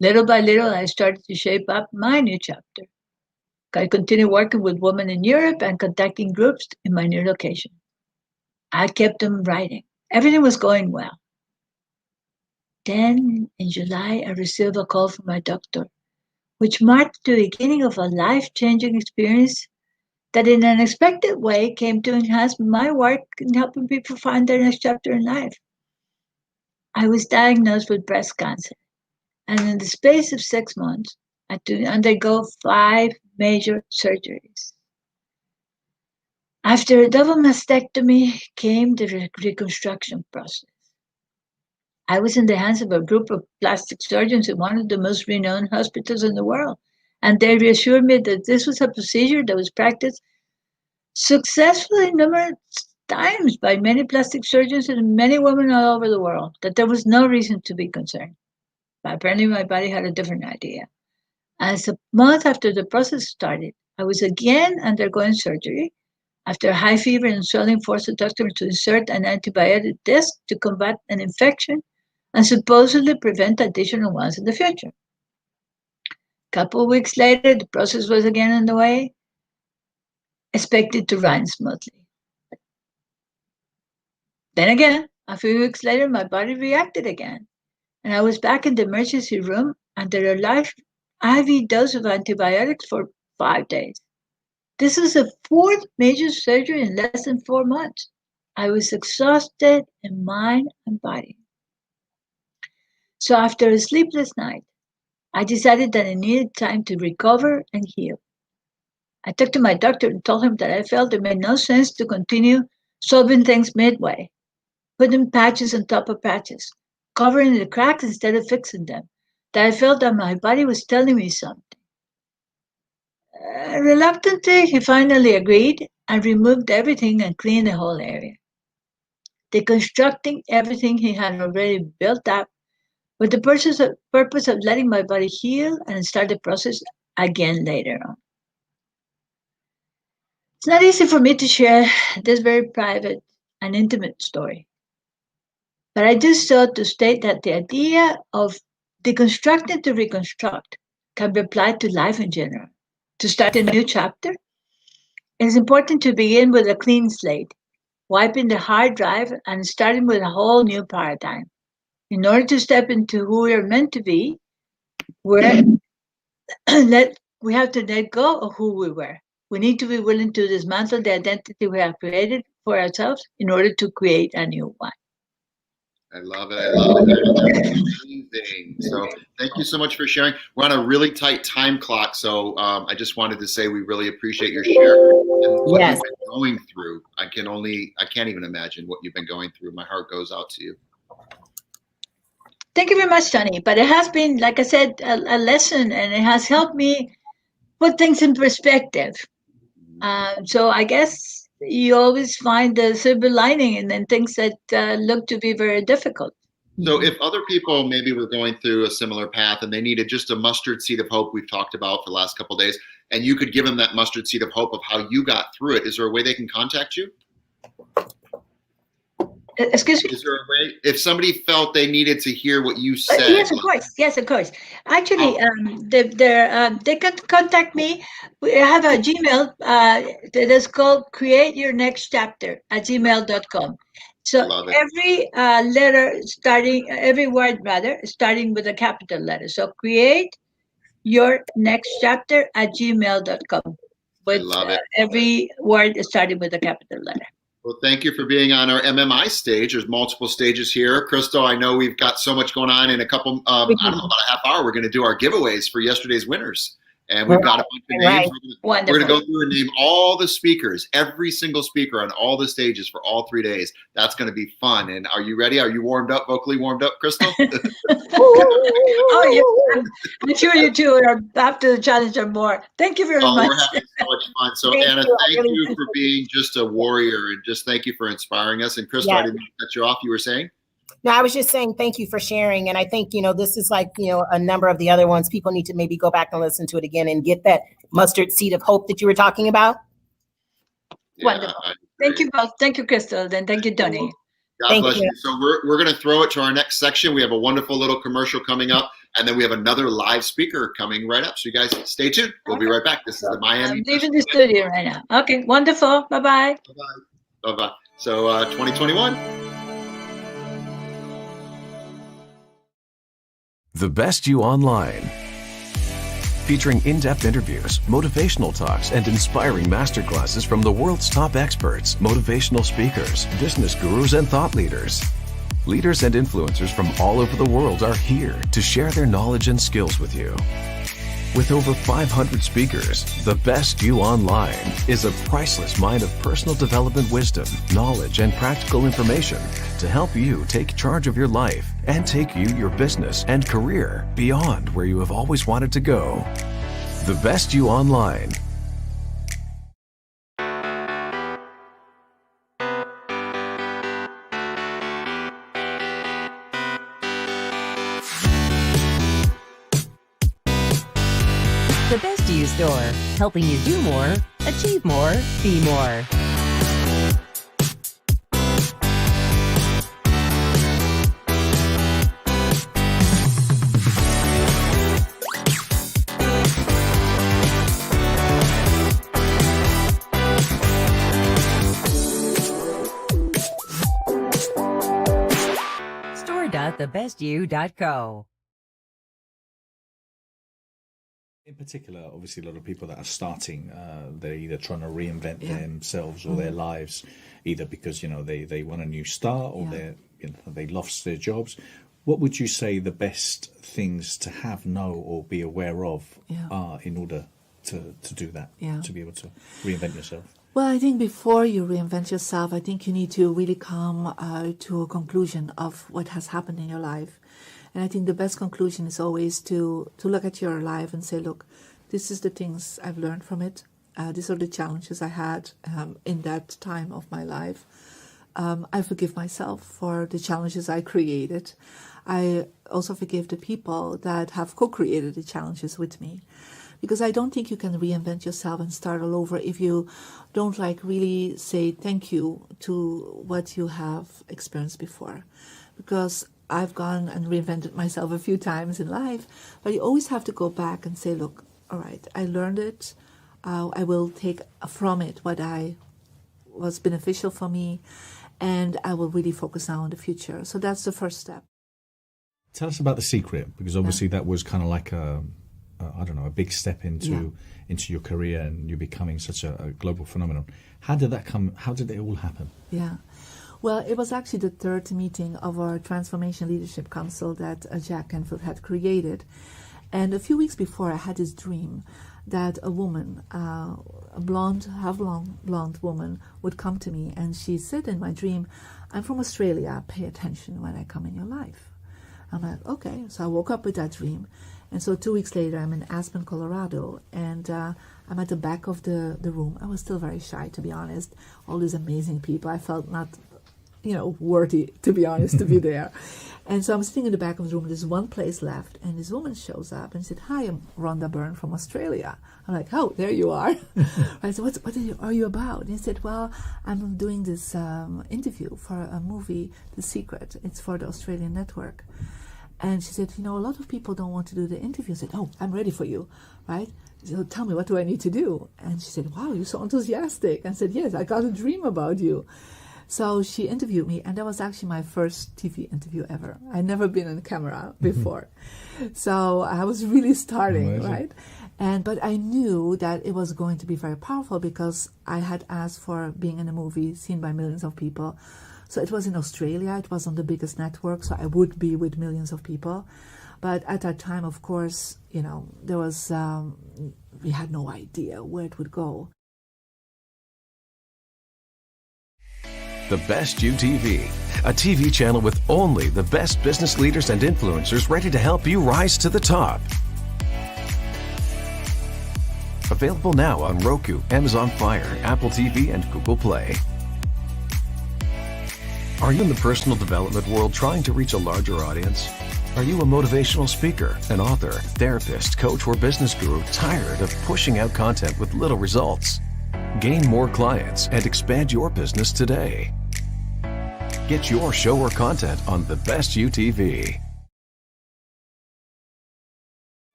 Little by little, I started to shape up my new chapter. I continued working with women in Europe and contacting groups in my new location. I kept on writing. Everything was going well. Then, in July, I received a call from my doctor, which marked the beginning of a life-changing experience that in an unexpected way came to enhance my work in helping people find their next chapter in life. I was diagnosed with breast cancer, and in the space of 6 months, I had to undergo 5 major surgeries. After a double mastectomy came the reconstruction process. I was in the hands of a group of plastic surgeons in one of the most renowned hospitals in the world, and they reassured me that this was a procedure that was practiced successfully numerous times by many plastic surgeons and many women all over the world, that there was no reason to be concerned. But apparently my body had a different idea. As a month after the process started, I was again undergoing surgery. After a high fever and swelling forced the doctor to insert an antibiotic disc to combat an infection and supposedly prevent additional ones in the future. A couple of weeks later, the process was again underway, expected to run smoothly. Then again, a few weeks later, my body reacted again, and I was back in the emergency room under a live IV dose of antibiotics for 5 days. This was the 4th major surgery in less than 4 months. I was exhausted in mind and body. So after a sleepless night, I decided that I needed time to recover and heal. I talked to my doctor and told him that I felt it made no sense to continue solving things midway, putting patches on top of patches, covering the cracks instead of fixing them, that I felt that my body was telling me something. Reluctantly, he finally agreed and removed everything and cleaned the whole area, deconstructing everything he had already built up with the purpose of letting my body heal and start the process again later on. It's not easy for me to share this very private and intimate story, but I do so to state that the idea of deconstructing to reconstruct can be applied to life in general. To start a new chapter, it is important to begin with a clean slate, wiping the hard drive and starting with a whole new paradigm. In order to step into who we are meant to be, we have to let go of who we were. We need to be willing to dismantle the identity we have created for ourselves in order to create a new one. I love it. I love it. Amazing. So thank you so much for sharing. We're on a really tight time clock. So I just wanted to say we really appreciate your share and what Yes. you've been going through. I can't even imagine what you've been going through. My heart goes out to you. Thank you very much, Tony. But it has been, like I said, a lesson, and it has helped me put things in perspective. So I guess you always find the silver lining in things that look to be very difficult. So if other people maybe were going through a similar path and they needed just a mustard seed of hope we've talked about for the last couple of days, and you could give them that mustard seed of hope of how you got through it, is there a way they can contact you? Excuse me? Is there a way, if somebody felt they needed to hear what you said? Yes, of course. Yes, of course. Actually, they can contact me. We have a Gmail that is called createyournextchapter@gmail.com. So every every word rather, starting with a capital letter. So create your next chapter @gmail.com. With every word starting with a capital letter. Well, thank you for being on our MMI stage. There's multiple stages here. Crystal, I know we've got so much going on. In a couple, I don't know, about a half hour, we're going to do our giveaways for yesterday's winners. And we've got a bunch of names. We're going to go through and name all the speakers, every single speaker on all the stages for all 3 days. That's going to be fun. And are you ready? Are you warmed up, vocally warmed up, Crystal? Oh, yeah. I'm sure you two are after the challenge or more. Thank you very much. We're having so much fun. So, Anna, thank you for being just a warrior, and just thank you for inspiring us. And Crystal, I didn't cut you off. You were saying? No, I was just saying thank you for sharing. And I think, this is like, a number of the other ones. People need to maybe go back and listen to it again and get that mustard seed of hope that you were talking about. Wonderful. Thank you both. Thank you, Crystal. And thank you, Donnie. God bless you. So we're going to throw it to our next section. We have a wonderful little commercial coming up, and then we have another live speaker coming right up. So you guys stay tuned. We'll be right back. This is the Miami. I'm leaving the studio right now. Okay, wonderful. Bye-bye. Bye-bye. Bye-bye. So 2021. The Best You Online. Featuring in-depth interviews, motivational talks, and inspiring masterclasses from the world's top experts, motivational speakers, business gurus, and thought leaders. Leaders and influencers from all over the world are here to share their knowledge and skills with you. With over 500 speakers, The Best You Online is a priceless mine of personal development wisdom, knowledge, and practical information to help you take charge of your life and take your business and career beyond where you have always wanted to go. The Best You Online. The Best You Store, helping you do more, achieve more, be more. Store.thebestyou.co. In particular, obviously, a lot of people that are starting, they're either trying to reinvent themselves or their lives, either because they want a new start or they lost their jobs. What would you say the best things to have, know, or be aware of are in order to do that, to be able to reinvent yourself? Well, I think before you reinvent yourself, I think you need to really come to a conclusion of what has happened in your life. And I think the best conclusion is always to look at your life and say, look, this is the things I've learned from it. These are the challenges I had in that time of my life. I forgive myself for the challenges I created. I also forgive the people that have co-created the challenges with me. Because I don't think you can reinvent yourself and start all over if you don't really say thank you to what you have experienced before. Because I've gone and reinvented myself a few times in life, but you always have to go back and say, look, all right, I learned it. I will take from it what was beneficial for me, and I will really focus now on the future. So that's the first step. Tell us about The Secret, because obviously that was kind of like a big step into your career and you becoming such a global phenomenon. How did that come? How did it all happen? Yeah. Well, it was actually the third meeting of our Transformation Leadership Council that Jack Canfield had created. And a few weeks before, I had this dream that a woman, a blonde woman, would come to me, and she said in my dream, "I'm from Australia, pay attention when I come in your life." I'm like, okay. So I woke up with that dream. And so 2 weeks later, I'm in Aspen, Colorado, and I'm at the back of the room. I was still very shy, to be honest. All these amazing people. I felt not, worthy, to be honest, to be there. And so I'm sitting in the back of the room. There's one place left, and this woman shows up and said, "Hi, I'm Rhonda Byrne from Australia." I'm like, "Oh, there you are." I said, "What are you about?" And he said, "Well, I'm doing this interview for a movie, The Secret. It's for the Australian network." And she said, "A lot of people don't want to do the interview." I said, "Oh, I'm ready for you, right? So tell me, what do I need to do?" And she said, "Wow, you're so enthusiastic." I said, "Yes, I got a dream about you." So she interviewed me, and that was actually my first TV interview ever. I'd never been on camera before. So I was really starting, Amazing. right? But I knew that it was going to be very powerful because I had asked for being in a movie seen by millions of people. So it was in Australia, it was on the biggest network, so I would be with millions of people. But at that time, of course, there was, we had no idea where it would go. The Best You TV, a TV channel with only the best business leaders and influencers ready to help you rise to the top. Available now on Roku, Amazon Fire, Apple TV, and Google Play. Are you in the personal development world trying to reach a larger audience? Are you a motivational speaker, an author, therapist, coach, or business guru tired of pushing out content with little results? Gain more clients and expand your business today. Get your show or content on The Best You TV.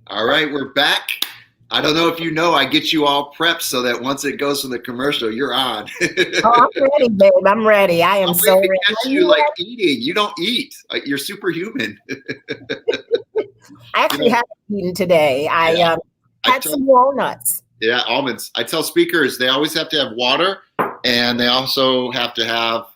All right, we're back. I don't know if you know, I get you all prepped so that once it goes to the commercial, you're on. Oh, I'm ready, babe. I'm ready. I am so ready. Catch you like eating. You don't eat. You're superhuman. I actually haven't eaten today. I had some walnuts. Yeah, almonds. I tell speakers they always have to have water, and they also have to have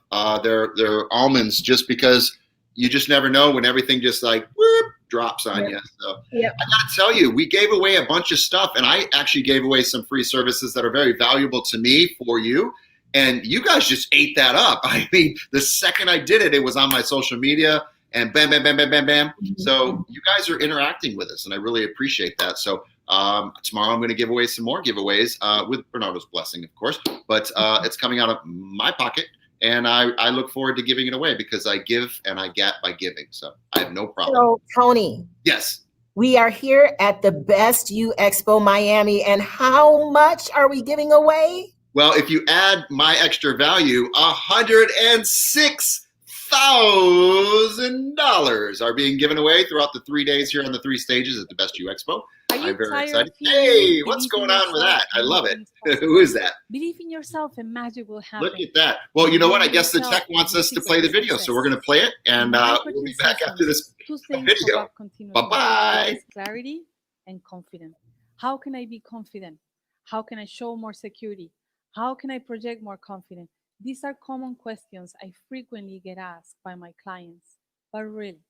their almonds, just because you just never know when everything just like whoop, drops on you. So I gotta tell you, we gave away a bunch of stuff, and I actually gave away some free services that are very valuable to me for you. And you guys just ate that up. I mean, the second I did it, it was on my social media, and bam, bam, bam, bam, bam, bam. So you guys are interacting with us, and I really appreciate that. So tomorrow I'm going to give away some more giveaways with Bernardo's blessing, of course. But it's coming out of my pocket, and I look forward to giving it away because I give and I get by giving. So I have no problem. So, Tony. Yes. We are here at the Best You Expo Miami, and how much are we giving away? Well, if you add my extra value, $106,000 are being given away throughout the 3 days here on the 3 stages at the Best You Expo. I'm very excited. Hey, what's going on with that? I love it. Who is that? Believe in yourself and magic will happen. Look at that. Well, you know what? I guess the tech wants us to play the video, so we're going to play it, and we'll be back after this video. Bye-bye. Clarity and confidence. How can I be confident? How can I show more security? How can I project more confidence? These are common questions I frequently get asked by my clients. But really,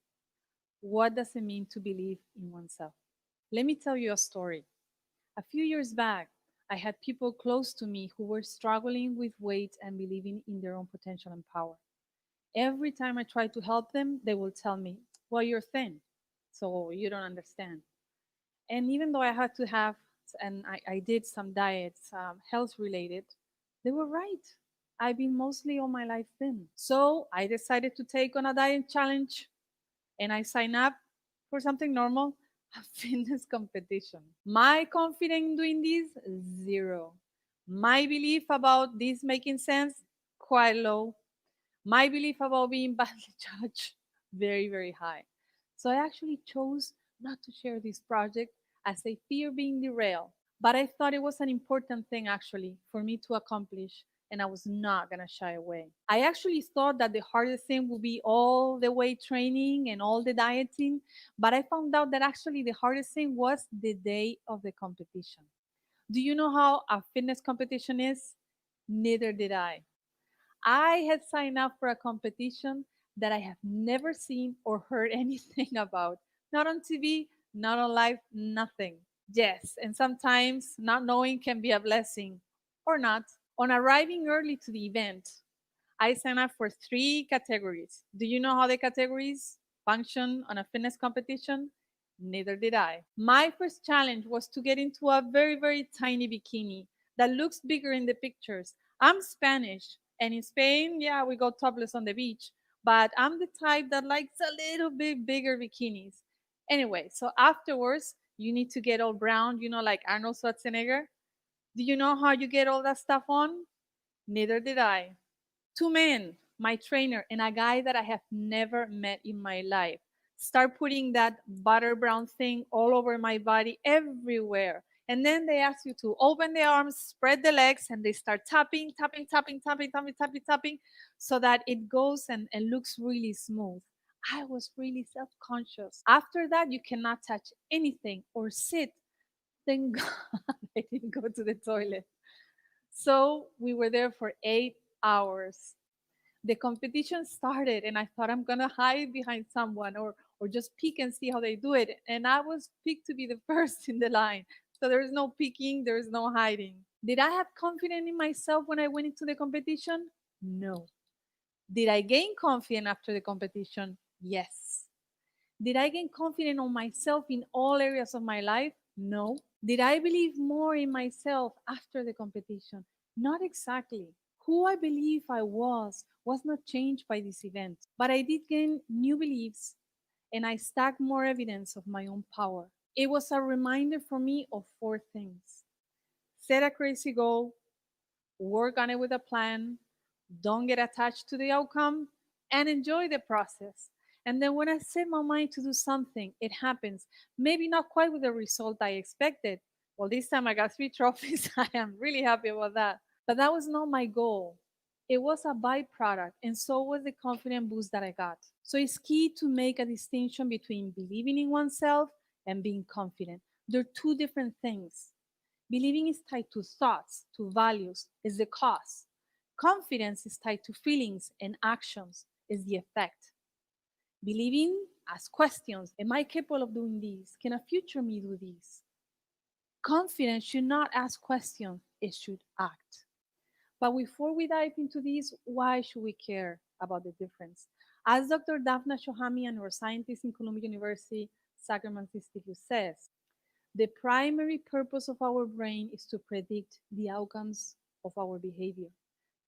what does it mean to believe in oneself? Let me tell you a story. A few years back, I had people close to me who were struggling with weight and believing in their own potential and power. Every time I tried to help them, they will tell me, well, you're thin, so you don't understand. And even though I had to have, and I did some diets, health related, they were right. I've been mostly all my life thin. So I decided to take on a diet challenge, and I signed up for something normal, a fitness competition. My confidence in doing this, 0. My belief about this making sense, quite low. My belief about being badly judged, very, very high. So I actually chose not to share this project as I fear being derailed. But I thought it was an important thing actually for me to accomplish, and I was not gonna shy away. I actually thought that the hardest thing would be all the weight training and all the dieting, but I found out that actually the hardest thing was the day of the competition. Do you know how a fitness competition is? Neither did I. I had signed up for a competition that I have never seen or heard anything about. Not on TV, not on live, nothing. Yes, and sometimes not knowing can be a blessing or not. On arriving early to the event, I signed up for 3 categories. Do you know how the categories function on a fitness competition? Neither did I. My first challenge was to get into a very, very tiny bikini that looks bigger in the pictures. I'm Spanish, and in Spain, yeah, we go topless on the beach, but I'm the type that likes a little bit bigger bikinis. Anyway, so afterwards, you need to get all brown, like Arnold Schwarzenegger. Do you know how you get all that stuff on? Neither did I. 2 men, my trainer, and a guy that I have never met in my life, start putting that butter brown thing all over my body everywhere. And then they ask you to open the arms, spread the legs, and they start tapping, tapping, tapping, tapping, tapping, tapping, tapping, so that it goes and looks really smooth. I was really self conscious. After that, you cannot touch anything or sit. Thank God I didn't go to the toilet. So we were there for 8 hours. The competition started, and I thought I'm gonna hide behind someone or just peek and see how they do it. And I was picked to be the first in the line. So there is no peeking, there is no hiding. Did I have confidence in myself when I went into the competition? No. Did I gain confidence after the competition? Yes. Did I gain confidence on myself in all areas of my life? No. Did I believe more in myself after the competition? Not exactly. Who I believe I was not changed by this event, but I did gain new beliefs and I stacked more evidence of my own power. It was a reminder for me of 4 things: set a crazy goal, work on it with a plan, don't get attached to the outcome, and enjoy the process. And then when I set my mind to do something, it happens. Maybe not quite with the result I expected. Well, this time I got 3 trophies. I am really happy about that. But that was not my goal. It was a byproduct, and so was the confidence boost that I got. So it's key to make a distinction between believing in oneself and being confident. They're 2 different things. Believing is tied to thoughts, to values, is the cause. Confidence is tied to feelings and actions, is the effect. Believing asks questions: am I capable of doing this? Can a future me do this? Confidence should not ask questions, it should act. But before we dive into this, why should we care about the difference? As Dr. Daphna Shohami, a neuroscientist in Columbia University, Sacramento Institute, says, the primary purpose of our brain is to predict the outcomes of our behavior.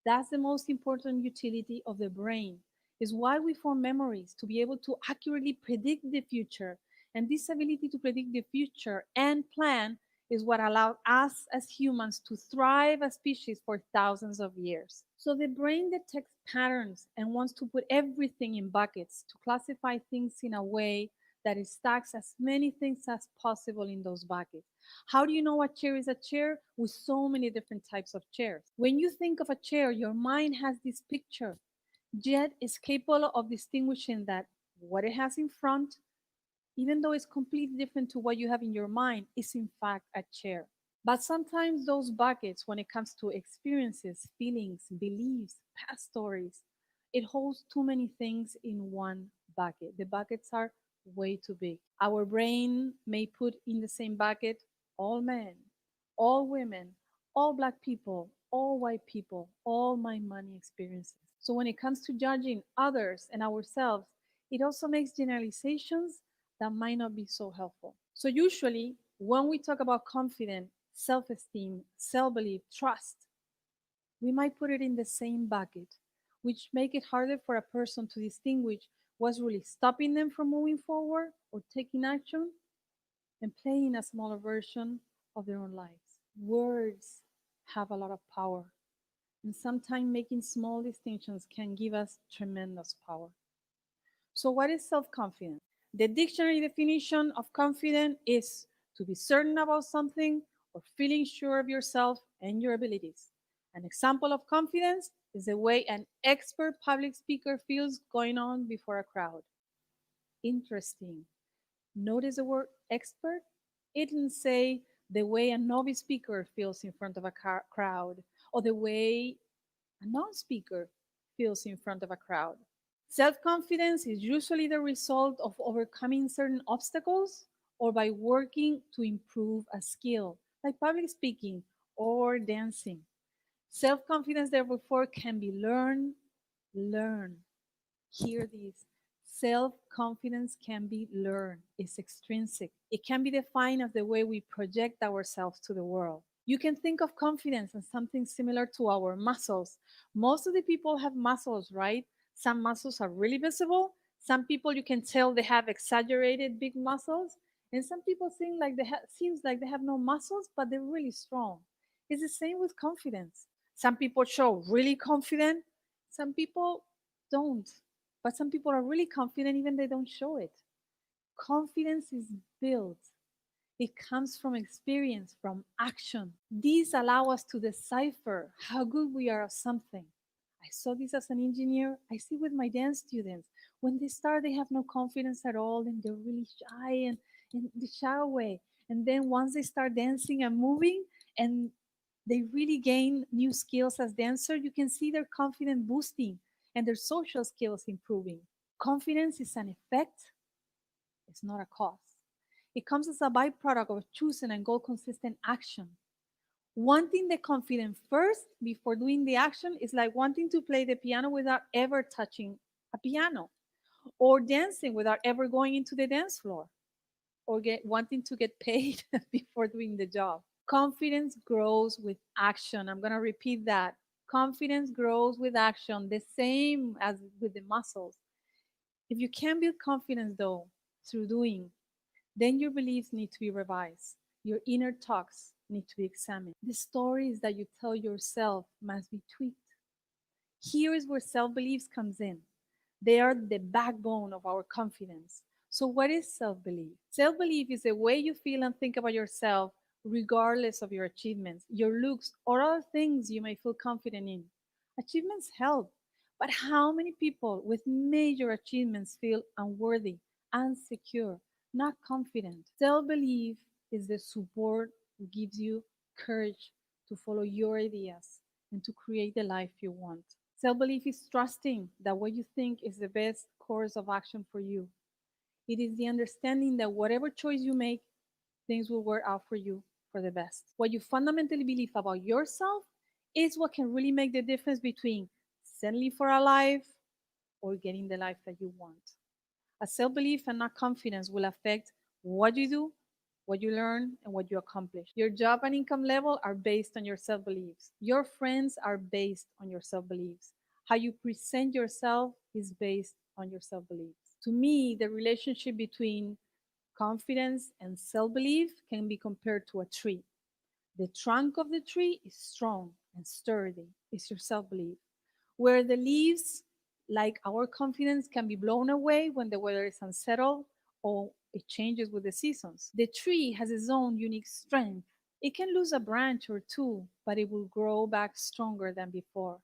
That's the most important utility of the brain. Is why we form memories, to be able to accurately predict the future. And this ability to predict the future and plan is what allowed us as humans to thrive as species for thousands of years. So the brain detects patterns and wants to put everything in buckets to classify things in a way that it stacks as many things as possible in those buckets. How do you know a chair is a chair? With so many different types of chairs. When you think of a chair, your mind has this picture, yet is capable of distinguishing that what it has in front, even though it's completely different to what you have in your mind, is in fact a chair. But sometimes those buckets, when it comes to experiences, feelings, beliefs, past stories, it holds too many things in one bucket. The buckets are way too big. Our brain may put in the same bucket all men, all women, all Black people, all white people, all my money experiences. So when it comes to judging others and ourselves, it also makes generalizations that might not be so helpful. So usually when we talk about confidence, self-esteem, self-belief, trust, we might put it in the same bucket, which make it harder for a person to distinguish what's really stopping them from moving forward or taking action and playing a smaller version of their own lives. Words have a lot of power, and sometimes making small distinctions can give us tremendous power. So what is self-confidence? The dictionary definition of confidence is to be certain about something or feeling sure of yourself and your abilities. An example of confidence is the way an expert public speaker feels going on before a crowd. Interesting. Notice the word expert? It didn't say the way a novice speaker feels in front of a crowd or the way a non-speaker feels in front of a crowd. Self-confidence is usually the result of overcoming certain obstacles or by working to improve a skill, like public speaking or dancing. Self-confidence, therefore, can be learned. Hear this. Self-confidence can be learned. It's extrinsic. It can be defined as the way we project ourselves to the world. You can think of confidence as something similar to our muscles. Most of the people have muscles, right? Some muscles are really visible. Some people you can tell they have exaggerated big muscles, and some people seems like they have no muscles, but they're really strong. It's the same with confidence. Some people show really confident, some people don't. But some people are really confident even they don't show it. Confidence is built. It comes from experience, from action. These allow us to decipher how good we are at something. I saw this as an engineer. I see with my dance students. When they start, they have no confidence at all and they're really shy and in the shy way. And then once they start dancing and moving and they really gain new skills as dancers, you can see their confidence boosting and their social skills improving. Confidence is an effect, it's not a cause. It comes as a byproduct of choosing and goal consistent action. Wanting the confidence first before doing the action is like wanting to play the piano without ever touching a piano, or dancing without ever going into the dance floor, or wanting to get paid before doing the job. Confidence grows with action. I'm going to repeat that. Confidence grows with action, the same as with the muscles. If you can build confidence, though, through doing, then your beliefs need to be revised. Your inner talks need to be examined. The stories that you tell yourself must be tweaked. Here is where self-beliefs comes in. They are the backbone of our confidence. So what is self-belief? Self-belief is the way you feel and think about yourself regardless of your achievements, your looks, or other things you may feel confident in. Achievements help, but how many people with major achievements feel unworthy, insecure, not confident? Self-belief is the support that gives you courage to follow your ideas and to create the life you want. Self belief is trusting that what you think is the best course of action for you. It is the understanding that whatever choice you make, things will work out for you for the best. What you fundamentally believe about yourself is what can really make the difference between settling for a life or getting the life that you want. A self belief and not confidence will affect what you do, what you learn, and what you accomplish. Your job and income level are based on your self beliefs. Your friends are based on your self beliefs. How you present yourself is based on your self beliefs. To me, the relationship between confidence and self belief can be compared to a tree. The trunk of the tree is strong and sturdy, it's your self belief. Where the leaves, like our confidence, can be blown away when the weather is unsettled or it changes with the seasons. The tree has its own unique strength. It can lose a branch or two, but it will grow back stronger than before.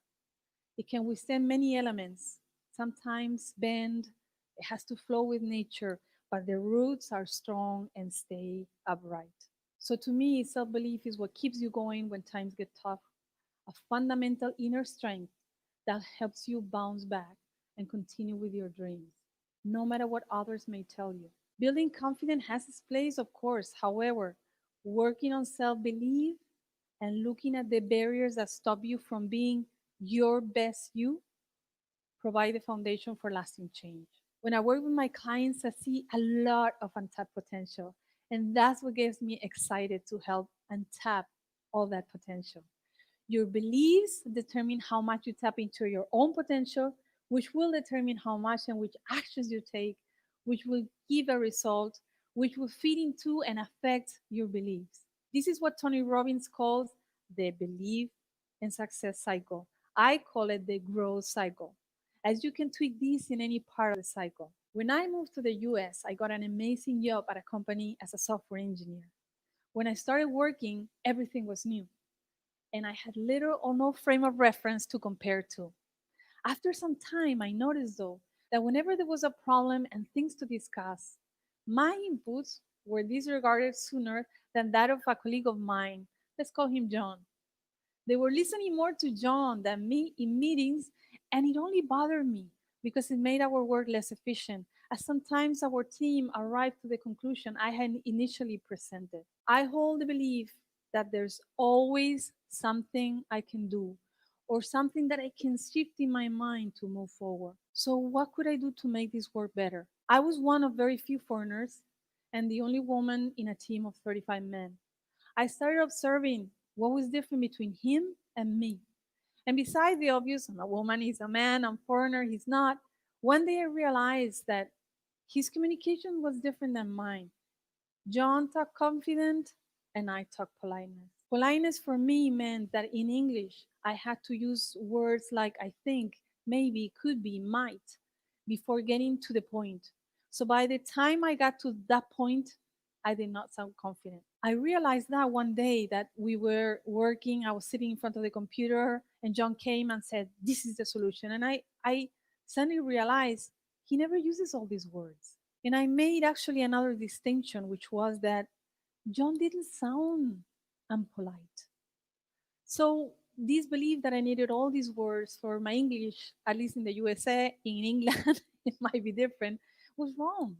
It can withstand many elements, sometimes bend, it has to flow with nature, but the roots are strong and stay upright. So to me, self belief is what keeps you going when times get tough, a fundamental inner strength that helps you bounce back and continue with your dreams, no matter what others may tell you. Building confidence has its place, of course. However, working on self belief and looking at the barriers that stop you from being your best you provide the foundation for lasting change. When I work with my clients, I see a lot of untapped potential, and that's what gets me excited to help untap all that potential. Your beliefs determine how much you tap into your own potential, which will determine how much and which actions you take, which will give a result, which will feed into and affect your beliefs. This is what Tony Robbins calls the belief and success cycle. I call it the growth cycle, as you can tweak this in any part of the cycle. When I moved to the US, I got an amazing job at a company as a software engineer. When I started working, everything was new and I had little or no frame of reference to compare to. After some time, I noticed though that whenever there was a problem and things to discuss, my inputs were disregarded sooner than that of a colleague of mine. Let's call him John. They were listening more to John than me in meetings, and it only bothered me because it made our work less efficient, as sometimes our team arrived to the conclusion I had initially presented. I hold the belief that there's always something I can do or something that I can shift in my mind to move forward. So, what could I do to make this work better? I was one of very few foreigners and the only woman in a team of 35 men. I started observing what was different between him and me. And besides the obvious, I'm a woman, he's a man, I'm foreigner, he's not. One day I realized that his communication was different than mine. John talked confident and I talked politeness. Politeness for me meant that in English, I had to use words like I think, maybe, could be, might before getting to the point. So by the time I got to that point, I did not sound confident. I realized that one day that we were working, I was sitting in front of the computer, and John came and said, "This is the solution." And I suddenly realized he never uses all these words. And I made actually another distinction, which was that John didn't sound unpolite. So this belief that I needed all these words for my English, at least in the USA, in England, it might be different, was wrong.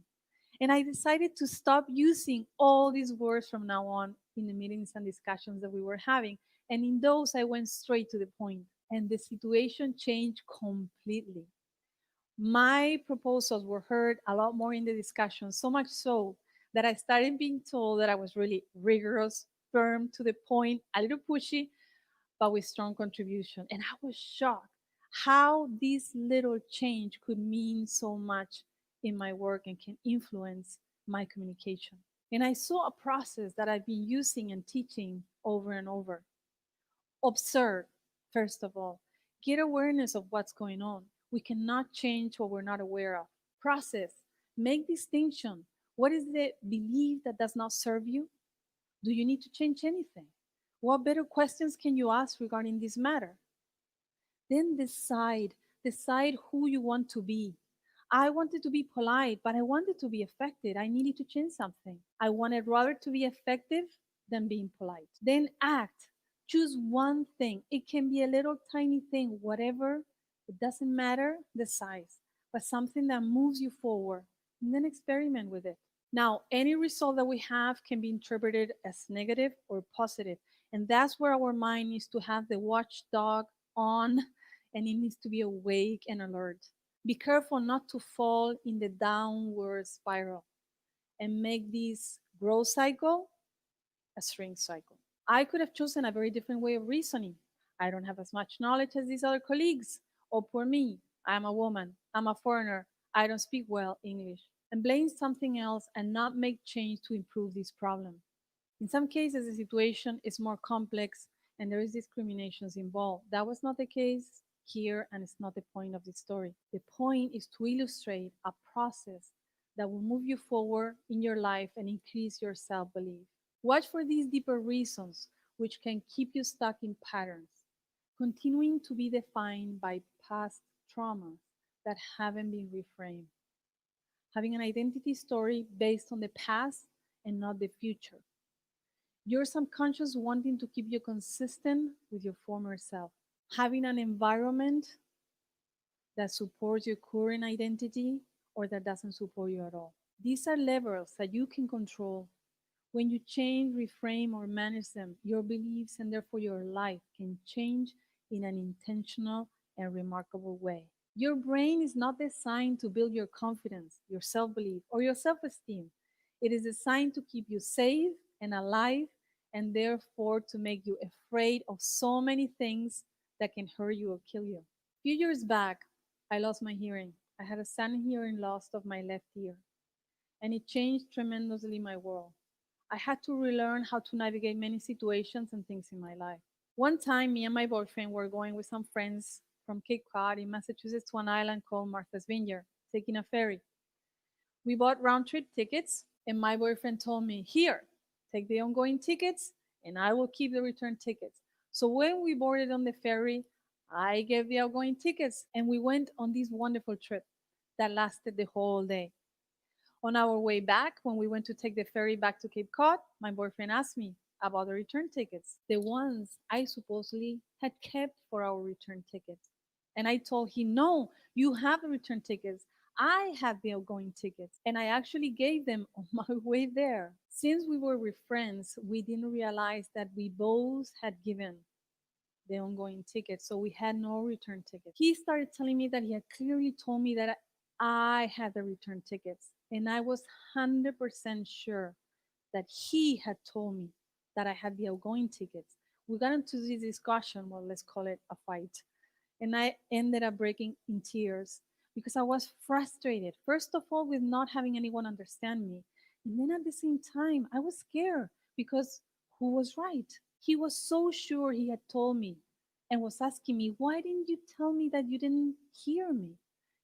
And I decided to stop using all these words from now on in the meetings and discussions that we were having. And in those, I went straight to the point, and the situation changed completely. My proposals were heard a lot more in the discussion, so much so that I started being told that I was really rigorous, firm, to the point, a little pushy, but with strong contribution. And I was shocked how this little change could mean so much in my work and can influence my communication. And I saw a process that I've been using and teaching over and over. Observe, first of all, get awareness of what's going on. We cannot change what we're not aware of. Process, make distinction. What is the belief that does not serve you? Do you need to change anything? What better questions can you ask regarding this matter? Then decide who you want to be. I wanted to be polite, but I wanted to be effective. I needed to change something. I wanted rather to be effective than being polite. Then act. Choose one thing. It can be a little tiny thing, whatever. It doesn't matter the size, but something that moves you forward. And then experiment with it. Now, any result that we have can be interpreted as negative or positive. And that's where our mind needs to have the watchdog on, and it needs to be awake and alert. Be careful not to fall in the downward spiral and make this growth cycle a shrink cycle. I could have chosen a very different way of reasoning. I don't have as much knowledge as these other colleagues. Oh, poor me. I'm a woman. I'm a foreigner. I don't speak well English. And blame something else and not make change to improve this problem. In some cases, the situation is more complex and there is discriminations involved. That was not the case here, and it's not the point of the story. The point is to illustrate a process that will move you forward in your life and increase your self-belief. Watch for these deeper reasons which can keep you stuck in patterns, continuing to be defined by past traumas that haven't been reframed. Having an identity story based on the past and not the future. Your subconscious wanting to keep you consistent with your former self. Having an environment that supports your current identity or that doesn't support you at all. These are levels that you can control. When you change, reframe, or manage them, your beliefs and therefore your life can change in an intentional and remarkable way. Your brain is not designed to build your confidence, your self belief, or your self esteem. It is designed to keep you safe and alive, and therefore to make you afraid of so many things that can hurt you or kill you. A few years back, I lost my hearing. I had a sudden hearing loss of my left ear, and it changed tremendously my world. I had to relearn how to navigate many situations and things in my life. One time, me and my boyfriend were going with some friends from Cape Cod in Massachusetts to an island called Martha's Vineyard, taking a ferry. We bought round trip tickets, and my boyfriend told me, "Here, take the ongoing tickets, and I will keep the return tickets." So when we boarded on the ferry, I gave the outgoing tickets, and we went on this wonderful trip that lasted the whole day. On our way back, when we went to take the ferry back to Cape Cod, my boyfriend asked me about the return tickets, the ones I supposedly had kept for our return tickets. And I told him, "No, you have the return tickets. I had the outgoing tickets and I actually gave them on my way there. Since we were with friends, we didn't realize that we both had given the ongoing tickets, so we had no return ticket. He started telling me that he had clearly told me that I had the return tickets, and I was 100% sure that he had told me that I had the outgoing tickets. We got into this discussion, well, let's call it a fight, and I ended up breaking in tears because I was frustrated, first of all, with not having anyone understand me. And then at the same time, I was scared because who was right? He was so sure he had told me and was asking me, why didn't you tell me that you didn't hear me?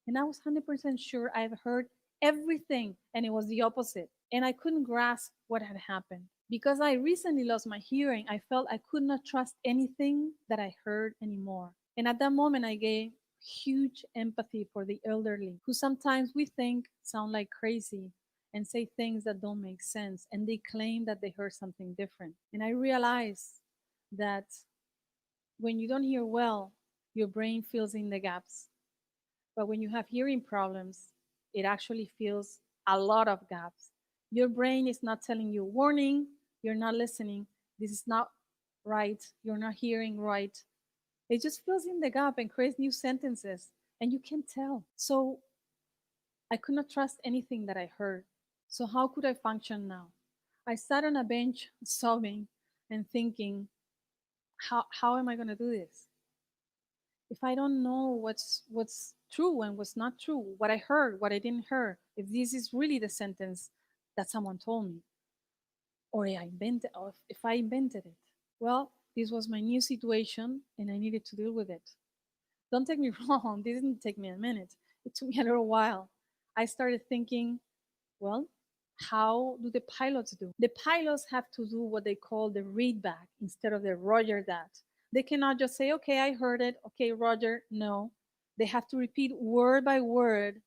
And I was 100% sure I've heard everything and it was the opposite. And I couldn't grasp what had happened. Because I recently lost my hearing, I felt I could not trust anything that I heard anymore. And at that moment, I gained huge empathy for the elderly, who sometimes we think sound like crazy and say things that don't make sense, and they claim that they heard something different. And I realized that when you don't hear well, your brain fills in the gaps. But when you have hearing problems, it actually fills a lot of gaps. Your brain is not telling you, warning, you're not listening, this is not right, you're not hearing right. It just fills in the gap and creates new sentences, and you can tell. So I could not trust anything that I heard. So how could I function now? I sat on a bench sobbing and thinking, how am I going to do this? If I don't know what's true and what's not true, what I heard, what I didn't hear, if this is really the sentence that someone told me, or if I invented it. Well, this was my new situation and I needed to deal with it. Don't take me wrong, this didn't take me a minute. It took me a little while. I started thinking, well, how do the pilots do? The pilots have to do what they call the read back instead of the Roger that. They cannot just say, okay, I heard it. Okay, Roger. No, they have to repeat word by word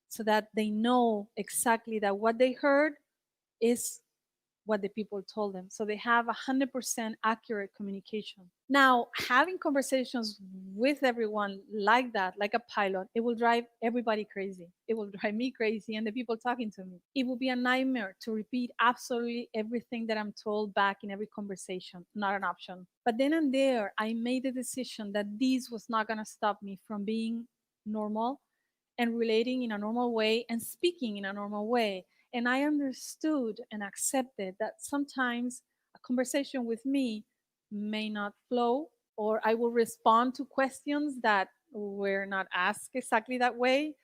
so that they know exactly that what they heard is what the people told them. So they have 100% accurate communication. Now, having conversations with everyone like that, like a pilot, it will drive everybody crazy. It will drive me crazy and the people talking to me. It will be a nightmare to repeat absolutely everything that I'm told back in every conversation. Not an option. But then and there, I made the decision that this was not going to stop me from being normal and relating in a normal way and speaking in a normal way. And I understood and accepted that sometimes a conversation with me may not flow, or I will respond to questions that were not asked exactly that way,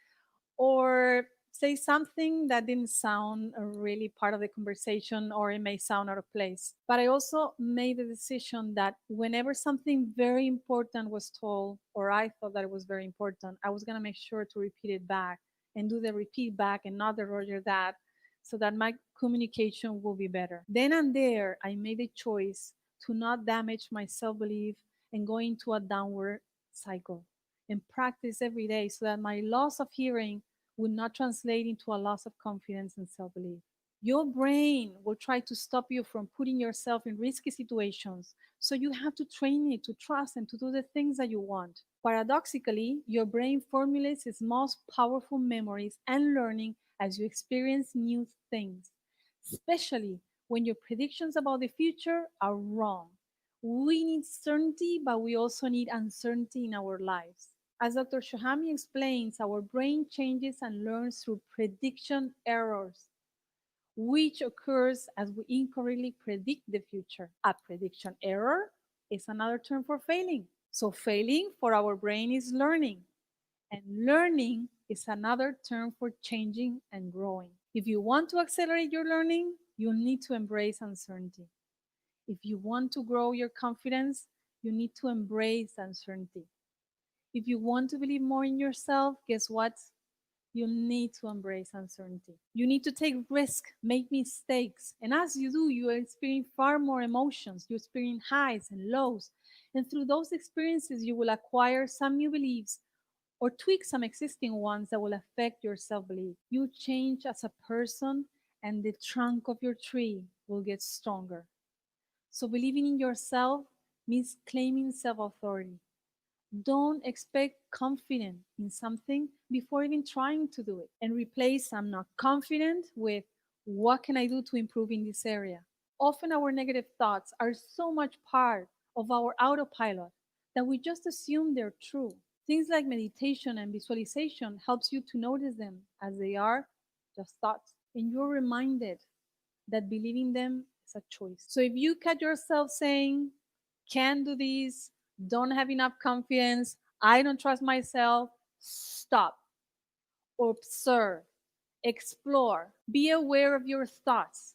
or say something that didn't sound really part of the conversation, or it may sound out of place. But I also made the decision that whenever something very important was told, or I thought that it was very important, I was going to make sure to repeat it back and do the repeat back and not the Roger that, so that my communication will be better. Then and there, I made a choice to not damage my self belief and go into a downward cycle and practice every day so that my loss of hearing would not translate into a loss of confidence and self belief. Your brain will try to stop you from putting yourself in risky situations. So you have to train it to trust and to do the things that you want. Paradoxically, your brain formulates its most powerful memories and learning as you experience new things, especially when your predictions about the future are wrong. We need certainty, but we also need uncertainty in our lives. As Dr. Shohami explains, our brain changes and learns through prediction errors, which occurs as we incorrectly predict the future. A prediction error is another term for failing. So failing for our brain is learning, and learning is another term for changing and growing. If you want to accelerate your learning, you need to embrace uncertainty. If you want to grow your confidence, you need to embrace uncertainty. If you want to believe more in yourself, guess what? You need to embrace uncertainty. You need to take risks, make mistakes. And as you do, you experience far more emotions. You experience highs and lows. And through those experiences, you will acquire some new beliefs or tweak some existing ones that will affect your self belief. You change as a person, and the trunk of your tree will get stronger. So, believing in yourself means claiming self authority. Don't expect confidence in something before even trying to do it, and replace "I'm not confident" with "what can I do to improve in this area?" Often our negative thoughts are so much part of our autopilot that we just assume they're true. Things like meditation and visualization helps you to notice them as they are, just thoughts, and you're reminded that believing them is a choice. So if you catch yourself saying, "can't do this," "don't have enough confidence," "I don't trust myself," stop, observe, explore, be aware of your thoughts,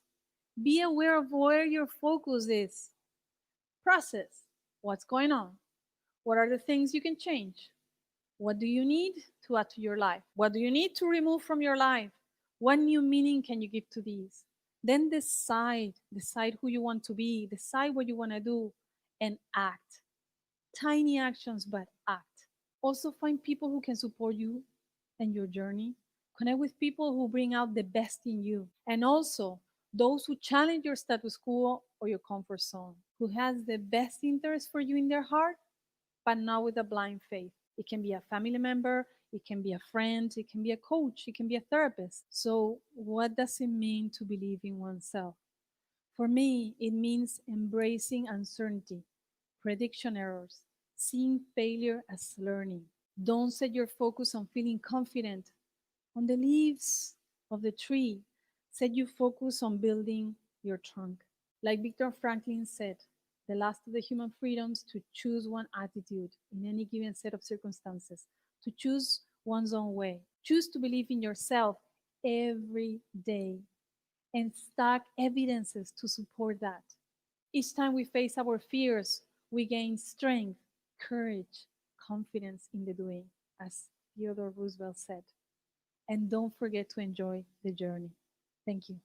be aware of where your focus is, process what's going on, what are the things you can change, what do you need to add to your life, what do you need to remove from your life, what new meaning can you give to these. Then decide who you want to be, decide what you want to do, and act. Tiny actions, but act. Also find people who can support you and your journey. Connect with people who bring out the best in you, and also those who challenge your status quo or your comfort zone, who has the best interest for you in their heart, but not with a blind faith. It can be a family member, it can be a friend, it can be a coach, it can be a therapist. So what does it mean to believe in oneself? For me, it means embracing uncertainty, prediction errors, seeing failure as learning. Don't set your focus on feeling confident on the leaves of the tree. Set your focus on building your trunk. Like Viktor Franklin said, the last of the human freedoms to choose one attitude in any given set of circumstances, to choose one's own way. Choose to believe in yourself every day and stack evidences to support that. Each time we face our fears, we gain strength, courage, confidence in the doing, as Theodore Roosevelt said. And don't forget to enjoy the journey. Thank you.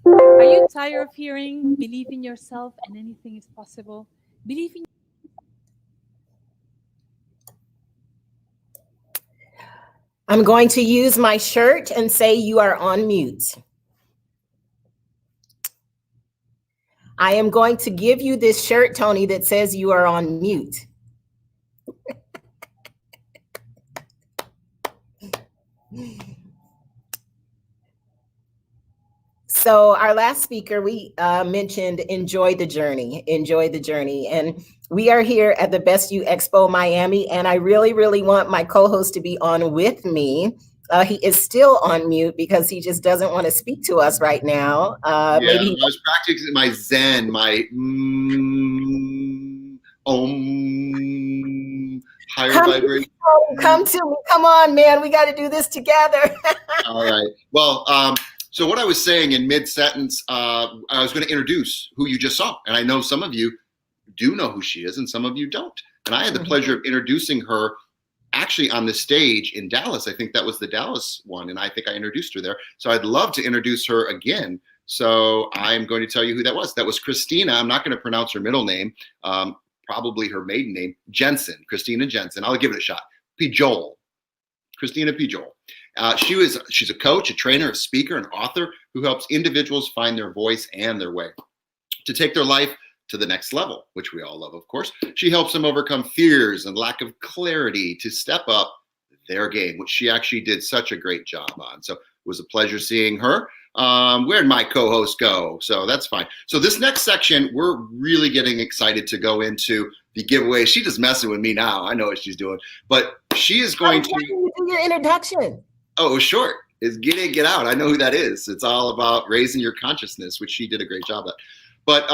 Are you tired of hearing "believe in yourself and anything is possible"? Believe in I'm going to use my shirt and say you are on mute. I am going to give you this shirt, Tony, that says you are on mute. So our last speaker, we mentioned enjoy the journey, and we are here at the Best You Expo Miami, and I really, really want my co-host to be on with me. He is still on mute because he just doesn't want to speak to us right now. Maybe I was practicing my Zen, my higher vibration. Come to me. Come on, man. We got to do this together. All right. Well, so what I was saying in mid-sentence, I was going to introduce who you just saw. And I know some of you do know who she is and some of you don't. And I had the pleasure of introducing her actually on the stage in Dallas. I think that was the Dallas one. And I think I introduced her there. So I'd love to introduce her again. So I'm going to tell you who that was. That was Christina. I'm not going to pronounce her middle name, probably her maiden name, Jensen, Christina Jensen. I'll give it a shot. Pijol. Christina Pijol. She's a coach, a trainer, a speaker, an author who helps individuals find their voice and their way to take their life to the next level, which we all love, of course. She helps them overcome fears and lack of clarity to step up their game, which she actually did such a great job on. So it was a pleasure seeing her. Where'd my co-host go? So that's fine. So this next section, we're really getting excited to go into the giveaway. She's just messing with me now. I know what she's doing, but she is going to do your introduction. Oh, it was short. It's Get In, Get Out. I know who that is. It's all about raising your consciousness, which she did a great job at. But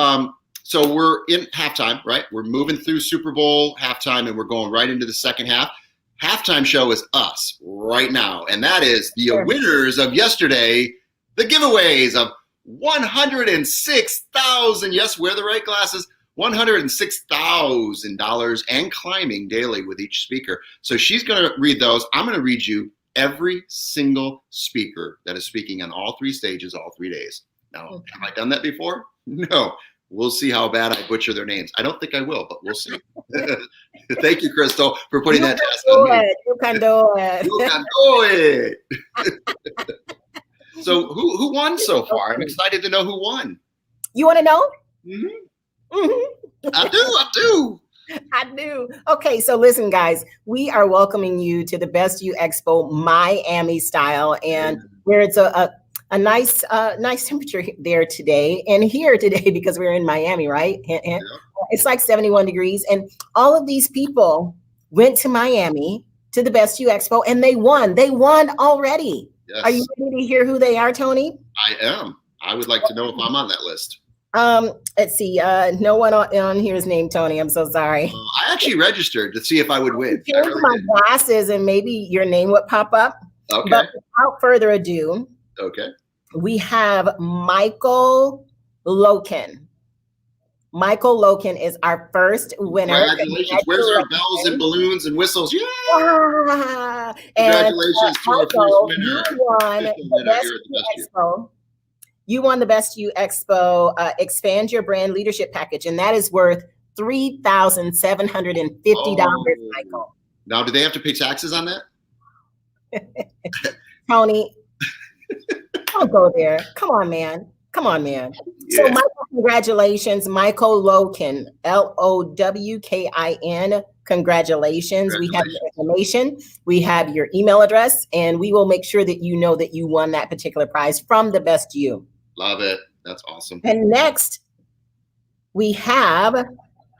so we're in halftime, right? We're moving through Super Bowl halftime, and we're going right into the second half. Halftime show is us right now, and that is the winners of yesterday, the giveaways of $106,000. Yes, wear the right glasses. $106,000 and climbing daily with each speaker. So she's going to read those. I'm going to read you every single speaker that is speaking on all three stages, all 3 days. Now, have I done that before? No. We'll see how bad I butcher their names. I don't think I will, but we'll see. Thank you, Crystal, for putting that task on me. You can do it. You can do it. So who won so far? I'm excited to know who won. You want to know? I do. I do. Okay, so listen, guys, we are welcoming you to the Best You Expo Miami style, and where it's a nice temperature there today and here today because we're in Miami, right? And it's like 71 degrees, and all of these people went to Miami to the Best You Expo, and they won. They won already. Yes. Are you ready to hear who they are, Tony? I am. I would like to know if I'm on that list. Let's see. No one on here is named Tony. I'm so sorry. I actually registered to see if I would win. Change my glasses and maybe your name would pop up. Okay. But without further ado, Okay. we have Michael Loken. Michael Loken is our first winner. Congratulations. Where's our bells and balloons and whistles? Yeah. Congratulations to our Michael, first winner. you won the Best You Expo. You won the Best You Expo Expand Your Brand Leadership Package, and that is worth $3,750, Michael. Now, do they have to pay taxes on that? Tony, don't go there. Come on, man. So, Michael, congratulations. Michael Loken, Lowkin. Congratulations. We have your information. We have your email address, and we will make sure that you know that you won that particular prize from the Best You. Love it. That's awesome. And next, we have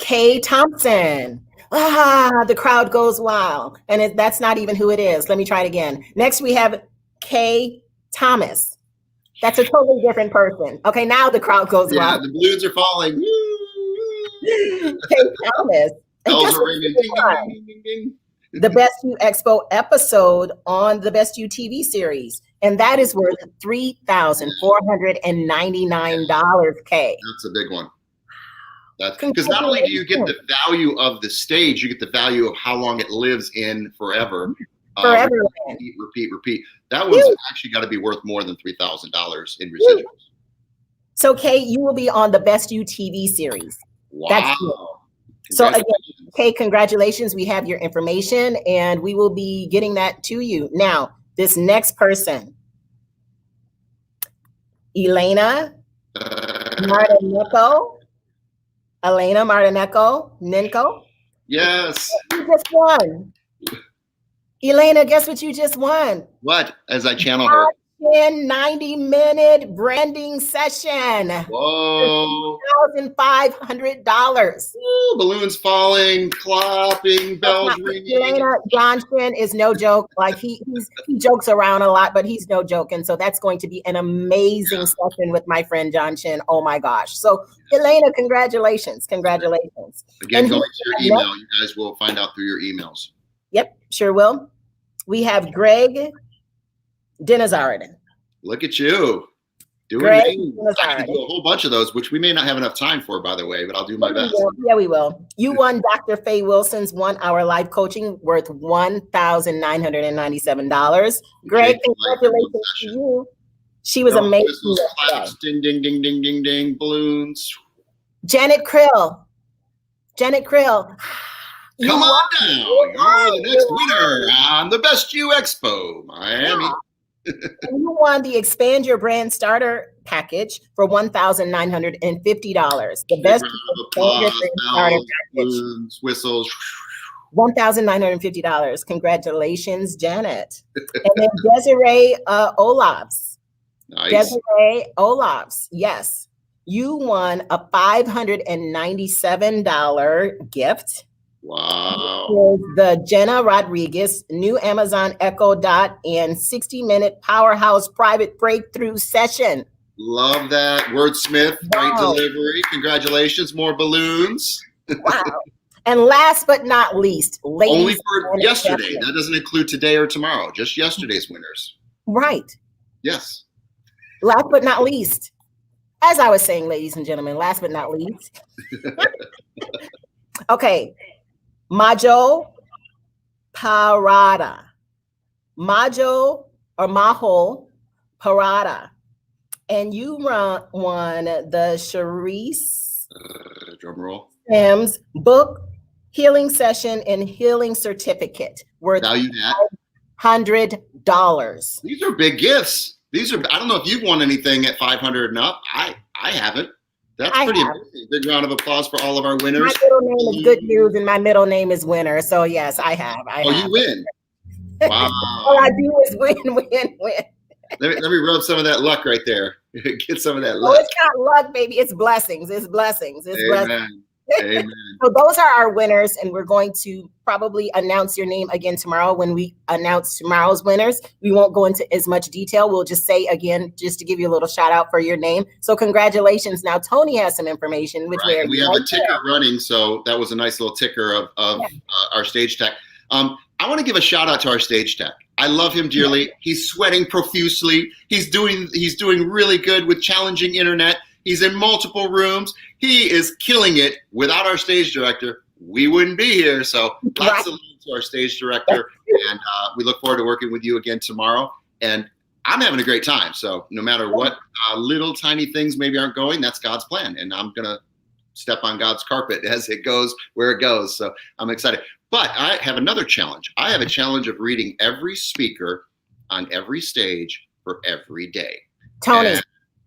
Kay Thompson. The crowd goes wild. And that's not even who it is. Let me try it again. Next, we have Kay Thomas. That's a totally different person. Okay, now the crowd goes wild. The balloons are falling. Kay Thomas. Bells are ringing. Ding, ding, ding, ding. The Best You Expo episode on the Best You TV series. And that is worth $3,499, Kay. That's a big one. Because not only do you get the value of the stage, you get the value of how long it lives in forever. Forever. Repeat. That one's actually got to be worth more than $3,000 in residuals. So, Kay, you will be on the Best You TV series. Wow. That's good. So again, Kay, congratulations. We have your information and we will be getting that to you. Now, this next person, Elena Martinenko. Nenko. Yes. You just won. Elena, guess what you just won? What? As I channel her. 90-minute branding session. Whoa. $1,500. Balloons falling, clapping, bells ringing. Elena Johnson is no joke. Like he jokes around a lot, but he's no joke. And so that's going to be an amazing session with my friend Johnson. Oh my gosh. So Elena, congratulations. Again, going to your email. You guys will find out through your emails. Yep, sure will. We have Greg Denizard. Look at you. I can do a whole bunch of those, which we may not have enough time for, by the way, but I'll do my best. Yeah, we will. You won Dr. Faye Wilson's 1-hour live coaching worth $1,997. Greg, congratulations to you. She was amazing. Claps, ding, ding, ding, ding, ding, ding, balloons. Janet Krill. Come on down. You're the next winner on the Best You Expo, Miami. Yeah. You won the Expand Your Brand Starter Package for $1,950. The Best Expand Your Brand Starter Package. Balloons, whistles. $1,950. Congratulations, Janet. And then Desiree Olafs. Nice. Desiree Olafs. Yes. You won a $597 gift. Wow. The Jenna Rodriguez new Amazon Echo Dot and 60-minute Powerhouse private breakthrough session. Love that. Wordsmith, great delivery. Congratulations. More balloons. Wow. And last but not least, ladies. Only for yesterday. That doesn't include today or tomorrow. Just yesterday's winners. Right. Yes. Last but not least, as I was saying, ladies and gentlemen, last but not least. Okay. Majo Parada. Majo or Maho Parada. And you won the Charisse Drum roll. Sims book, healing session, and healing certificate worth Value that. $100. These are big gifts. These are. I don't know if you've won anything at 500 and up. I haven't. That's pretty amazing. Big round of applause for all of our winners. My middle name is Good News, and my middle name is Winner. So yes, I have. You win. Wow. All I do is win, win, win. Let me rub some of that luck right there. Get some of that Oh, luck. it's not luck, baby. It's blessings. It's blessings. It's blessings. Amen. Amen. So those are our winners, and we're going to probably announce your name again tomorrow when we announce tomorrow's winners. We won't go into as much detail. We'll just say again, just to give you a little shout out for your name. So congratulations. Now Tony has some information. Which right. We have a ticker running, so that was a nice little ticker of our stage tech. I want to give a shout out to our stage tech. I love him dearly. He's sweating profusely. He's doing really good with challenging internet. He's in multiple rooms. He is killing it. Without our stage director, we wouldn't be here. So lots of love to our stage director. And we look forward to working with you again tomorrow. And I'm having a great time. So no matter what little tiny things maybe aren't going, that's God's plan. And I'm going to step on God's carpet as it goes where it goes. So I'm excited. But I have another challenge. I have a challenge of reading every speaker on every stage for every day. Tony,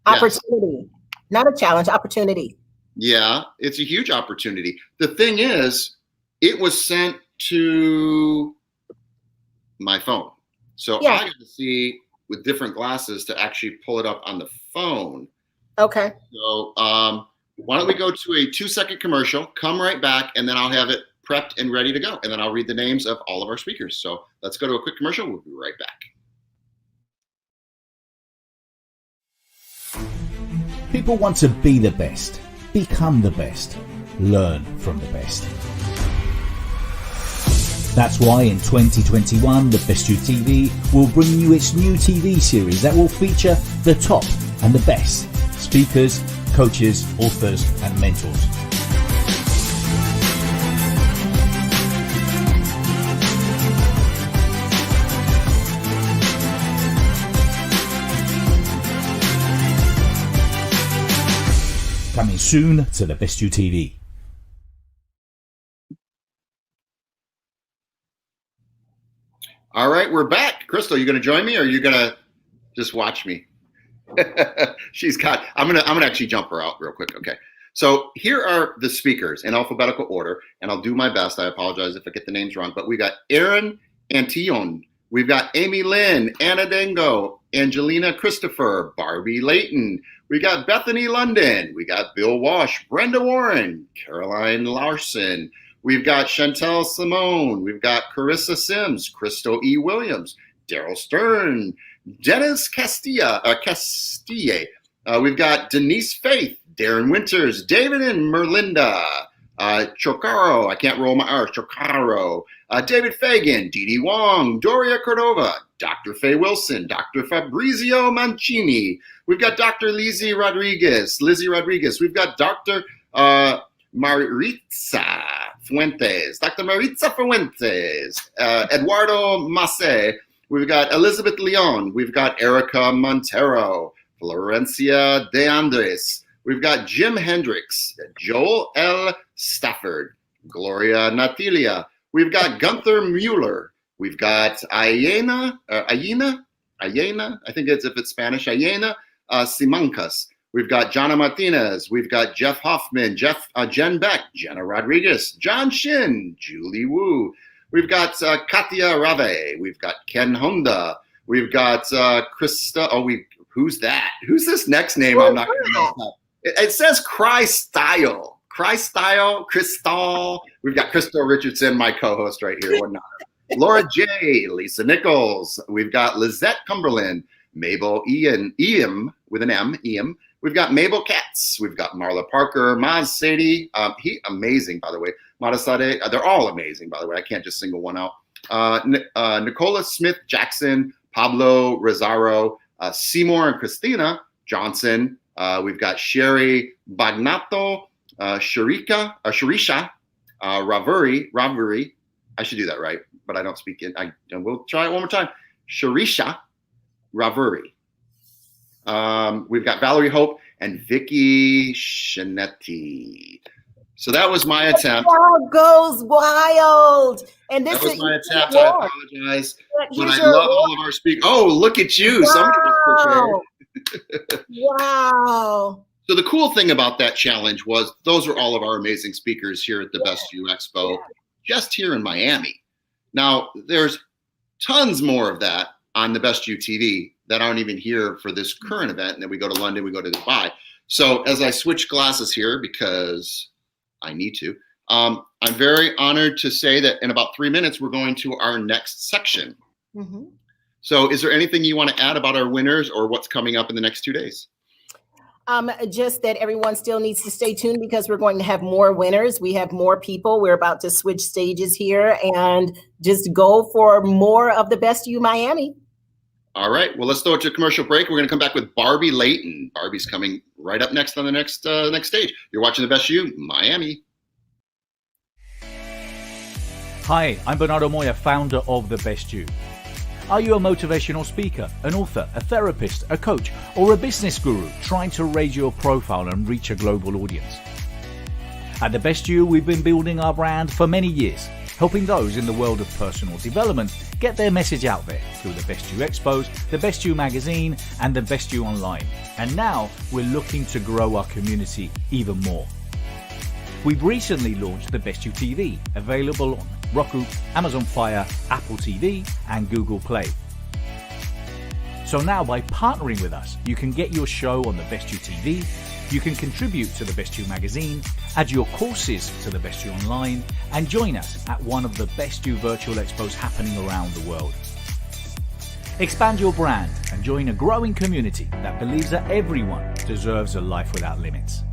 opportunity. Not a challenge, opportunity. Yeah, it's a huge opportunity. The thing is, it was sent to my phone. So I got to see with different glasses to actually pull it up on the phone. Okay. So why don't we go to a 2-second commercial, come right back, and then I'll have it prepped and ready to go. And then I'll read the names of all of our speakers. So let's go to a quick commercial. We'll be right back. People want to be the best, become the best, learn from the best. That's why in 2021, The Best You TV will bring you its new TV series that will feature the top and the best speakers, coaches, authors, and mentors. Coming soon to The Best You TV. All right, we're back. Crystal, you going to join me, or are you going to just watch me? I'm gonna actually jump her out real quick. Okay. So here are the speakers in alphabetical order, and I'll do my best. I apologize if I get the names wrong, but we got Aaron Antillon. We've got Amy Lynn, Anna Dengo, Angelina Christopher, Barbie Layton. We got Bethany London. We got Bill Walsh, Brenda Warren, Caroline Larson. We've got Chantel Simone. We've got Carissa Sims, Crystal E. Williams, Daryl Stern, Dennis Castilla. We've got Denise Faith, Darren Winters, David and Merlinda, Chocaro. I can't roll my R. Chocaro. David Fagan, Dee Dee Wong, Doria Cordova, Dr. Faye Wilson, Dr. Fabrizio Mancini. We've got Dr. Lizzie Rodriguez. We've got Dr. Maritza Fuentes, Eduardo Masse. We've got Elizabeth Leon. We've got Erica Montero, Florencia De Andres. We've got Jim Hendricks, Joel L. Stafford, Gloria Natalia. We've got Gunther Mueller. We've got Ayena, I think if it's Spanish, Ayena Simancas. We've got Jana Martinez. We've got Jeff Hoffman, Jen Beck, Jenna Rodriguez, John Shin, Julie Wu. We've got Katia Rave. We've got Ken Honda. We've got Krista. Who's that? Who's this next name? I'm not going to mess up. It says Crystal. We've got Crystal Richardson, my co-host right here. Laura J. Lisa Nichols. We've got Lizette Cumberland. Mabel Eam with an M. Eam. We've got Mabel Katz. We've got Marla Parker. Maz Sadie. Amazing, by the way. Madasade. They're all amazing, by the way. I can't just single one out. Nicola Smith Jackson. Pablo Rosario. Seymour and Christina Johnson. We've got Sherry Bagnato. Sharisha. Ravuri. I should do that right, but I don't speak it. We'll try it one more time. Sharisha Ravuri. We've got Valerie Hope and Vicky Shinetti. So that was my attempt. Crowd goes wild. And this That was is my attempt. I apologize. But I love all of our speakers. Oh, look at you. Wow. Somebody was prepared. Wow. So the cool thing about that challenge was those are all of our amazing speakers here at the Best You Expo, just here in Miami. Now, there's tons more of that on the Best You TV that aren't even here for this current event. And then we go to London, we go to Dubai. So as I switch glasses here, because I need to, I'm very honored to say that in about 3 minutes, we're going to our next section. Mm-hmm. So is there anything you want to add about our winners or what's coming up in the next 2 days? Just that everyone still needs to stay tuned because we're going to have more winners. We have more people. We're about to switch stages here and just go for more of the Best You Miami. All right. Well, let's throw it to a commercial break. We're going to come back with Barbie Layton. Barbie's coming right up next on the next stage. You're watching the Best You Miami. Hi, I'm Bernardo Moya, founder of The Best You. Are you a motivational speaker, an author, a therapist, a coach, or a business guru trying to raise your profile and reach a global audience? At The Best You, we've been building our brand for many years, helping those in the world of personal development get their message out there through the Best You Expos, the Best You magazine, and the Best You Online. And now we're looking to grow our community even more. We've recently launched the Best You TV, available on Roku, Amazon Fire, Apple TV, and Google Play. So now by partnering with us, you can get your show on the Best You TV, you can contribute to the Best You magazine, add your courses to the Best You Online, and join us at one of the Best You virtual expos happening around the world. Expand your brand and join a growing community that believes that everyone deserves a life without limits.